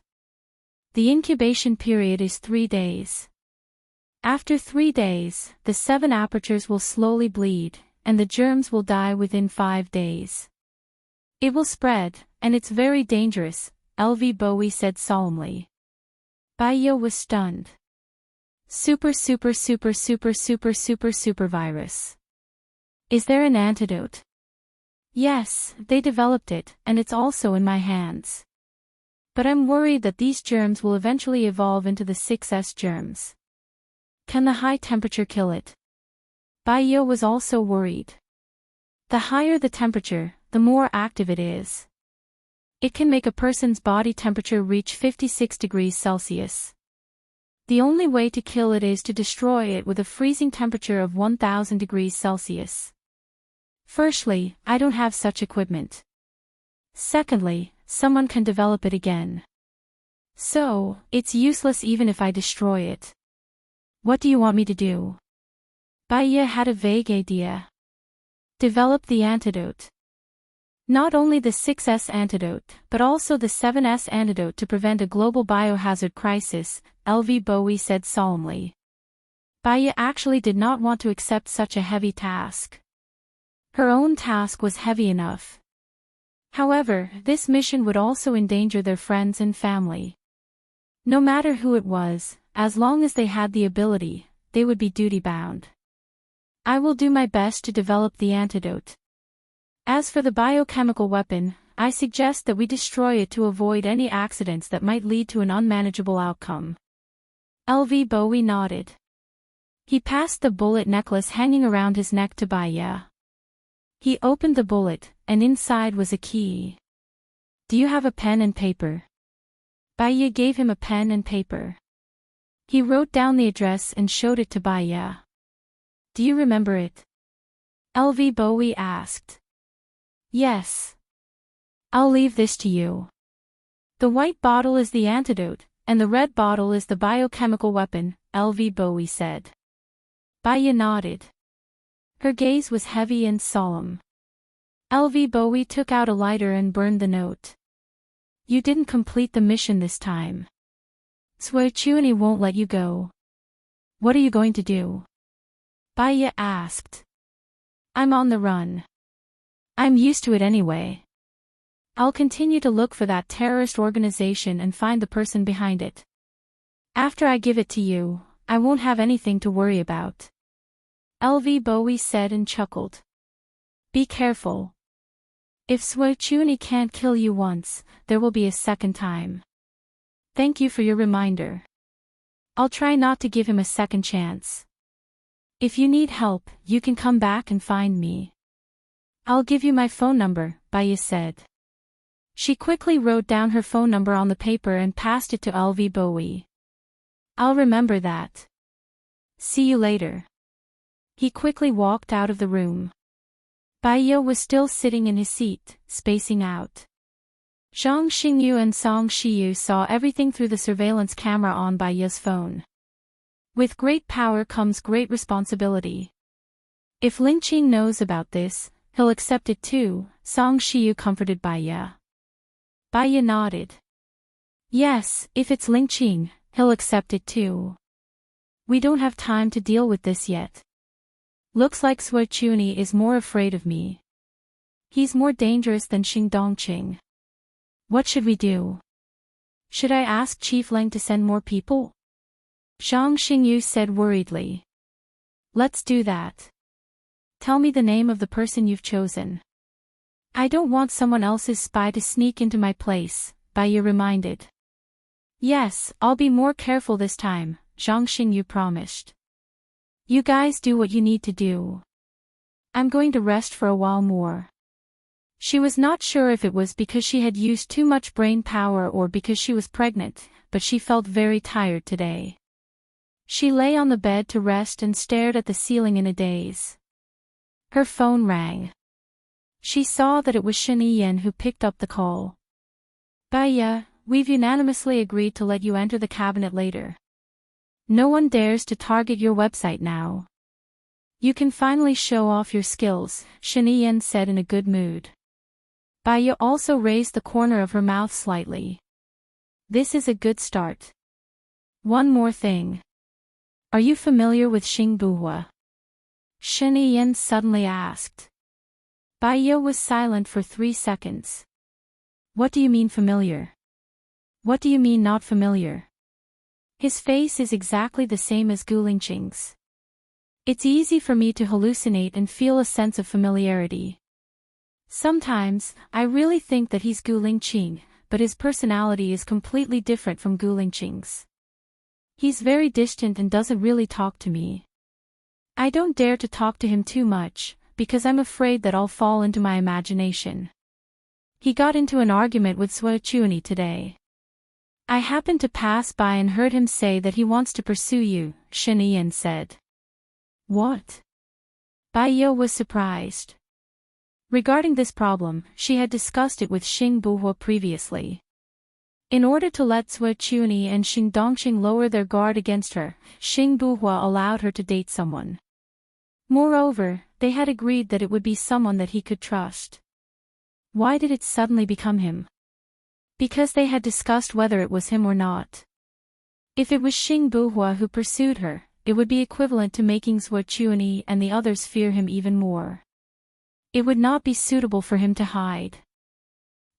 The incubation period is 3 days. After 3 days, the 7 apertures will slowly bleed, and the germs will die within 5 days. It will spread, and it's very dangerous, LV Bowie said solemnly. Baya was stunned. Super virus. Is there an antidote? Yes, they developed it, and it's also in my hands. But I'm worried that these germs will eventually evolve into the 6S germs. Can the high temperature kill it? Baya was also worried. The higher the temperature, the more active it is. It can make a person's body temperature reach 56 degrees Celsius. The only way to kill it is to destroy it with a freezing temperature of 1000 degrees Celsius. Firstly, I don't have such equipment. Secondly, someone can develop it again. So, it's useless even if I destroy it. What do you want me to do? Baya had a vague idea. Develop the antidote. Not only the 6S antidote, but also the 7S antidote to prevent a global biohazard crisis, LV Bowie said solemnly. Baya actually did not want to accept such a heavy task. Her own task was heavy enough. However, this mission would also endanger their friends and family. No matter who it was, as long as they had the ability, they would be duty-bound. I will do my best to develop the antidote. As for the biochemical weapon, I suggest that we destroy it to avoid any accidents that might lead to an unmanageable outcome. LV Bowie nodded. He passed the bullet necklace hanging around his neck to Baya. He opened the bullet, and inside was a key. Do you have a pen and paper? Baya gave him a pen and paper. He wrote down the address and showed it to Baya. Do you remember it? LV Bowie asked. Yes. I'll leave this to you. The white bottle is the antidote, and the red bottle is the biochemical weapon, LV Bowie said. Baya nodded. Her gaze was heavy and solemn. LV Bowie took out a lighter and burned the note. You didn't complete the mission this time. Souljourney won't let you go. What are you going to do? Baya asked. I'm on the run. I'm used to it anyway. I'll continue to look for that terrorist organization and find the person behind it. After I give it to you, I won't have anything to worry about. LV Bowie said and chuckled. Be careful. If souljourney can't kill you once, there will be a second time. Thank you for your reminder. I'll try not to give him a second chance. If you need help, you can come back and find me. I'll give you my phone number, Baya said. She quickly wrote down her phone number on the paper and passed it to LV Bowie. I'll remember that. See you later. He quickly walked out of the room. Baya was still sitting in his seat, spacing out. Zhang Xingyu and Song Shiyu saw everything through the surveillance camera on Baya's phone. With great power comes great responsibility. If Ling Qing knows about this, he'll accept it too, Song Shiyu comforted Baya. Baya nodded. Yes, if it's Ling Qing, he'll accept it too. We don't have time to deal with this yet. Looks like souljourney is more afraid of me. He's more dangerous than Xing Dongqing. What should we do? Should I ask Chief Leng to send more people? Zhang Xingyu said worriedly. Let's do that. Tell me the name of the person you've chosen. I don't want someone else's spy to sneak into my place, Baya reminded. Yes, I'll be more careful this time, Zhang Xingyu promised. You guys do what you need to do. I'm going to rest for a while more. She was not sure if it was because she had used too much brain power or because she was pregnant, but she felt very tired today. She lay on the bed to rest and stared at the ceiling in a daze. Her phone rang. She saw that it was Shen Yan who picked up the call. Baya, we've unanimously agreed to let you enter the cabinet later. No one dares to target your website now. You can finally show off your skills, Shen Yan said in a good mood. Baya also raised the corner of her mouth slightly. This is a good start. One more thing. Are you familiar with Xing Buhua? Shen Yan suddenly asked. Baya was silent for 3 seconds. What do you mean familiar? What do you mean not familiar? His face is exactly the same as Gu Lingqing's. It's easy for me to hallucinate and feel a sense of familiarity. Sometimes, I really think that he's Gu Lingqing, but his personality is completely different from Gu Lingqing's. He's very distant and doesn't really talk to me. I don't dare to talk to him too much, because I'm afraid that I'll fall into my imagination. He got into an argument with souljourney today. I happened to pass by and heard him say that he wants to pursue you, Shen Yan said. What? Baya was surprised. Regarding this problem, she had discussed it with Xing Buhua previously. In order to let souljourney and Xing Dongqing lower their guard against her, Xing Buhua allowed her to date someone. Moreover, they had agreed that it would be someone that he could trust. Why did it suddenly become him? Because they had discussed whether it was him or not. If it was Xing Buhua who pursued her, it would be equivalent to making souljourney and the others fear him even more. It would not be suitable for him to hide.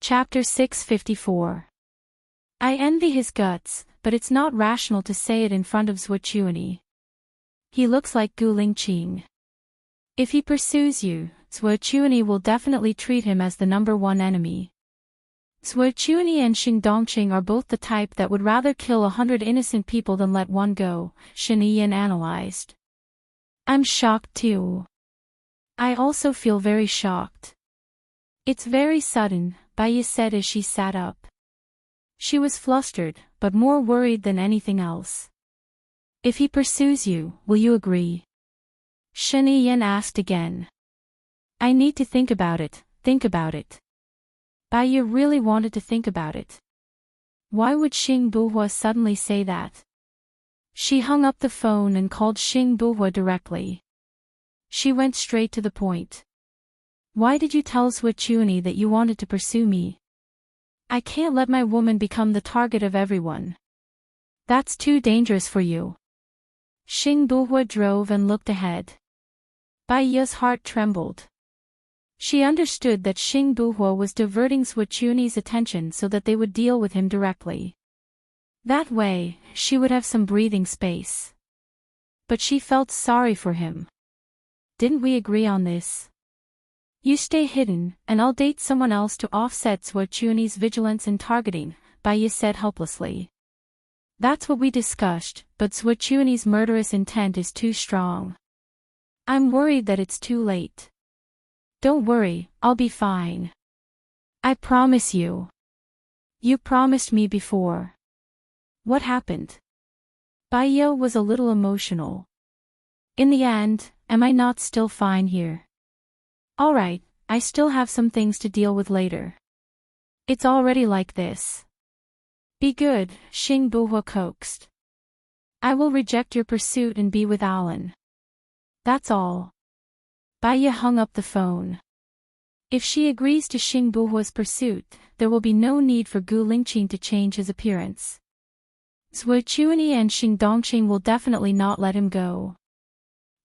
Chapter 654. I envy his guts, but it's not rational to say it in front of souljourney. He looks like Gu Lingqing. If he pursues you, souljourney will definitely treat him as the #1 enemy. Souljourney and Xing Dongqing are both the type that would rather kill 100 innocent people than let one go, Shen Yan analyzed. I'm shocked too. I also feel very shocked. It's very sudden, Baya said as she sat up. She was flustered, but more worried than anything else. If he pursues you, will you agree? Shen Yan asked again. I need to think about it, Baya really wanted to think about it. Why would Xing Buhua suddenly say that? She hung up the phone and called Xing Buhua directly. She went straight to the point. Why did you tell souljourney that you wanted to pursue me? I can't let my woman become the target of everyone. That's too dangerous for you. Xing Buhua drove and looked ahead. Baya's heart trembled. She understood that Xing Buhua was diverting souljourney's attention so that they would deal with him directly. That way, she would have some breathing space. But she felt sorry for him. Didn't we agree on this? You stay hidden, and I'll date someone else to offset Souljourney's vigilance and targeting, Baya said helplessly. That's what we discussed, but Souljourney's murderous intent is too strong. I'm worried that it's too late. Don't worry, I'll be fine. I promise you. You promised me before. What happened? Baya was a little emotional. In the end, am I not still fine here? Alright, I still have some things to deal with later. It's already like this. Be good, Xing Buhua coaxed. I will reject your pursuit and be with Alan. That's all. Baya hung up the phone. If she agrees to Xing Buhua's pursuit, there will be no need for Gu Lingqing to change his appearance. Souljourney and Xing Dongqing will definitely not let him go.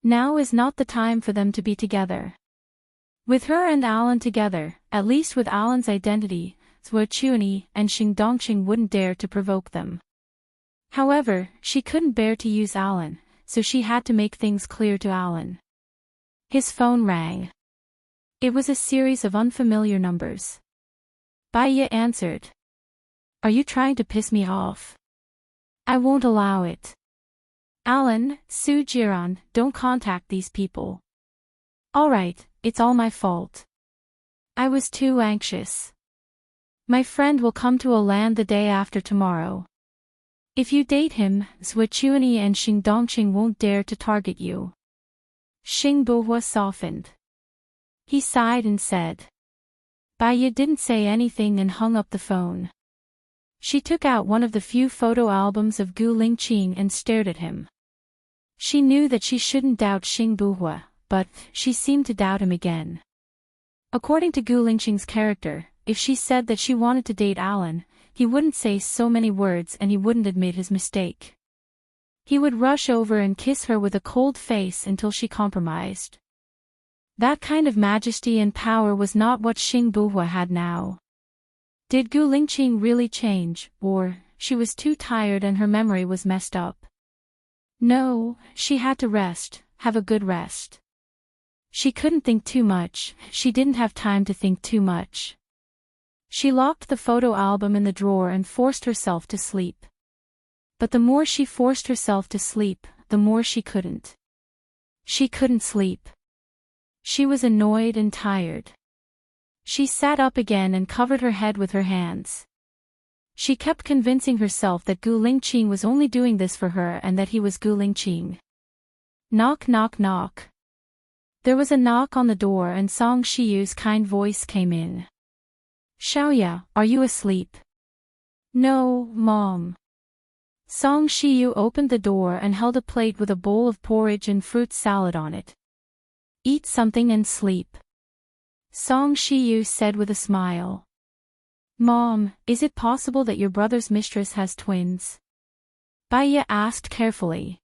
Now is not the time for them to be together. With her and Alan together, at least with Alan's identity, Souljourney and Xing Dongqing wouldn't dare to provoke them. However, she couldn't bear to use Alan, so she had to make things clear to Alan. His phone rang. It was a series of unfamiliar numbers. Baya answered. Are you trying to piss me off? I won't allow it. Alan, Su Jiran, don't contact these people. Alright, it's all my fault. I was too anxious. My friend will come to a land the day after tomorrow. If you date him, Souljourney and Xing Dongqing won't dare to target you. Xing Buhua softened. He sighed and said. Baya didn't say anything and hung up the phone. She took out one of the few photo albums of Gu Lingqing and stared at him. She knew that she shouldn't doubt Xing Buhua, but she seemed to doubt him again. According to Gu Lingqing's character, if she said that she wanted to date Alan, he wouldn't say so many words and he wouldn't admit his mistake. He would rush over and kiss her with a cold face until she compromised. That kind of majesty and power was not what Xing Buhua had now. Did Gu Lingqing really change, or she was too tired and her memory was messed up? No, she had to rest, have a good rest. She couldn't think too much, she didn't have time to think too much. She locked the photo album in the drawer and forced herself to sleep. But the more she forced herself to sleep, the more she couldn't. She couldn't sleep. She was annoyed and tired. She sat up again and covered her head with her hands. She kept convincing herself that Gu Lingqing was only doing this for her and that he was Gu Lingqing. Knock knock knock. There was a knock on the door and Song Shiyu's kind voice came in. Xiaoya, are you asleep? No, Mom. Song Shiyu opened the door and held a plate with a bowl of porridge and fruit salad on it. Eat something and sleep. Song Shiyu said with a smile. Mom, is it possible that your brother's mistress has twins? Baya asked carefully.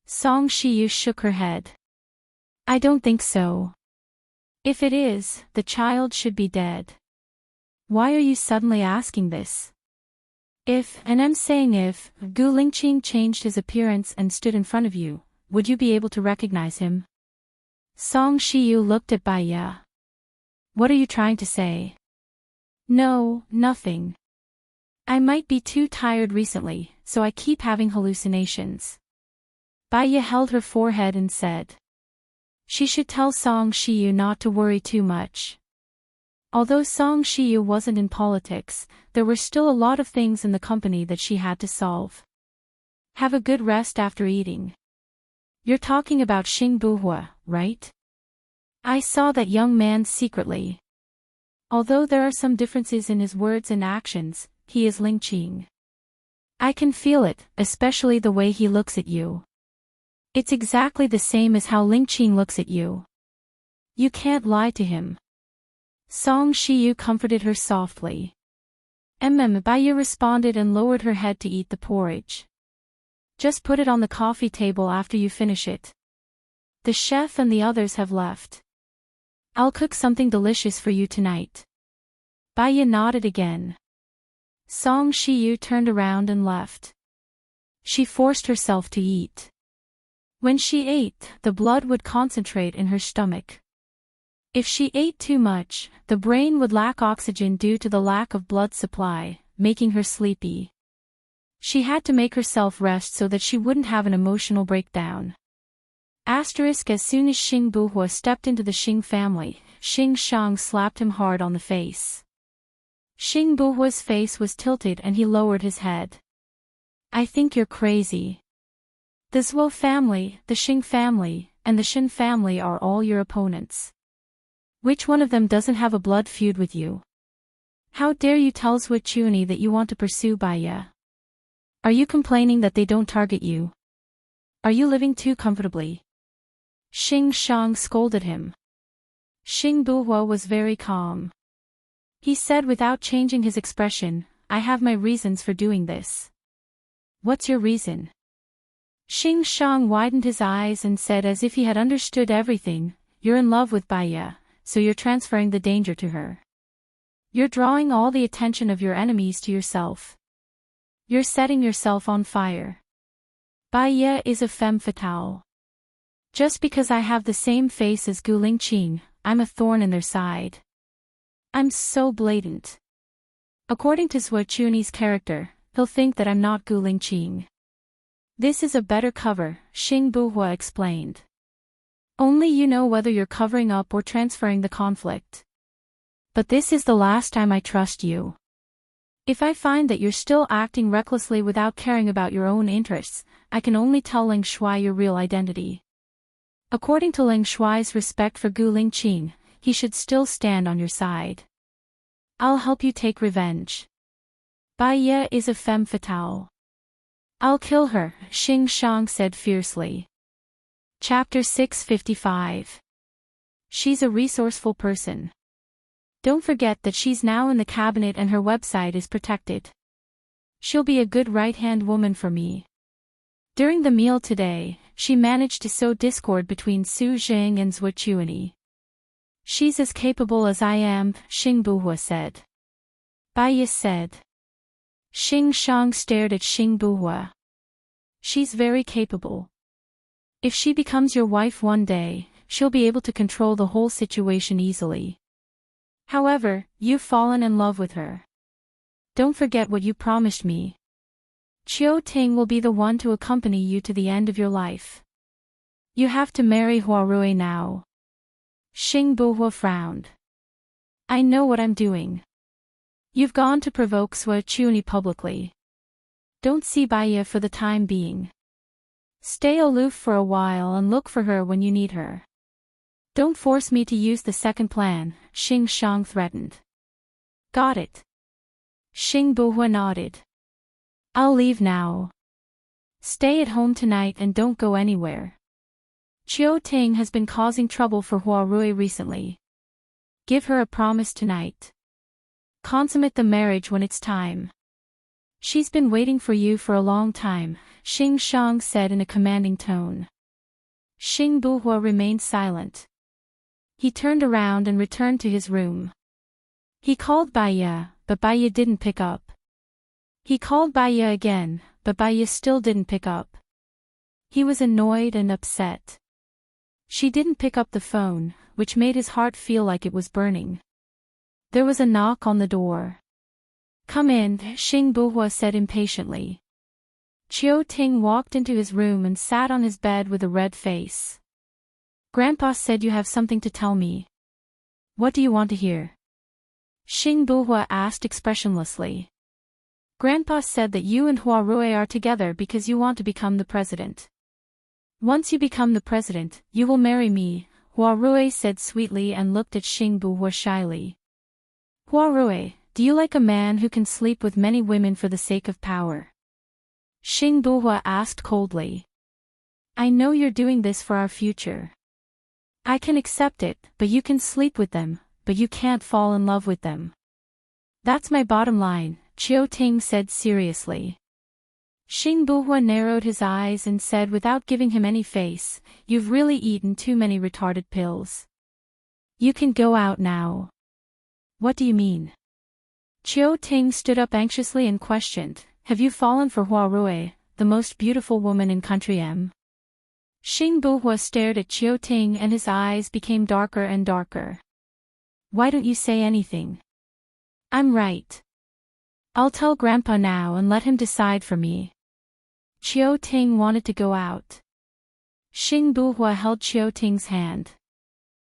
Song Shiyu shook her head. I don't think so. If it is, the child should be dead. Why are you suddenly asking this? If, and I'm saying if, Gu Lingqing changed his appearance and stood in front of you, would you be able to recognize him? Song Shiyu looked at Baya. What are you trying to say? No, nothing. I might be too tired recently, so I keep having hallucinations. Baya held her forehead and said. She should tell Song Shiyu not to worry too much. Although Song Shiyu wasn't in politics, there were still a lot of things in the company that she had to solve. Have a good rest after eating. You're talking about Xing Buhua, right? I saw that young man secretly. Although there are some differences in his words and actions, he is Lingqing. I can feel it, especially the way he looks at you. It's exactly the same as how Lingqing looks at you. You can't lie to him. Song Shiyu comforted her softly. Baya responded and lowered her head to eat the porridge. Just put it on the coffee table after you finish it. The chef and the others have left. I'll cook something delicious for you tonight. Baya nodded again. Song Shiyu turned around and left. She forced herself to eat. When she ate, the blood would concentrate in her stomach. If she ate too much, the brain would lack oxygen due to the lack of blood supply, making her sleepy. She had to make herself rest so that she wouldn't have an emotional breakdown. Asterisk as soon as Xing Buhua stepped into the Xing family, Xing Shang slapped him hard on the face. Xing Buhua's face was tilted and he lowered his head. I think you're crazy. The Zhuo family, the Xing family, and the Shen family are all your opponents. Which one of them doesn't have a blood feud with you? How dare you tell Zhuo Chuni that you want to pursue Baiya? Are you complaining that they don't target you? Are you living too comfortably? Xing Shang scolded him. Xing Buhua was very calm. He said without changing his expression, I have my reasons for doing this. What's your reason? Xing Shang widened his eyes and said as if he had understood everything, you're in love with Baiya, so you're transferring the danger to her. You're drawing all the attention of your enemies to yourself. You're setting yourself on fire. Baiya is a femme fatale. Just because I have the same face as Gu Lingqing, I'm a thorn in their side. I'm so blatant. According to Zhuo Chuni's character, he'll think that I'm not Gu Lingqing. This is a better cover, Xing Buhua explained. Only you know whether you're covering up or transferring the conflict. But this is the last time I trust you. If I find that you're still acting recklessly without caring about your own interests, I can only tell Ling Shuai your real identity. According to Ling Shuai's respect for Gu Lingqing, he should still stand on your side. I'll help you take revenge. Baiya is a femme fatale. I'll kill her, Xing Shang said fiercely. Chapter 655. She's a resourceful person. Don't forget that she's now in the cabinet and her website is protected. She'll be a good right-hand woman for me. During the meal today, she managed to sow discord between Su Jing and Zhuo Chuni. She's as capable as I am, Xing Buhua said. Baiya said. Xing Shang stared at Xing Buhua. She's very capable. If she becomes your wife one day, she'll be able to control the whole situation easily. However, you've fallen in love with her. Don't forget what you promised me. Qiu Ting will be the one to accompany you to the end of your life. You have to marry Hua Rui now. Xing Buhua frowned. I know what I'm doing. You've gone to provoke Zhuo Chuni publicly. Don't see Baiya for the time being. Stay aloof for a while and look for her when you need her. Don't force me to use the second plan, Xing Shang threatened. Got it. Xing Buhua nodded. I'll leave now. Stay at home tonight and don't go anywhere. Qiu Ting has been causing trouble for Hua Rui recently. Give her a promise tonight. Consummate the marriage when it's time. She's been waiting for you for a long time, Xing Shang said in a commanding tone. Xing Buhua remained silent. He turned around and returned to his room. He called Baiya, but Baiya didn't pick up. He called Baiya again, but Baiya still didn't pick up. He was annoyed and upset. She didn't pick up the phone, which made his heart feel like it was burning. There was a knock on the door. Come in, Xing Buhua said impatiently. Qiu Ting walked into his room and sat on his bed with a red face. Grandpa said you have something to tell me. What do you want to hear? Xing Buhua asked expressionlessly. Grandpa said that you and Hua Rui are together because you want to become the president. Once you become the president, you will marry me, Hua Rui said sweetly and looked at Xing Buhua shyly. Hua Rui, do you like a man who can sleep with many women for the sake of power? Xing Buhua asked coldly. I know you're doing this for our future. I can accept it, but you can sleep with them, but you can't fall in love with them. That's my bottom line, Qiu Ting said seriously. Xing Buhua narrowed his eyes and said without giving him any face, you've really eaten too many retarded pills. You can go out now. What do you mean? Qiu Ting stood up anxiously and questioned, have you fallen for Hua Rui, the most beautiful woman in country M? Xing Buhua stared at Chiu Ting and his eyes became darker and darker. Why don't you say anything? I'm right. I'll tell Grandpa now and let him decide for me. Chiu Ting wanted to go out. Xing Buhua held Chiu Ting's hand.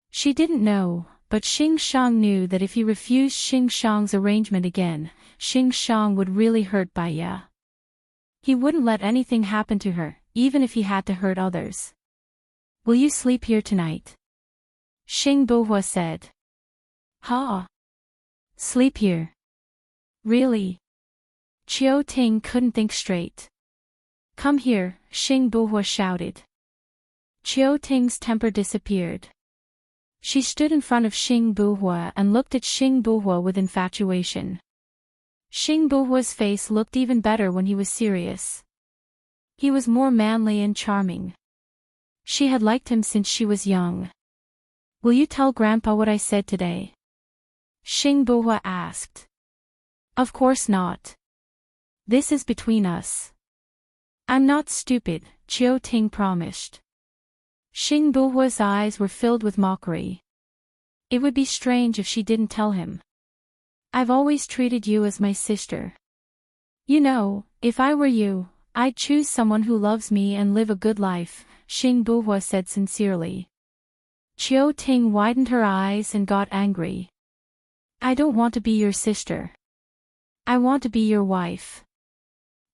She didn't know, but Xing Shang knew that if he refused Xing Shang's arrangement again, Xing Shang would really hurt Bai Ye. He wouldn't let anything happen to her, even if he had to hurt others. Will you sleep here tonight? Xing Buhua said. Ha! Sleep here. Really? Chiu Ting couldn't think straight. Come here, Xing Buhua shouted. Chiu Ting's temper disappeared. She stood in front of Xing Buhua and looked at Xing Buhua with infatuation. Xing Buhua's face looked even better when he was serious. He was more manly and charming. She had liked him since she was young. Will you tell Grandpa what I said today? Xing Buhua asked. Of course not. This is between us. I'm not stupid, Chiu Ting promised. Xing Buhua's eyes were filled with mockery. It would be strange if she didn't tell him. I've always treated you as my sister. You know, if I were you, I'd choose someone who loves me and live a good life, Xing Buhua said sincerely. Chiu Ting widened her eyes and got angry. I don't want to be your sister. I want to be your wife.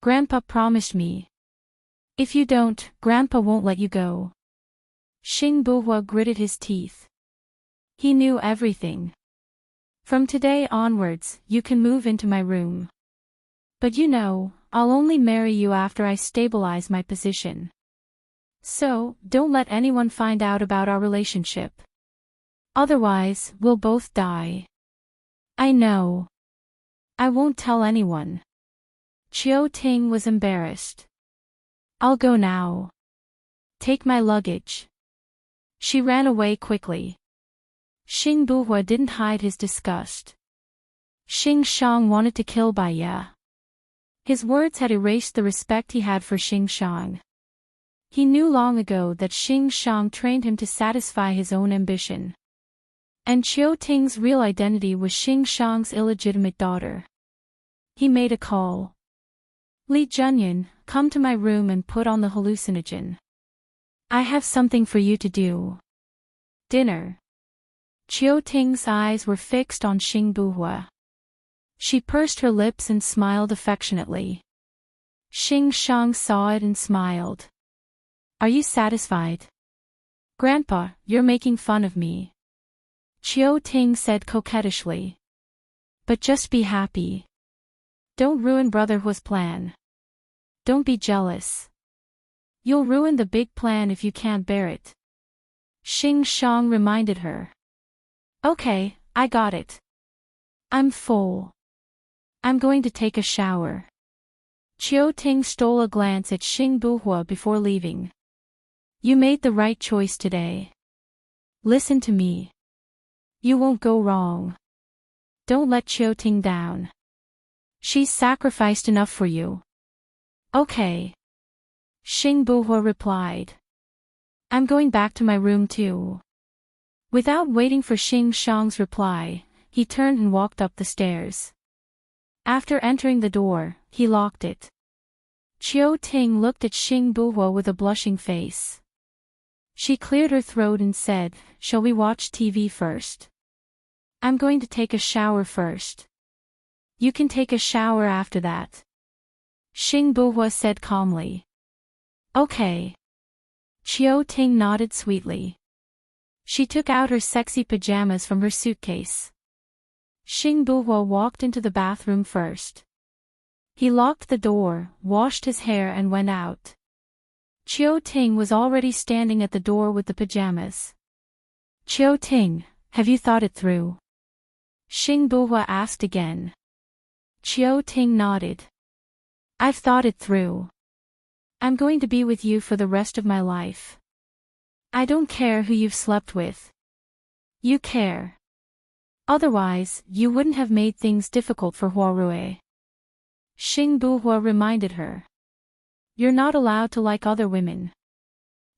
Grandpa promised me. If you don't, Grandpa won't let you go. Xing Buhua gritted his teeth. He knew everything. From today onwards, you can move into my room. But you know, I'll only marry you after I stabilize my position. So, don't let anyone find out about our relationship. Otherwise, we'll both die. I know. I won't tell anyone. Chiu Ting was embarrassed. I'll go now. Take my luggage. She ran away quickly. Xing Buhua didn't hide his disgust. Xing Shang wanted to kill Bai Ye. His words had erased the respect he had for Xing Shang. He knew long ago that Xing Shang trained him to satisfy his own ambition. And Chiu Ting's real identity was Xing Shang's illegitimate daughter. He made a call. Li Junyan, come to my room and put on the hallucinogen. I have something for you to do. Dinner. Chiu Ting's eyes were fixed on Xing Buhua. She pursed her lips and smiled affectionately. Xing Shang saw it and smiled. Are you satisfied? Grandpa, you're making fun of me. Chiu Ting said coquettishly. But just be happy. Don't ruin Brotherhood's plan. Don't be jealous. You'll ruin the big plan if you can't bear it. Xing Shang reminded her. Okay, I got it. I'm full. I'm going to take a shower. Chiu Ting stole a glance at Xing Buhua before leaving. You made the right choice today. Listen to me. You won't go wrong. Don't let Chiu Ting down. She's sacrificed enough for you. Okay. Xing Buhua replied. I'm going back to my room too. Without waiting for Xing Shang's reply, he turned and walked up the stairs. After entering the door, he locked it. Chiu Ting looked at Xing Buhua with a blushing face. She cleared her throat and said, Shall we watch TV first? I'm going to take a shower first. You can take a shower after that. Xing Buhua said calmly. Okay. Chiu Ting nodded sweetly. She took out her sexy pajamas from her suitcase. Xing Buhua walked into the bathroom first. He locked the door, washed his hair and went out. Chiu Ting was already standing at the door with the pajamas. Chiu Ting, have you thought it through? Xing Buhua asked again. Chiu Ting nodded. I've thought it through. I'm going to be with you for the rest of my life. I don't care who you've slept with. You care. Otherwise, you wouldn't have made things difficult for Huarue. Xing Buhua reminded her. You're not allowed to like other women.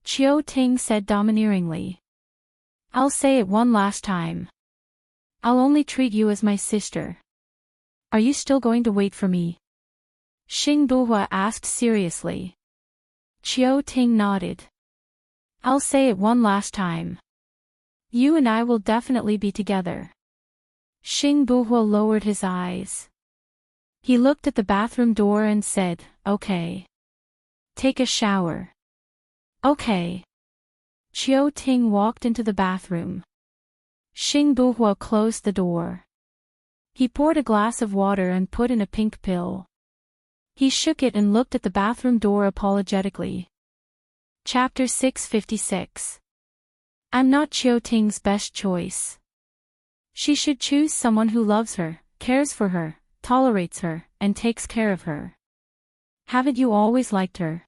Chiu Ting said domineeringly. I'll say it one last time. I'll only treat you as my sister. Are you still going to wait for me? Xing Buhua asked seriously. Chiu Ting nodded. I'll say it one last time. You and I will definitely be together. Xing Buhua lowered his eyes. He looked at the bathroom door and said, okay. Take a shower. Okay. Chiu Ting walked into the bathroom. Xing Buhua closed the door. He poured a glass of water and put in a pink pill. He shook it and looked at the bathroom door apologetically. Chapter 656. I'm not Chiu Ting's best choice. She should choose someone who loves her, cares for her, tolerates her, and takes care of her. Haven't you always liked her?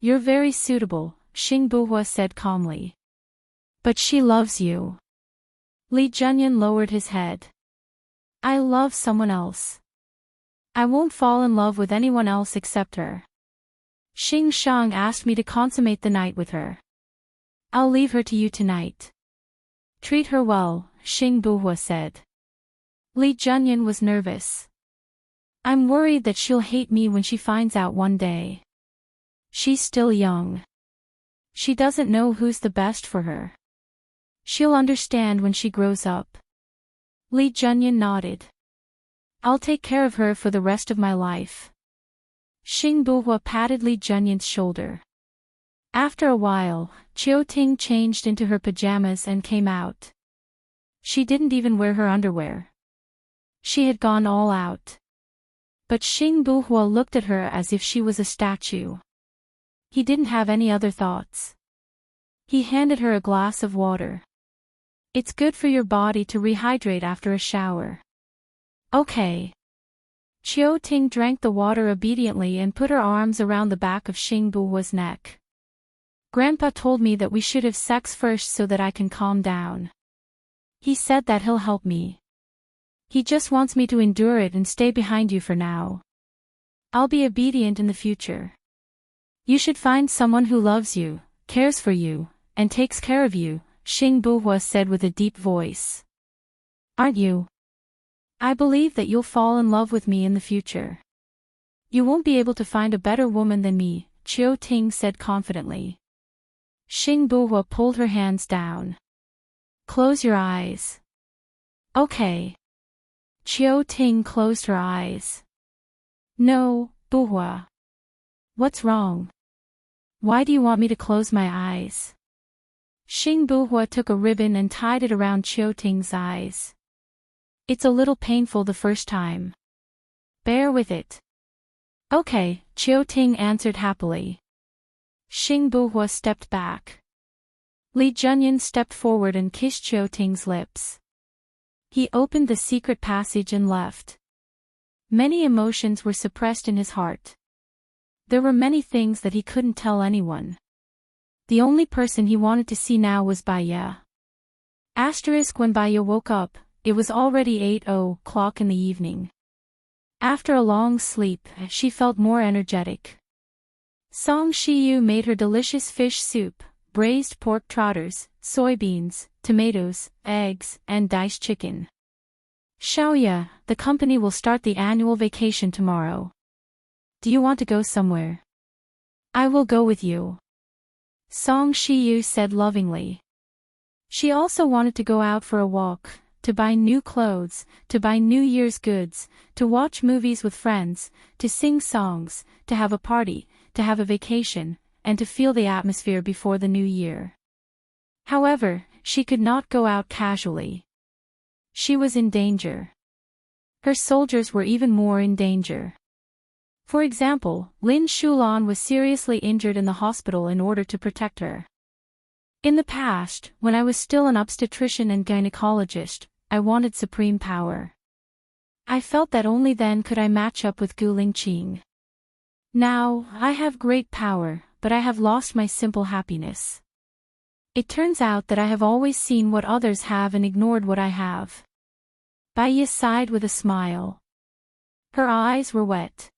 You're very suitable, Xing Buhua said calmly. But she loves you. Li Junyan lowered his head. I love someone else. I won't fall in love with anyone else except her. Xing Shang asked me to consummate the night with her. I'll leave her to you tonight. Treat her well, Xing Buhua said. Li Junyan was nervous. I'm worried that she'll hate me when she finds out one day. She's still young. She doesn't know who's the best for her. She'll understand when she grows up. Li Junyan nodded. I'll take care of her for the rest of my life. Xing Buhua patted Li Junyan's shoulder. After a while, Chiu Ting changed into her pajamas and came out. She didn't even wear her underwear. She had gone all out. But Xing Buhua looked at her as if she was a statue. He didn't have any other thoughts. He handed her a glass of water. It's good for your body to rehydrate after a shower. Okay. Chiu Ting drank the water obediently and put her arms around the back of Xing Buhua's neck. Grandpa told me that we should have sex first so that I can calm down. He said that he'll help me. He just wants me to endure it and stay behind you for now. I'll be obedient in the future. You should find someone who loves you, cares for you, and takes care of you, Xing Buhua said with a deep voice. Aren't you? I believe that you'll fall in love with me in the future. You won't be able to find a better woman than me, Chiu Ting said confidently. Xing Buhua pulled her hands down. Close your eyes. Okay. Chiu Ting closed her eyes. No, Buhua. What's wrong? Why do you want me to close my eyes? Xing Buhua took a ribbon and tied it around Chiu Ting's eyes. It's a little painful the first time. Bear with it. Okay, Chiu Ting answered happily. Xing Buhua stepped back. Li Junyan stepped forward and kissed Chiu Ting's lips. He opened the secret passage and left. Many emotions were suppressed in his heart. There were many things that he couldn't tell anyone. The only person he wanted to see now was Baya. When Baya woke up, it was already 8:00 in the evening. After a long sleep, she felt more energetic. Song Shiyu made her delicious fish soup, braised pork trotters, soybeans, tomatoes, eggs, and diced chicken. Xiaoya, the company will start the annual vacation tomorrow. Do you want to go somewhere? I will go with you. Song Shiyu said lovingly. She also wanted to go out for a walk, to buy new clothes, to buy New Year's goods, to watch movies with friends, to sing songs, to have a party, to have a vacation, and to feel the atmosphere before the new year. However, she could not go out casually. She was in danger. Her soldiers were even more in danger. For example, Lin Shulan was seriously injured in the hospital in order to protect her. In the past, when I was still an obstetrician and gynecologist, I wanted supreme power. I felt that only then could I match up with Gu Lingqing. Now, I have great power, but I have lost my simple happiness. It turns out that I have always seen what others have and ignored what I have. Baiya sighed with a smile. Her eyes were wet.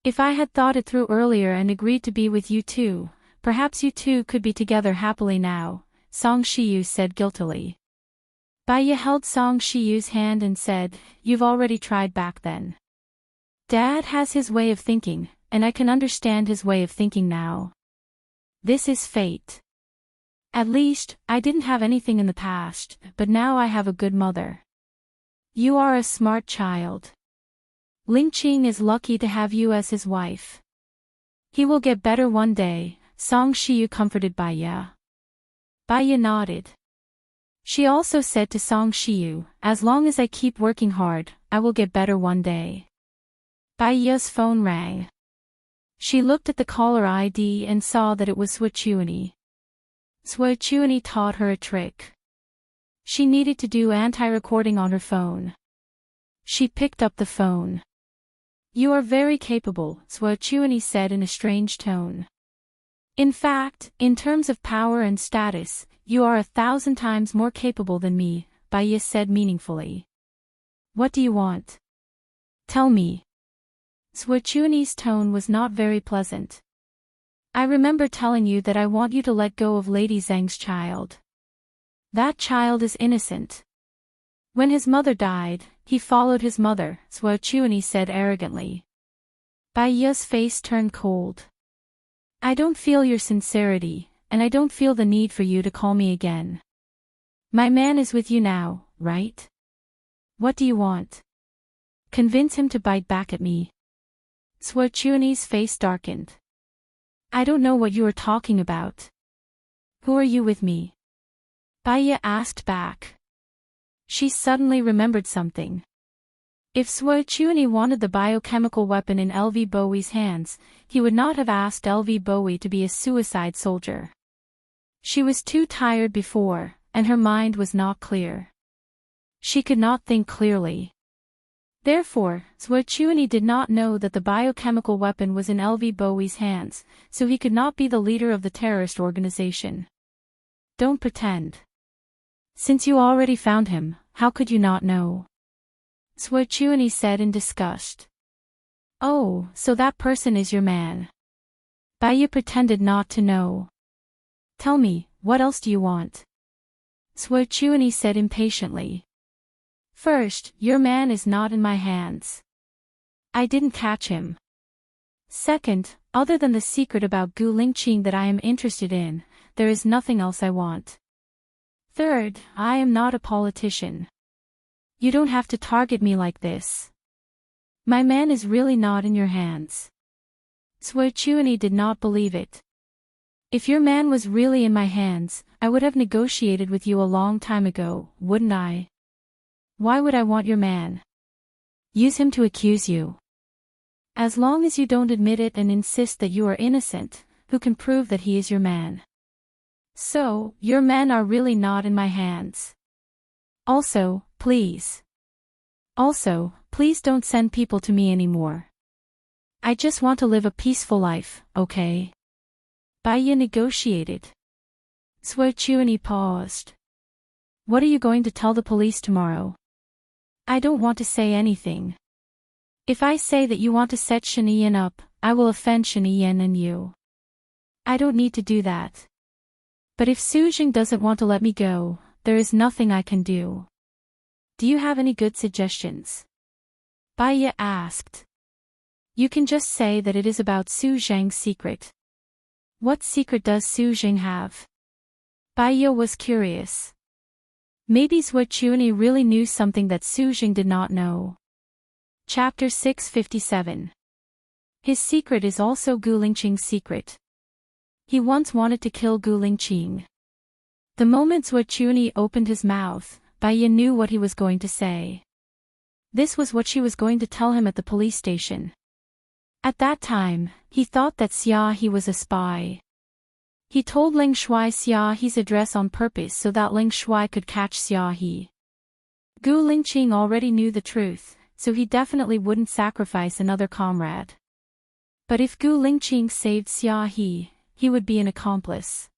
If I had thought it through earlier and agreed to be with you too, perhaps you two could be together happily now, Song Shiyu said guiltily. Baiya held Song Shiyu's hand and said, you've already tried back then. Dad has his way of thinking, and I can understand his way of thinking now. This is fate. At least, I didn't have anything in the past, but now I have a good mother. You are a smart child. Ling Qing is lucky to have you as his wife. He will get better one day, Song Shiyu comforted Baiya. Baiya nodded. She also said to Song Shiyu, as long as I keep working hard, I will get better one day. Baiya's phone rang. She looked at the caller ID and saw that it was Suochuani. Suochuani taught her a trick. She needed to do anti-recording on her phone. She picked up the phone. You are very capable, Suochuani said in a strange tone. In fact, in terms of power and status, you are 1,000 times more capable than me, Baiya said meaningfully. What do you want? Tell me. Suochuani's tone was not very pleasant. I remember telling you that I want you to let go of Lady Zhang's child. That child is innocent. When his mother died, he followed his mother, Suochuani said arrogantly. Baiya's face turned cold. I don't feel your sincerity, and I don't feel the need for you to call me again. My man is with you now, right? What do you want? Convince him to bite back at me. Suochuani's face darkened. I don't know what you are talking about. Who are you with me? Baiya asked back. She suddenly remembered something. If Suochuani wanted the biochemical weapon in LV Bowie's hands, he would not have asked LV Bowie to be a suicide soldier. She was too tired before, and her mind was not clear. She could not think clearly. Therefore, Suochuani did not know that the biochemical weapon was in LV Bowie's hands, so he could not be the leader of the terrorist organization. Don't pretend. Since you already found him, how could you not know? Suochuani said in disgust. Oh, so that person is your man. Baiya pretended not to know. Tell me, what else do you want? Suochuani said impatiently. First, your man is not in my hands. I didn't catch him. Second, other than the secret about Gu Lingqing that I am interested in, there is nothing else I want. Third, I am not a politician. You don't have to target me like this. My man is really not in your hands. Suochuani did not believe it. If your man was really in my hands, I would have negotiated with you a long time ago, wouldn't I? Why would I want your man? Use him to accuse you. As long as you don't admit it and insist that you are innocent, who can prove that he is your man? So, your men are really not in my hands. Also, please don't send people to me anymore. I just want to live a peaceful life, okay? Baiya negotiated. Suochuani paused. What are you going to tell the police tomorrow? I don't want to say anything. If I say that you want to set Shiniyan up, I will offend Shiniyan and you. I don't need to do that. But if Sujing doesn't want to let me go, there is nothing I can do. Do you have any good suggestions? Baiya asked. You can just say that it is about Su Zhang's secret. What secret does Su Zhang have? Baiya was curious. Maybe Suochuani really knew something that Su Zhang did not know. Chapter 657. His secret is also Gu Lingqing's secret. He once wanted to kill Gu Lingqing. The moment Suochuani opened his mouth, Baiya knew what he was going to say. This was what she was going to tell him at the police station. At that time, he thought that Xia He was a spy. He told Ling Shui Xia He's address on purpose so that Ling Shui could catch Xia He. Gu Lingqing already knew the truth, so he definitely wouldn't sacrifice another comrade. But if Gu Lingqing saved Xia he would be an accomplice.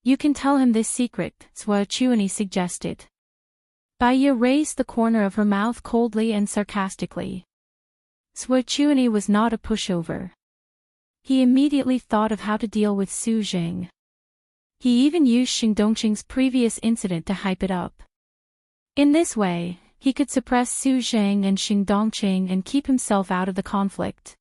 You can tell him this secret, Suochuani suggested. Baiya raised the corner of her mouth coldly and sarcastically. Suochuani was not a pushover. He immediately thought of how to deal with Su Jing. He even used Xing Dongqing's previous incident to hype it up. In this way, he could suppress Su Jing and Xing Dongqing and keep himself out of the conflict.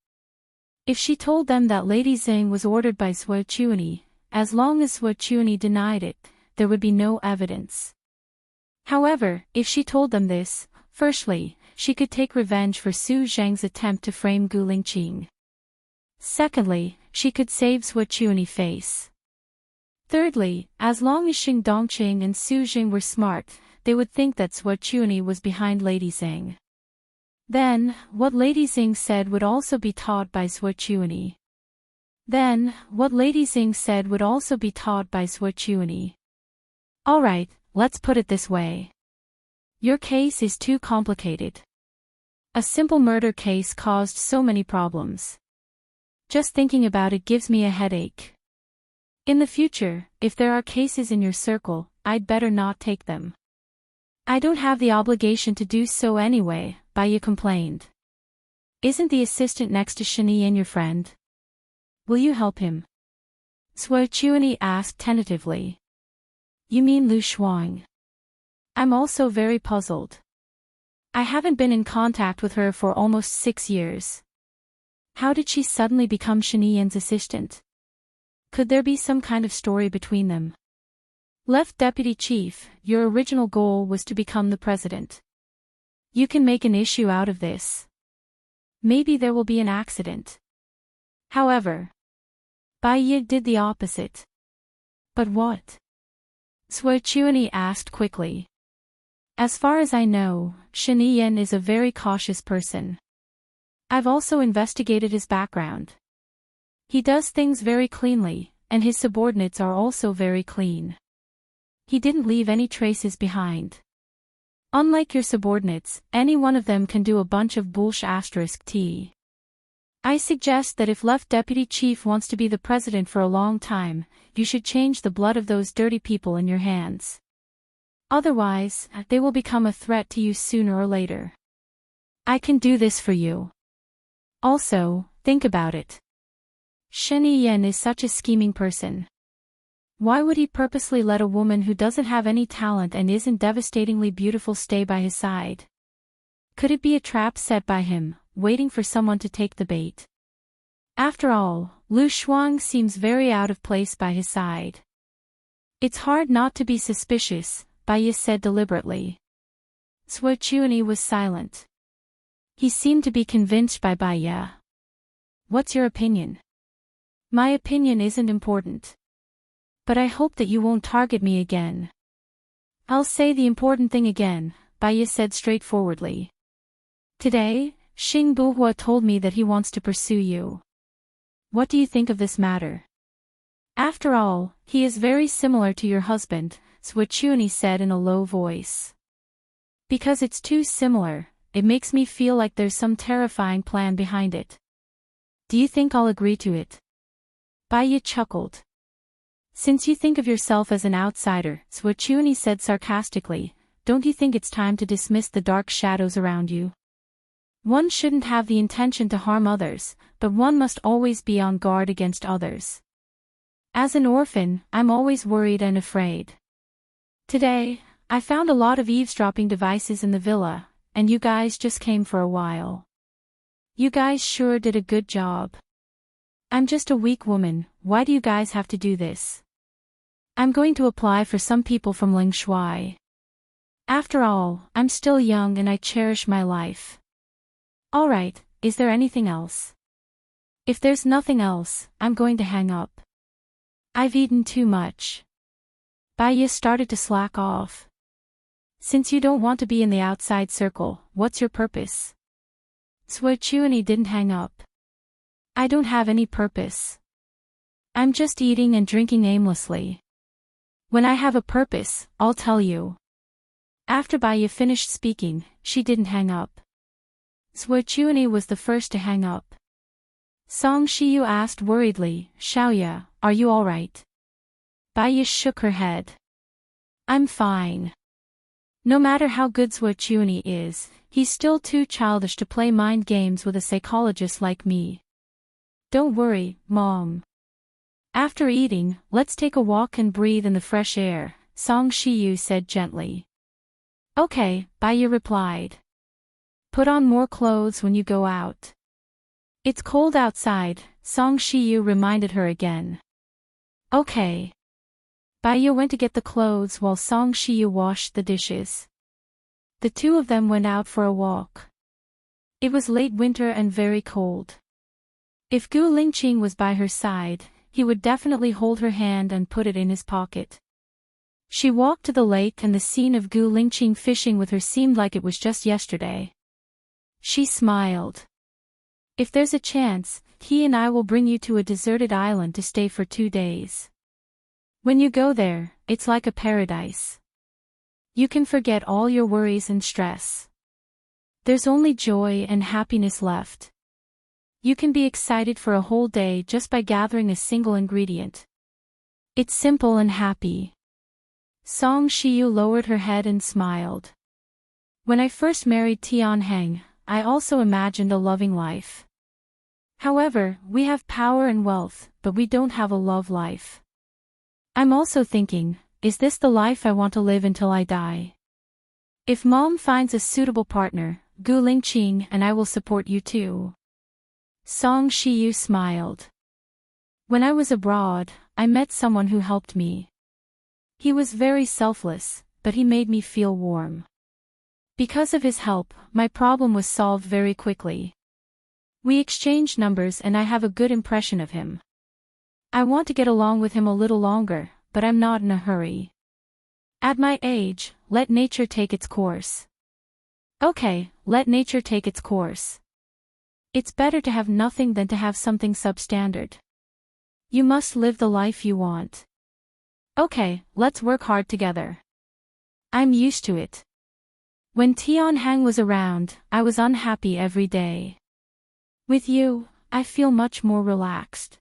If she told them that Lady Xing was ordered by Sui Chuanyi, as long as Sui Chuanyi denied it, there would be no evidence. However, if she told them this, firstly, she could take revenge for Su Zhang's attempt to frame Gu Lingqing. Secondly, she could save Sui Chuanyi face. Thirdly, as long as Xing Dongqing and Su Jing were smart, they would think that Sui Chuanyi was behind Lady Xing. Then, what Lady Xing said would also be taught by Sui Chuanyi. Alright, let's put it this way. Your case is too complicated. A simple murder case caused so many problems. Just thinking about it gives me a headache. In the future, if there are cases in your circle, I'd better not take them. I don't have the obligation to do so anyway, Baiya complained. Isn't the assistant next to Shaniyan your friend? Will you help him? Sui Chuanyi asked tentatively. You mean Lu Shuang? I'm also very puzzled. I haven't been in contact with her for almost 6 years. How did she suddenly become Shaniyan's assistant? Could there be some kind of story between them? Left Deputy Chief, your original goal was to become the president. You can make an issue out of this. Maybe there will be an accident. However, Baiya did the opposite. But what? Sui Chuanyi asked quickly. As far as I know, Shaniyan is a very cautious person. I've also investigated his background. He does things very cleanly, and his subordinates are also very clean. He didn't leave any traces behind. Unlike your subordinates, any one of them can do a bunch of bullshit. I suggest that if left deputy chief wants to be the president for a long time, you should change the blood of those dirty people in your hands. Otherwise, they will become a threat to you sooner or later. I can do this for you. Also, think about it. Shaniyan is such a scheming person. Why would he purposely let a woman who doesn't have any talent and isn't devastatingly beautiful stay by his side? Could it be a trap set by him, waiting for someone to take the bait? After all, Lu Shuang seems very out of place by his side. It's hard not to be suspicious, Baiya said deliberately. Sui Chuanyi was silent. He seemed to be convinced by Baiya. What's your opinion? My opinion isn't important. But I hope that you won't target me again. I'll say the important thing again, Baiya said straightforwardly. Today, Xing Buhua told me that he wants to pursue you. What do you think of this matter? After all, he is very similar to your husband, Sui Chuanyi said in a low voice. Because it's too similar, it makes me feel like there's some terrifying plan behind it. Do you think I'll agree to it? Baiya chuckled. Since you think of yourself as an outsider, Sui Chuanyi said sarcastically, don't you think it's time to dismiss the dark shadows around you? One shouldn't have the intention to harm others, but one must always be on guard against others. As an orphan, I'm always worried and afraid. Today, I found a lot of eavesdropping devices in the villa, and you guys just came for a while. You guys sure did a good job. I'm just a weak woman, why do you guys have to do this? I'm going to apply for some people from Lingshui. After all, I'm still young and I cherish my life. Alright, is there anything else? If there's nothing else, I'm going to hang up. I've eaten too much. Baiya started to slack off. Since you don't want to be in the outside circle, what's your purpose? Sui Chuanyi didn't hang up. I don't have any purpose. I'm just eating and drinking aimlessly. When I have a purpose, I'll tell you. After Baiya finished speaking, she didn't hang up. Sui Chuanyi was the first to hang up. Song Shiyu asked worriedly, Xiaoya, are you alright? Baiya shook her head. I'm fine. No matter how good Sui Chuanyi is, he's still too childish to play mind games with a psychologist like me. Don't worry, Mom. After eating, let's take a walk and breathe in the fresh air, Song Shiyu said gently. Okay, Baiya replied. Put on more clothes when you go out. It's cold outside, Song Shiyu reminded her again. Okay. Baiya went to get the clothes while Song Shiyu washed the dishes. The two of them went out for a walk. It was late winter and very cold. If Gu Lingqing was by her side, he would definitely hold her hand and put it in his pocket. She walked to the lake and the scene of Gu Lingqing fishing with her seemed like it was just yesterday. She smiled. If there's a chance, he and I will bring you to a deserted island to stay for 2 days. When you go there, it's like a paradise. You can forget all your worries and stress. There's only joy and happiness left. You can be excited for a whole day just by gathering a single ingredient. It's simple and happy. Song Shiyu lowered her head and smiled. When I first married Tianheng, I also imagined a loving life. However, we have power and wealth, but we don't have a love life. I'm also thinking, is this the life I want to live until I die? If Mom finds a suitable partner, Gu Lingqing and I will support you too. Song Shiyu smiled. When I was abroad, I met someone who helped me. He was very selfless, but he made me feel warm. Because of his help, my problem was solved very quickly. We exchanged numbers and I have a good impression of him. I want to get along with him a little longer, but I'm not in a hurry. At my age, let nature take its course. Okay, let nature take its course. It's better to have nothing than to have something substandard. You must live the life you want. Okay, let's work hard together. I'm used to it. When Tianheng was around, I was unhappy every day. With you, I feel much more relaxed.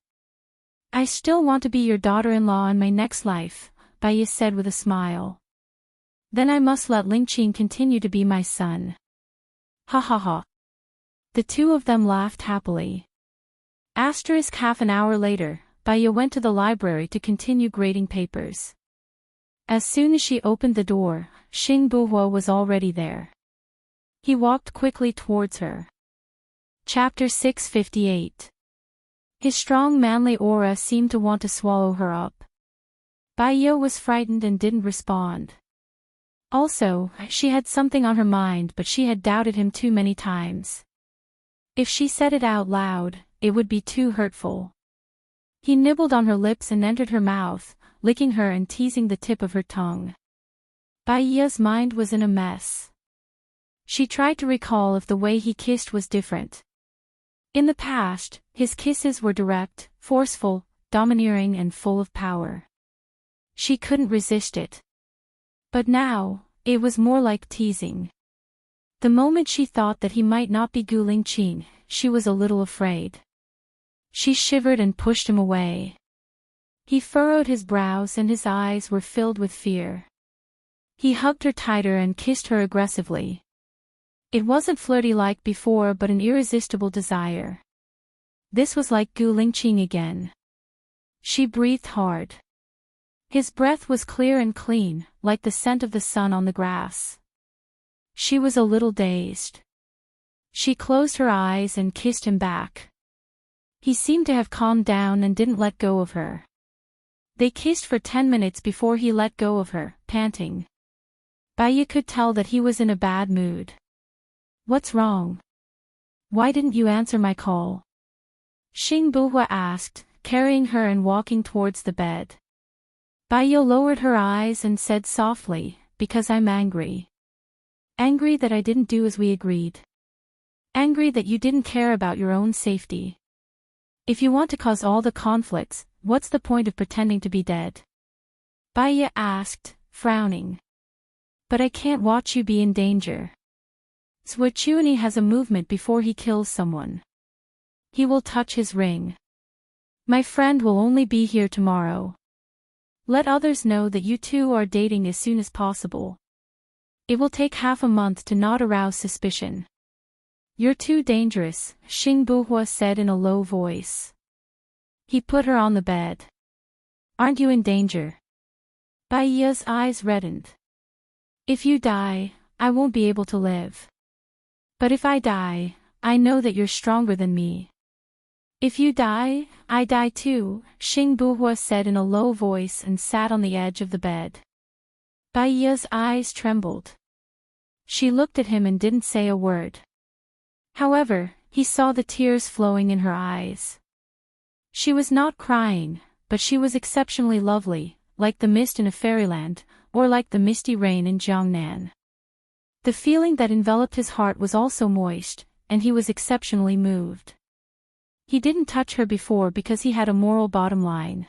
I still want to be your daughter-in-law in my next life, Baiya said with a smile. Then I must let Lingqing continue to be my son. Ha ha ha. The two of them laughed happily. Half an hour later, Baiya went to the library to continue grading papers. As soon as she opened the door, Xing Buhua was already there. He walked quickly towards her. Chapter 658. His strong manly aura seemed to want to swallow her up. Baiya was frightened and didn't respond. Also, she had something on her mind but she had doubted him too many times. If she said it out loud, it would be too hurtful. He nibbled on her lips and entered her mouth, licking her and teasing the tip of her tongue. Baiya's mind was in a mess. She tried to recall if the way he kissed was different. In the past, his kisses were direct, forceful, domineering and full of power. She couldn't resist it. But now, it was more like teasing. The moment she thought that he might not be Gu Lingqing, she was a little afraid. She shivered and pushed him away. He furrowed his brows and his eyes were filled with fear. He hugged her tighter and kissed her aggressively. It wasn't flirty like before but an irresistible desire. This was like Gu Lingqing again. She breathed hard. His breath was clear and clean, like the scent of the sun on the grass. She was a little dazed. She closed her eyes and kissed him back. He seemed to have calmed down and didn't let go of her. They kissed for 10 minutes before he let go of her, panting. Baiya could tell that he was in a bad mood. What's wrong? Why didn't you answer my call? Xing Buhua asked, carrying her and walking towards the bed. Baiya lowered her eyes and said softly, because I'm angry. Angry that I didn't do as we agreed. Angry that you didn't care about your own safety. If you want to cause all the conflicts, what's the point of pretending to be dead? Baiya asked, frowning. But I can't watch you be in danger. Zhuochuani has a movement before he kills someone. He will touch his ring. My friend will only be here tomorrow. Let others know that you two are dating as soon as possible. It will take half a month to not arouse suspicion. You're too dangerous, Xing Buhua said in a low voice. He put her on the bed. Aren't you in danger? Baiya's eyes reddened. If you die, I won't be able to live. But if I die, I know that you're stronger than me. If you die, I die too, Xing Buhua said in a low voice and sat on the edge of the bed. Baiya's eyes trembled. She looked at him and didn't say a word. However, he saw the tears flowing in her eyes. She was not crying, but she was exceptionally lovely, like the mist in a fairyland, or like the misty rain in Jiangnan. The feeling that enveloped his heart was also moist, and he was exceptionally moved. He didn't touch her before because he had a moral bottom line.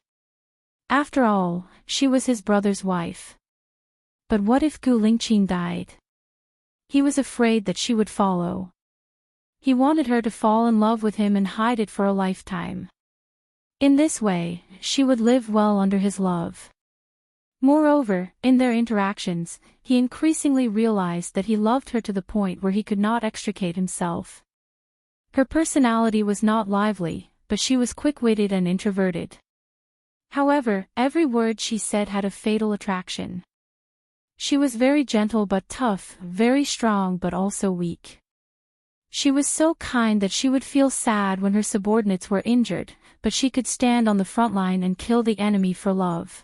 After all, she was his brother's wife. But what if Gu Lingqing died? He was afraid that she would follow. He wanted her to fall in love with him and hide it for a lifetime. In this way, she would live well under his love. Moreover, in their interactions, he increasingly realized that he loved her to the point where he could not extricate himself. Her personality was not lively, but she was quick-witted and introverted. However, every word she said had a fatal attraction. She was very gentle but tough, very strong but also weak. She was so kind that she would feel sad when her subordinates were injured, but she could stand on the front line and kill the enemy for love.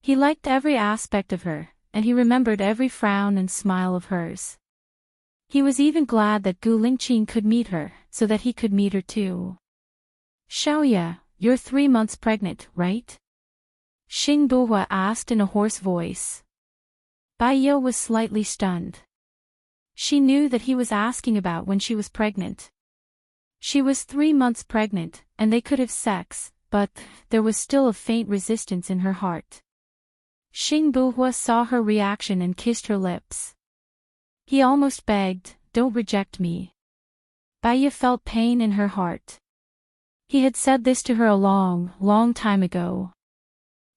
He liked every aspect of her, and he remembered every frown and smile of hers. He was even glad that Gu Lingqing could meet her, so that he could meet her too. Xiaoya, you're 3 months pregnant, right? Xing Buhua asked in a hoarse voice. Baiya was slightly stunned. She knew that he was asking about when she was pregnant. She was 3 months pregnant, and they could have sex, but there was still a faint resistance in her heart. Xing Buhua saw her reaction and kissed her lips. He almost begged, "Don't reject me." Baiya felt pain in her heart. He had said this to her a long, long time ago.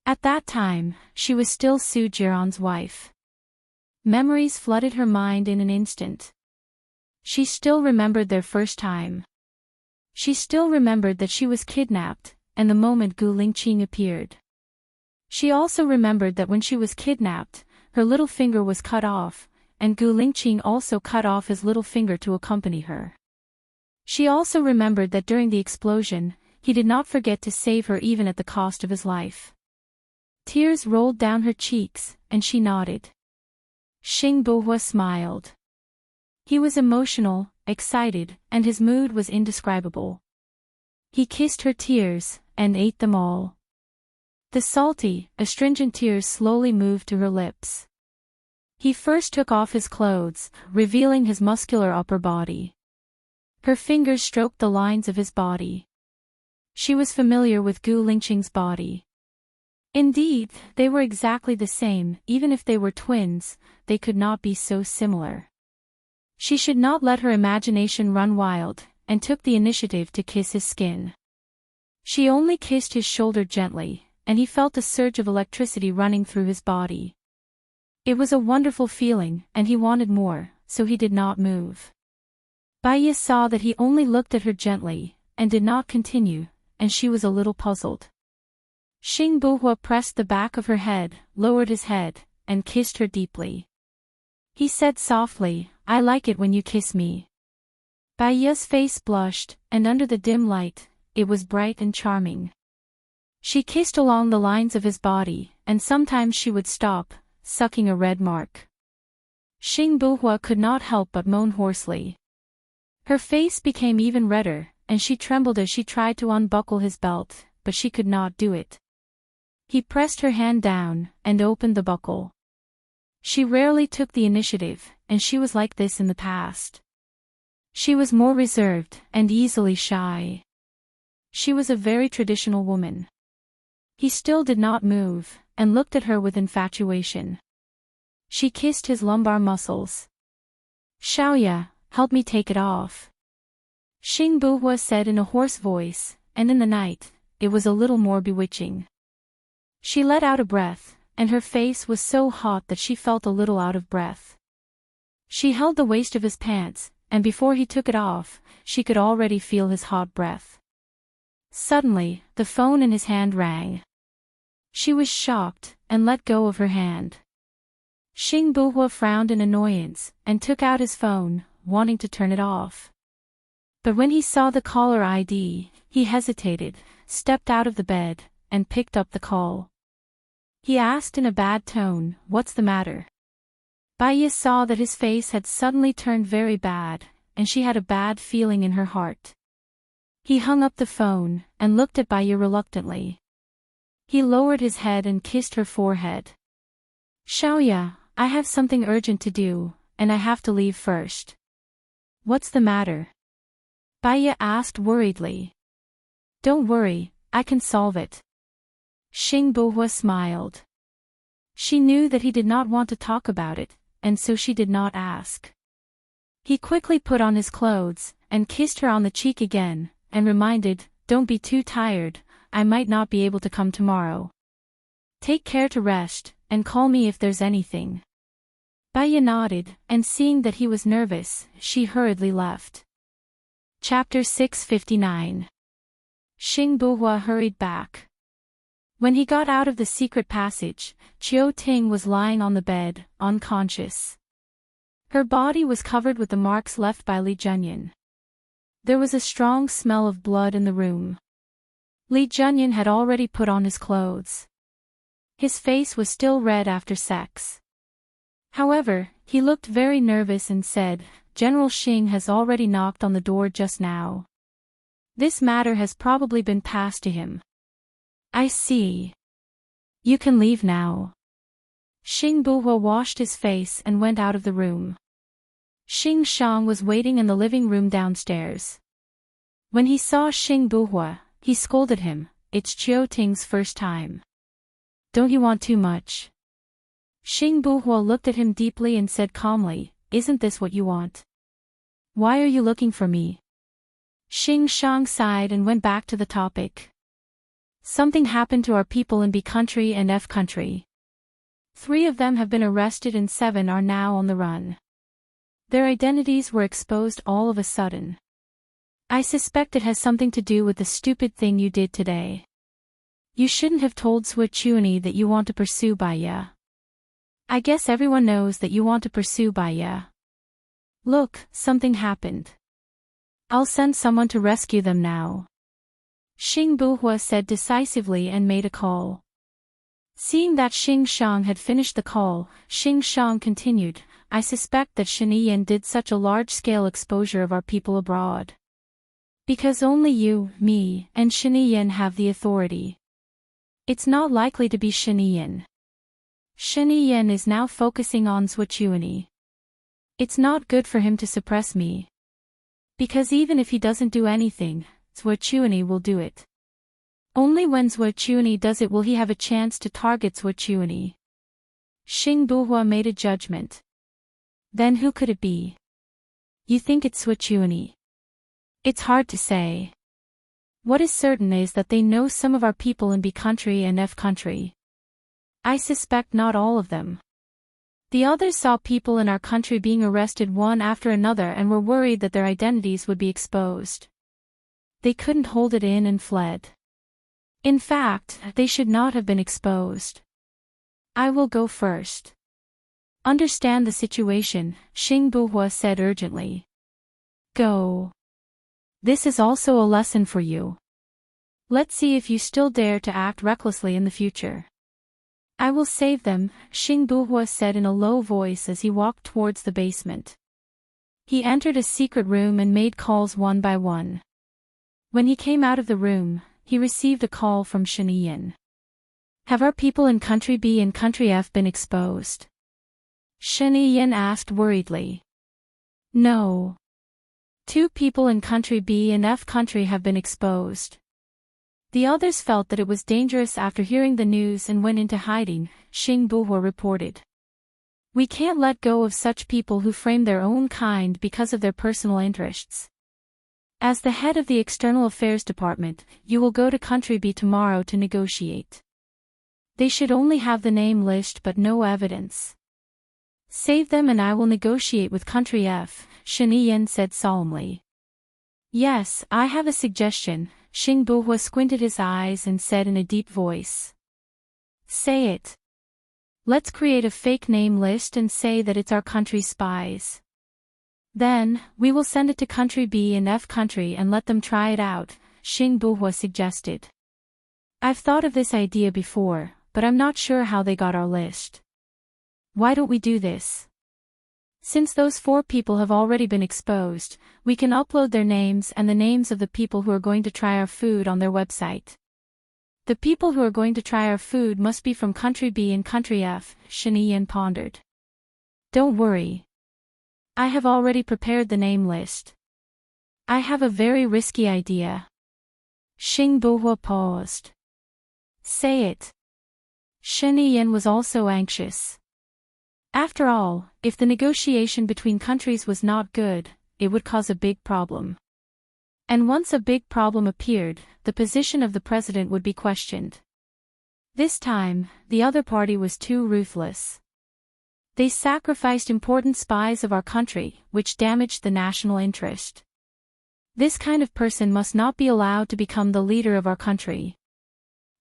At that time, she was still Su Jiran's wife. Memories flooded her mind in an instant. She still remembered their first time. She still remembered that she was kidnapped, and the moment Gu Lingqing appeared. She also remembered that when she was kidnapped, her little finger was cut off, and Gu Lingqing also cut off his little finger to accompany her. She also remembered that during the explosion, he did not forget to save her even at the cost of his life. Tears rolled down her cheeks, and she nodded. Xing Buhua smiled. He was emotional, excited, and his mood was indescribable. He kissed her tears, and ate them all. The salty, astringent tears slowly moved to her lips. He first took off his clothes, revealing his muscular upper body. Her fingers stroked the lines of his body. She was familiar with Gu Lingqing's body. Indeed, they were exactly the same. Even if they were twins, they could not be so similar. She should not let her imagination run wild, and took the initiative to kiss his skin. She only kissed his shoulder gently, and he felt a surge of electricity running through his body. It was a wonderful feeling, and he wanted more, so he did not move. Baiya saw that he only looked at her gently, and did not continue, and she was a little puzzled. Xing Buhua pressed the back of her head, lowered his head, and kissed her deeply. He said softly, "I like it when you kiss me." Baiya's face blushed, and under the dim light, it was bright and charming. She kissed along the lines of his body, and sometimes she would stop, sucking a red mark. Xing Buhua could not help but moan hoarsely. Her face became even redder, and she trembled as she tried to unbuckle his belt, but she could not do it. He pressed her hand down, and opened the buckle. She rarely took the initiative, and she was like this in the past. She was more reserved, and easily shy. She was a very traditional woman. He still did not move, and looked at her with infatuation. She kissed his lumbar muscles. "Xiaoya, help me take it off," Xing Buhua said in a hoarse voice, and in the night, it was a little more bewitching. She let out a breath, and her face was so hot that she felt a little out of breath. She held the waist of his pants, and before he took it off, she could already feel his hot breath. Suddenly, the phone in his hand rang. She was shocked, and let go of her hand. Xing Buhua frowned in annoyance, and took out his phone, wanting to turn it off. But when he saw the caller ID, he hesitated, stepped out of the bed, and picked up the call. He asked in a bad tone, "What's the matter?" Baiya saw that his face had suddenly turned very bad, and she had a bad feeling in her heart. He hung up the phone, and looked at Baiya reluctantly. He lowered his head and kissed her forehead. "Xiaoya, I have something urgent to do, and I have to leave first." "What's the matter?" Baiya asked worriedly. "Don't worry, I can solve it." Xing Buhua smiled. She knew that he did not want to talk about it, and so she did not ask. He quickly put on his clothes, and kissed her on the cheek again, and reminded, "Don't be too tired, I might not be able to come tomorrow. Take care to rest, and call me if there's anything." Baiya nodded, and seeing that he was nervous, she hurriedly left. Chapter 659. Xing Buhua hurried back. When he got out of the secret passage, Qiu Ting was lying on the bed, unconscious. Her body was covered with the marks left by Li Junyan. There was a strong smell of blood in the room. Li Junyan had already put on his clothes. His face was still red after sex. However, he looked very nervous and said, "General Xing has already knocked on the door just now. This matter has probably been passed to him." "I see. You can leave now." Xing Buhua washed his face and went out of the room. Xing Shang was waiting in the living room downstairs. When he saw Xing Buhua, he scolded him, "It's Qiu Ting's first time. Don't you want too much?" Xing Buhua looked at him deeply and said calmly, "Isn't this what you want? Why are you looking for me?" Xing Shang sighed and went back to the topic. "Something happened to our people in B country and F country. 3 of them have been arrested and 7 are now on the run. Their identities were exposed all of a sudden. I suspect it has something to do with the stupid thing you did today. You shouldn't have told Souljourney that you want to pursue Baiya. I guess everyone knows that you want to pursue Baiya. Look, something happened. I'll send someone to rescue them now." Xing Buhua said decisively and made a call. Seeing that Xing Shang had finished the call, Xing Shang continued, "I suspect that Shiniyan did such a large-scale exposure of our people abroad. Because only you, me, and Shiniyan have the authority. It's not likely to be Shiniyan. Shiniyan is now focusing on Souljourney. It's not good for him to suppress me. Because even if he doesn't do anything, Souljourney will do it. Only when Souljourney does it will he have a chance to target Souljourney." Xing Buhua made a judgment. "Then who could it be? You think it's Souljourney?" "It's hard to say. What is certain is that they know some of our people in B country and F country. I suspect not all of them. The others saw people in our country being arrested one after another and were worried that their identities would be exposed. They couldn't hold it in and fled. In fact, they should not have been exposed. I will go first." "Understand the situation," Xing Buhua said urgently. "Go. This is also a lesson for you. Let's see if you still dare to act recklessly in the future." "I will save them," Xing Buhua said in a low voice as he walked towards the basement. He entered a secret room and made calls one by one. When he came out of the room, he received a call from Shiniyan. "Have our people in country B and country F been exposed?" Shiniyan asked worriedly. "No. 2 people in country B and F country have been exposed. The others felt that it was dangerous after hearing the news and went into hiding," Xing Buhua reported. "We can't let go of such people who frame their own kind because of their personal interests. As the head of the External Affairs Department, you will go to country B tomorrow to negotiate. They should only have the name list but no evidence. Save them and I will negotiate with country F," Shiniyan said solemnly. "Yes, I have a suggestion," Xing Buhua squinted his eyes and said in a deep voice. Say it. Let's create a fake name list and say that it's our country's spies. Then, we will send it to country B and F country and let them try it out, Xing Buhua suggested. I've thought of this idea before, but I'm not sure how they got our list. Why don't we do this? Since those 4 people have already been exposed, we can upload their names and the names of the people who are going to try our food on their website. The people who are going to try our food must be from country B and country F, Shiniyan pondered. Don't worry. I have already prepared the name list. I have a very risky idea. Xing Buhua paused. Say it. Shiniyan was also anxious. After all, if the negotiation between countries was not good, it would cause a big problem. And once a big problem appeared, the position of the president would be questioned. This time, the other party was too ruthless. They sacrificed important spies of our country, which damaged the national interest. This kind of person must not be allowed to become the leader of our country.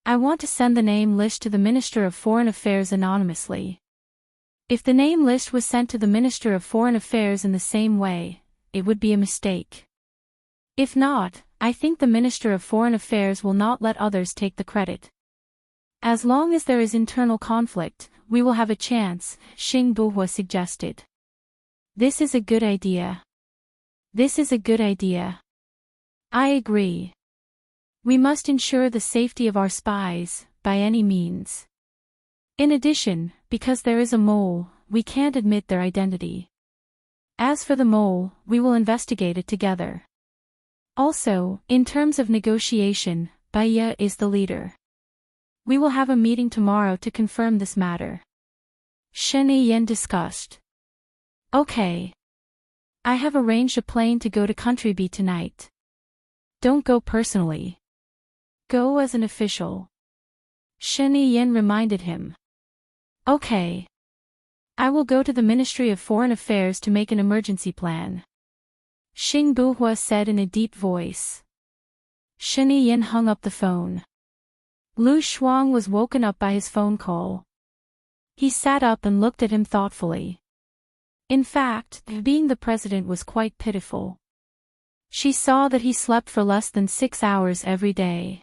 I want to send the name list to the Minister of Foreign Affairs anonymously. If the name list was sent to the Minister of Foreign Affairs in the same way, it would be a mistake. If not, I think the Minister of Foreign Affairs will not let others take the credit. As long as there is internal conflict, we will have a chance, Xing Buhua suggested. This is a good idea. This is a good idea. I agree. We must ensure the safety of our spies, by any means. In addition, because there is a mole, we can't admit their identity. As for the mole, we will investigate it together. Also, in terms of negotiation, Baiya is the leader. We will have a meeting tomorrow to confirm this matter. Shen Yan discussed. Okay. I have arranged a plane to go to country B tonight. Don't go personally. Go as an official. Shen Yan reminded him. Okay. I will go to the Ministry of Foreign Affairs to make an emergency plan. Xing Buhua said in a deep voice. Shen Yan hung up the phone. Lu Shuang was woken up by his phone call. He sat up and looked at him thoughtfully. In fact, being the president was quite pitiful. She saw that he slept for less than 6 hours every day.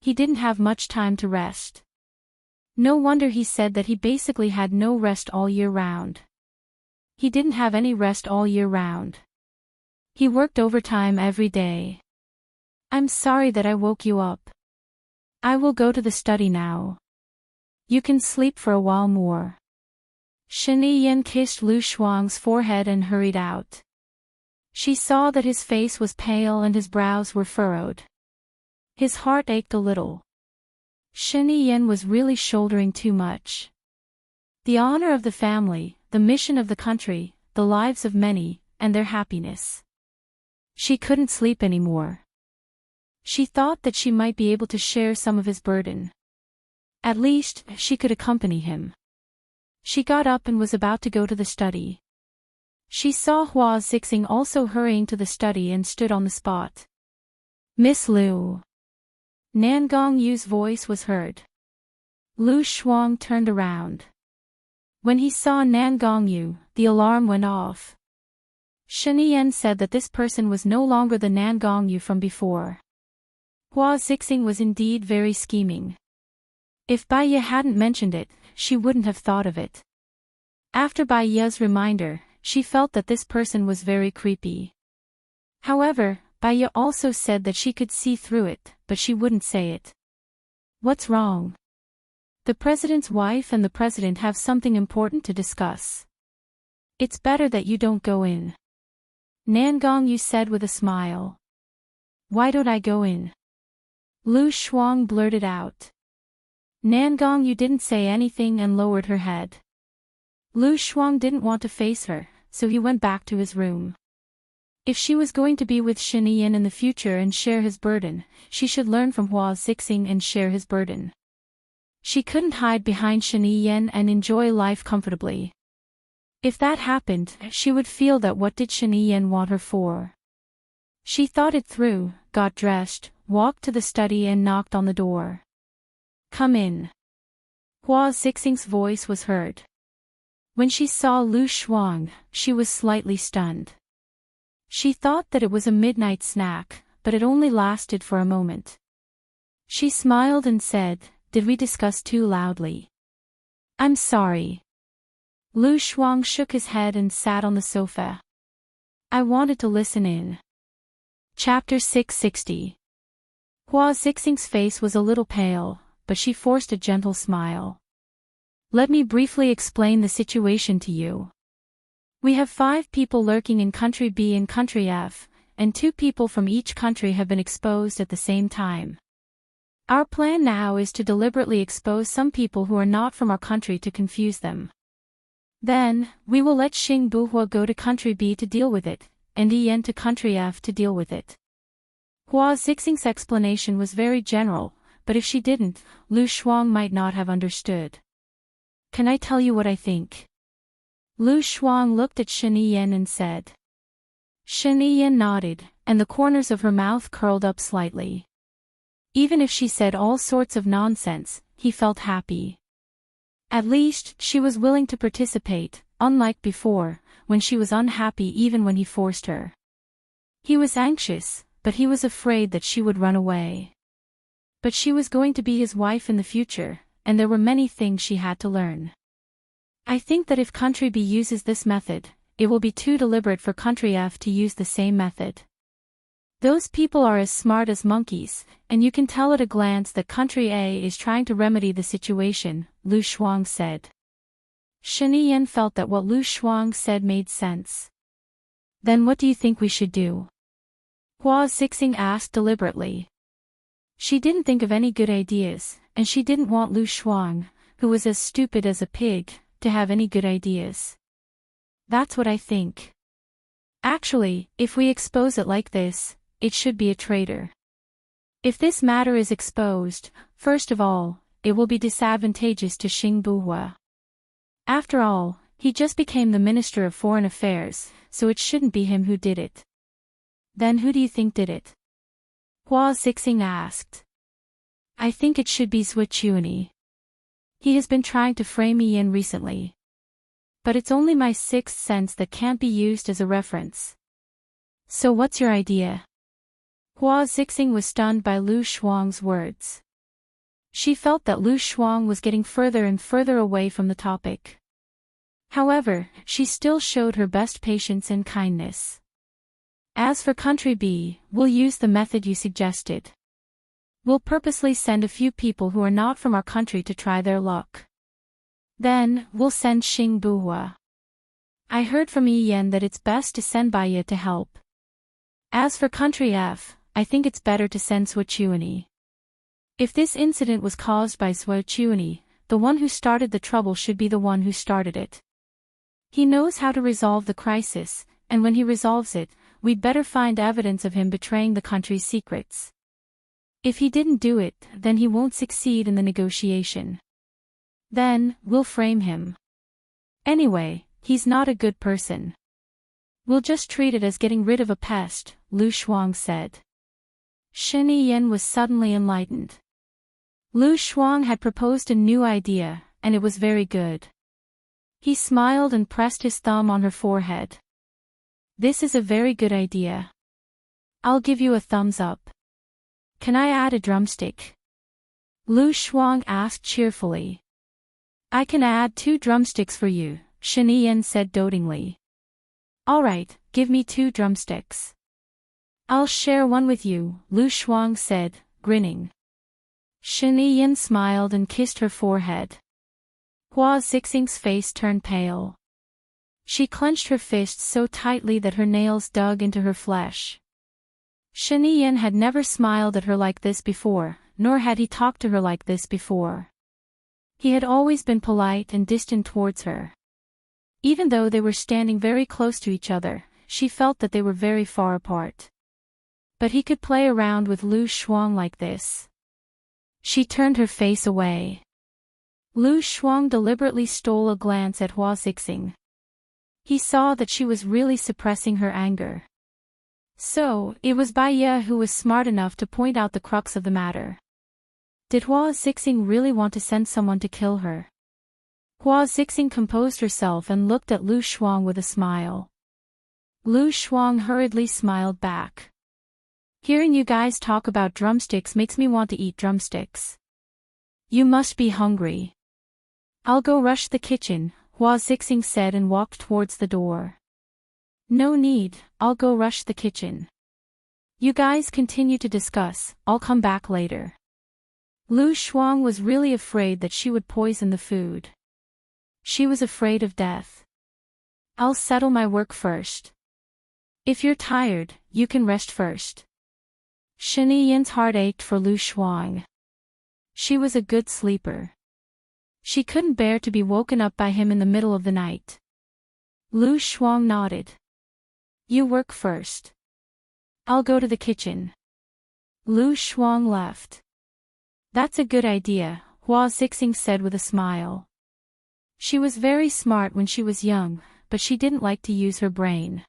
He didn't have much time to rest. No wonder he said that he basically had no rest all year round. He didn't have any rest all year round. He worked overtime every day. I'm sorry that I woke you up. I will go to the study now. You can sleep for a while more. Shen Yan kissed Lu Shuang's forehead and hurried out. She saw that his face was pale and his brows were furrowed. His heart ached a little. Shen Yan was really shouldering too much. The honor of the family, the mission of the country, the lives of many, and their happiness. She couldn't sleep anymore. She thought that she might be able to share some of his burden. At least, she could accompany him. She got up and was about to go to the study. She saw Hua Zixing also hurrying to the study and stood on the spot. Miss Liu. Nan Gongyu's voice was heard. Lu Shuang turned around. When he saw Nan Gongyu, the alarm went off. Shen Yan said that this person was no longer the Nan Gongyu from before. Hua Zixing was indeed very scheming. If Baiya hadn't mentioned it, she wouldn't have thought of it. After Baiya's reminder, she felt that this person was very creepy. However, Baiya also said that she could see through it, but she wouldn't say it. What's wrong? The president's wife and the president have something important to discuss. It's better that you don't go in. Nan Gongyu said with a smile. Why don't I go in? Lu Shuang blurted out. Nan Gongyu didn't say anything and lowered her head. Lu Shuang didn't want to face her, so he went back to his room. If she was going to be with Shen Yan in the future and share his burden, she should learn from Hua Zixing and share his burden. She couldn't hide behind Shen Yan and enjoy life comfortably. If that happened, she would feel that what did Shen Yan want her for? She thought it through, got dressed, walked to the study and knocked on the door. "Come in." Hua Xixing's voice was heard. When she saw Lu Shuang, she was slightly stunned. She thought that it was a midnight snack, but it only lasted for a moment. She smiled and said, "Did we discuss too loudly?" "I'm sorry." Lu Shuang shook his head and sat on the sofa. "I wanted to listen in." Chapter 660. Hua Xixing's face was a little pale, but she forced a gentle smile. "Let me briefly explain the situation to you. We have 5 people lurking in Country B and Country F, and 2 people from each country have been exposed at the same time. Our plan now is to deliberately expose some people who are not from our country to confuse them. Then, we will let Xing Buhua go to Country B to deal with it, and Yan to Country F to deal with it." Hua Xixing's explanation was very general, but if she didn't, Lu Shuang might not have understood. "Can I tell you what I think?" Lu Shuang looked at Shen Yan and said. Shen Yan nodded, and the corners of her mouth curled up slightly. Even if she said all sorts of nonsense, he felt happy. At least, she was willing to participate, unlike before, when she was unhappy even when he forced her. He was anxious, but he was afraid that she would run away. But she was going to be his wife in the future, and there were many things she had to learn. "I think that if Country B uses this method, it will be too deliberate for Country F to use the same method. Those people are as smart as monkeys, and you can tell at a glance that Country A is trying to remedy the situation," Lu Shuang said. Shen Yan felt that what Lu Shuang said made sense. "Then what do you think we should do?" Hua Xixing asked deliberately. She didn't think of any good ideas, and she didn't want Lu Shuang, who was as stupid as a pig, to have any good ideas. "That's what I think. Actually, if we expose it like this, it should be a traitor. If this matter is exposed, first of all, it will be disadvantageous to Xing Buhua. After all, he just became the Minister of Foreign Affairs, so it shouldn't be him who did it." "Then who do you think did it?" Hua Xixing asked. "I think it should be Zhuo Chuani. He has been trying to frame me in recently. But it's only my 6th sense that can't be used as a reference. So what's your idea?" Hua Xixing was stunned by Lu Shuang's words. She felt that Lu Shuang was getting further and further away from the topic. However, she still showed her best patience and kindness. "As for Country B, we'll use the method you suggested. We'll purposely send a few people who are not from our country to try their luck. Then, we'll send Xing Buhua. I heard from Yan that it's best to send Baiya to help. As for Country F, I think it's better to send Zhuo Chuani. If this incident was caused by Zhuo Chuani, the one who started the trouble should be the one who started it. He knows how to resolve the crisis, and when he resolves it, we'd better find evidence of him betraying the country's secrets. If he didn't do it, then he won't succeed in the negotiation. Then, we'll frame him. Anyway, he's not a good person. We'll just treat it as getting rid of a pest," Lu Shuang said. Shen Yan was suddenly enlightened. Lu Shuang had proposed a new idea, and it was very good. He smiled and pressed his thumb on her forehead. "This is a very good idea. I'll give you a thumbs up. Can I add a drumstick?" Lu Shuang asked cheerfully. "I can add 2 drumsticks for you," Shen Yan said dotingly. "All right, give me 2 drumsticks." "I'll share one with you," Lu Shuang said, grinning. Shen Yan smiled and kissed her forehead. Hua Xixing's face turned pale. She clenched her fists so tightly that her nails dug into her flesh. Shen Yan had never smiled at her like this before, nor had he talked to her like this before. He had always been polite and distant towards her. Even though they were standing very close to each other, she felt that they were very far apart. But he could play around with Lu Shuang like this. She turned her face away. Lu Shuang deliberately stole a glance at Hua Xixing. He saw that she was really suppressing her anger. So, it was Bai Ye who was smart enough to point out the crux of the matter. Did Hua Xixing really want to send someone to kill her? Hua Xixing composed herself and looked at Lu Shuang with a smile. Lu Shuang hurriedly smiled back. Hearing you guys talk about drumsticks makes me want to eat drumsticks. You must be hungry. I'll go rush the kitchen, Hua Xixing said and walked towards the door. No need, I'll go rush the kitchen. You guys continue to discuss, I'll come back later. Lu Shuang was really afraid that she would poison the food. She was afraid of death. I'll settle my work first. If you're tired, you can rest first. Shen Yin's heart ached for Lu Shuang. She was a good sleeper. She couldn't bear to be woken up by him in the middle of the night. Lu Shuang nodded. You work first. I'll go to the kitchen. Lu Shuang left. That's a good idea, Hua Xixing said with a smile. She was very smart when she was young, but she didn't like to use her brain.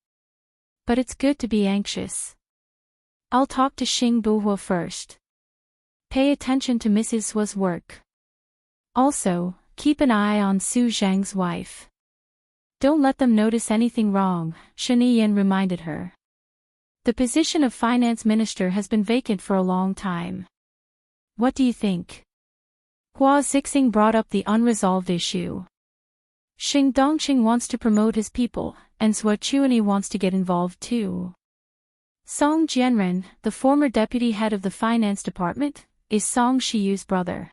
But it's good to be anxious. I'll talk to Xing Buhua first. Pay attention to Mrs. Hua's work. Also, keep an eye on Su Zhang's wife. Don't let them notice anything wrong, Shen Yin reminded her. The position of finance minister has been vacant for a long time. What do you think? Hua Xixing brought up the unresolved issue. Xing Dongqing wants to promote his people, and Sua Chuani wants to get involved too. Song Jianren, the former deputy head of the finance department, is Song Shiyu's brother.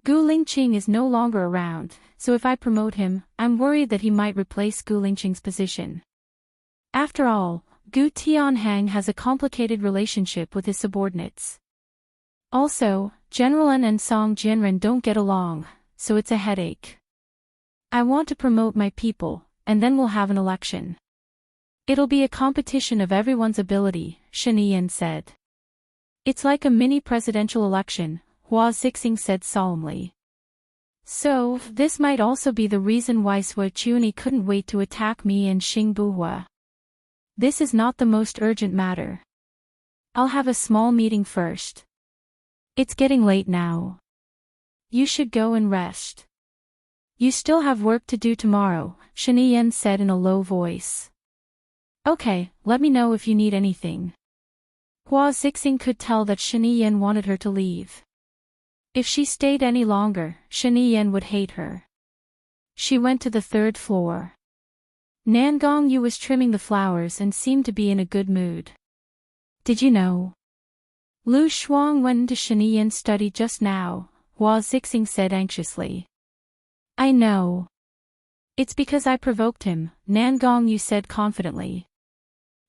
Gu Lingqing is no longer around, so if I promote him, I'm worried that he might replace Gu Lingqing's position. After all, Gu Tianhang has a complicated relationship with his subordinates. Also, General An and Song Jianren don't get along, so it's a headache. I want to promote my people, and then we'll have an election. It'll be a competition of everyone's ability, Shen Yin said. It's like a mini presidential election, Hua Xixing said solemnly. So, this might also be the reason why Sua Chuani couldn't wait to attack me and Xing Buhua. This is not the most urgent matter. I'll have a small meeting first. It's getting late now. You should go and rest. You still have work to do tomorrow, Shen Yin said in a low voice. Okay, let me know if you need anything. Hua Xixing could tell that Shen Yin wanted her to leave. If she stayed any longer, Shen Yin would hate her. She went to the third floor. Nan Gongyu was trimming the flowers and seemed to be in a good mood. Did you know? Lu Shuang went into Shen Yin's study just now, Hua Xixing said anxiously. I know. It's because I provoked him, Nan Gongyu said confidently.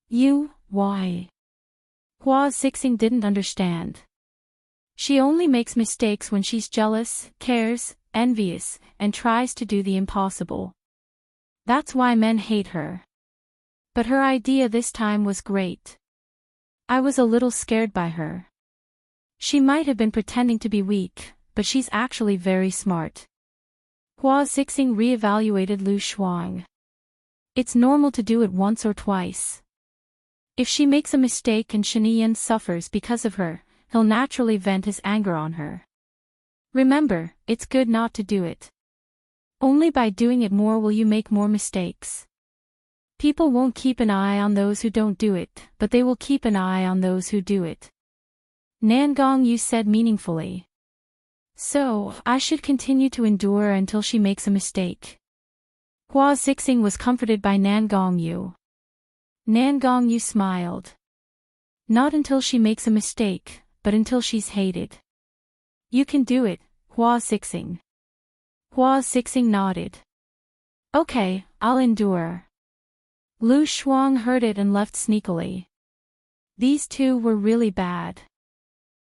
You, why? Hua Xixing didn't understand. She only makes mistakes when she's jealous, cares, envious, and tries to do the impossible. That's why men hate her. But her idea this time was great. I was a little scared by her. She might have been pretending to be weak, but she's actually very smart. Hua Xixing re-evaluated Lu Shuang. It's normal to do it once or twice. If she makes a mistake and Shen Yin suffers because of her, he'll naturally vent his anger on her. Remember, it's good not to do it. Only by doing it more will you make more mistakes. People won't keep an eye on those who don't do it, but they will keep an eye on those who do it. Nan Gongyu said meaningfully. So, I should continue to endure until she makes a mistake. Hua Xixing was comforted by Nan Gongyu. Nan Gongyu smiled. Not until she makes a mistake, but until she's hated. You can do it, Hua Xixing. Hua Xixing nodded. Okay, I'll endure. Lu Shuang heard it and left sneakily. These two were really bad.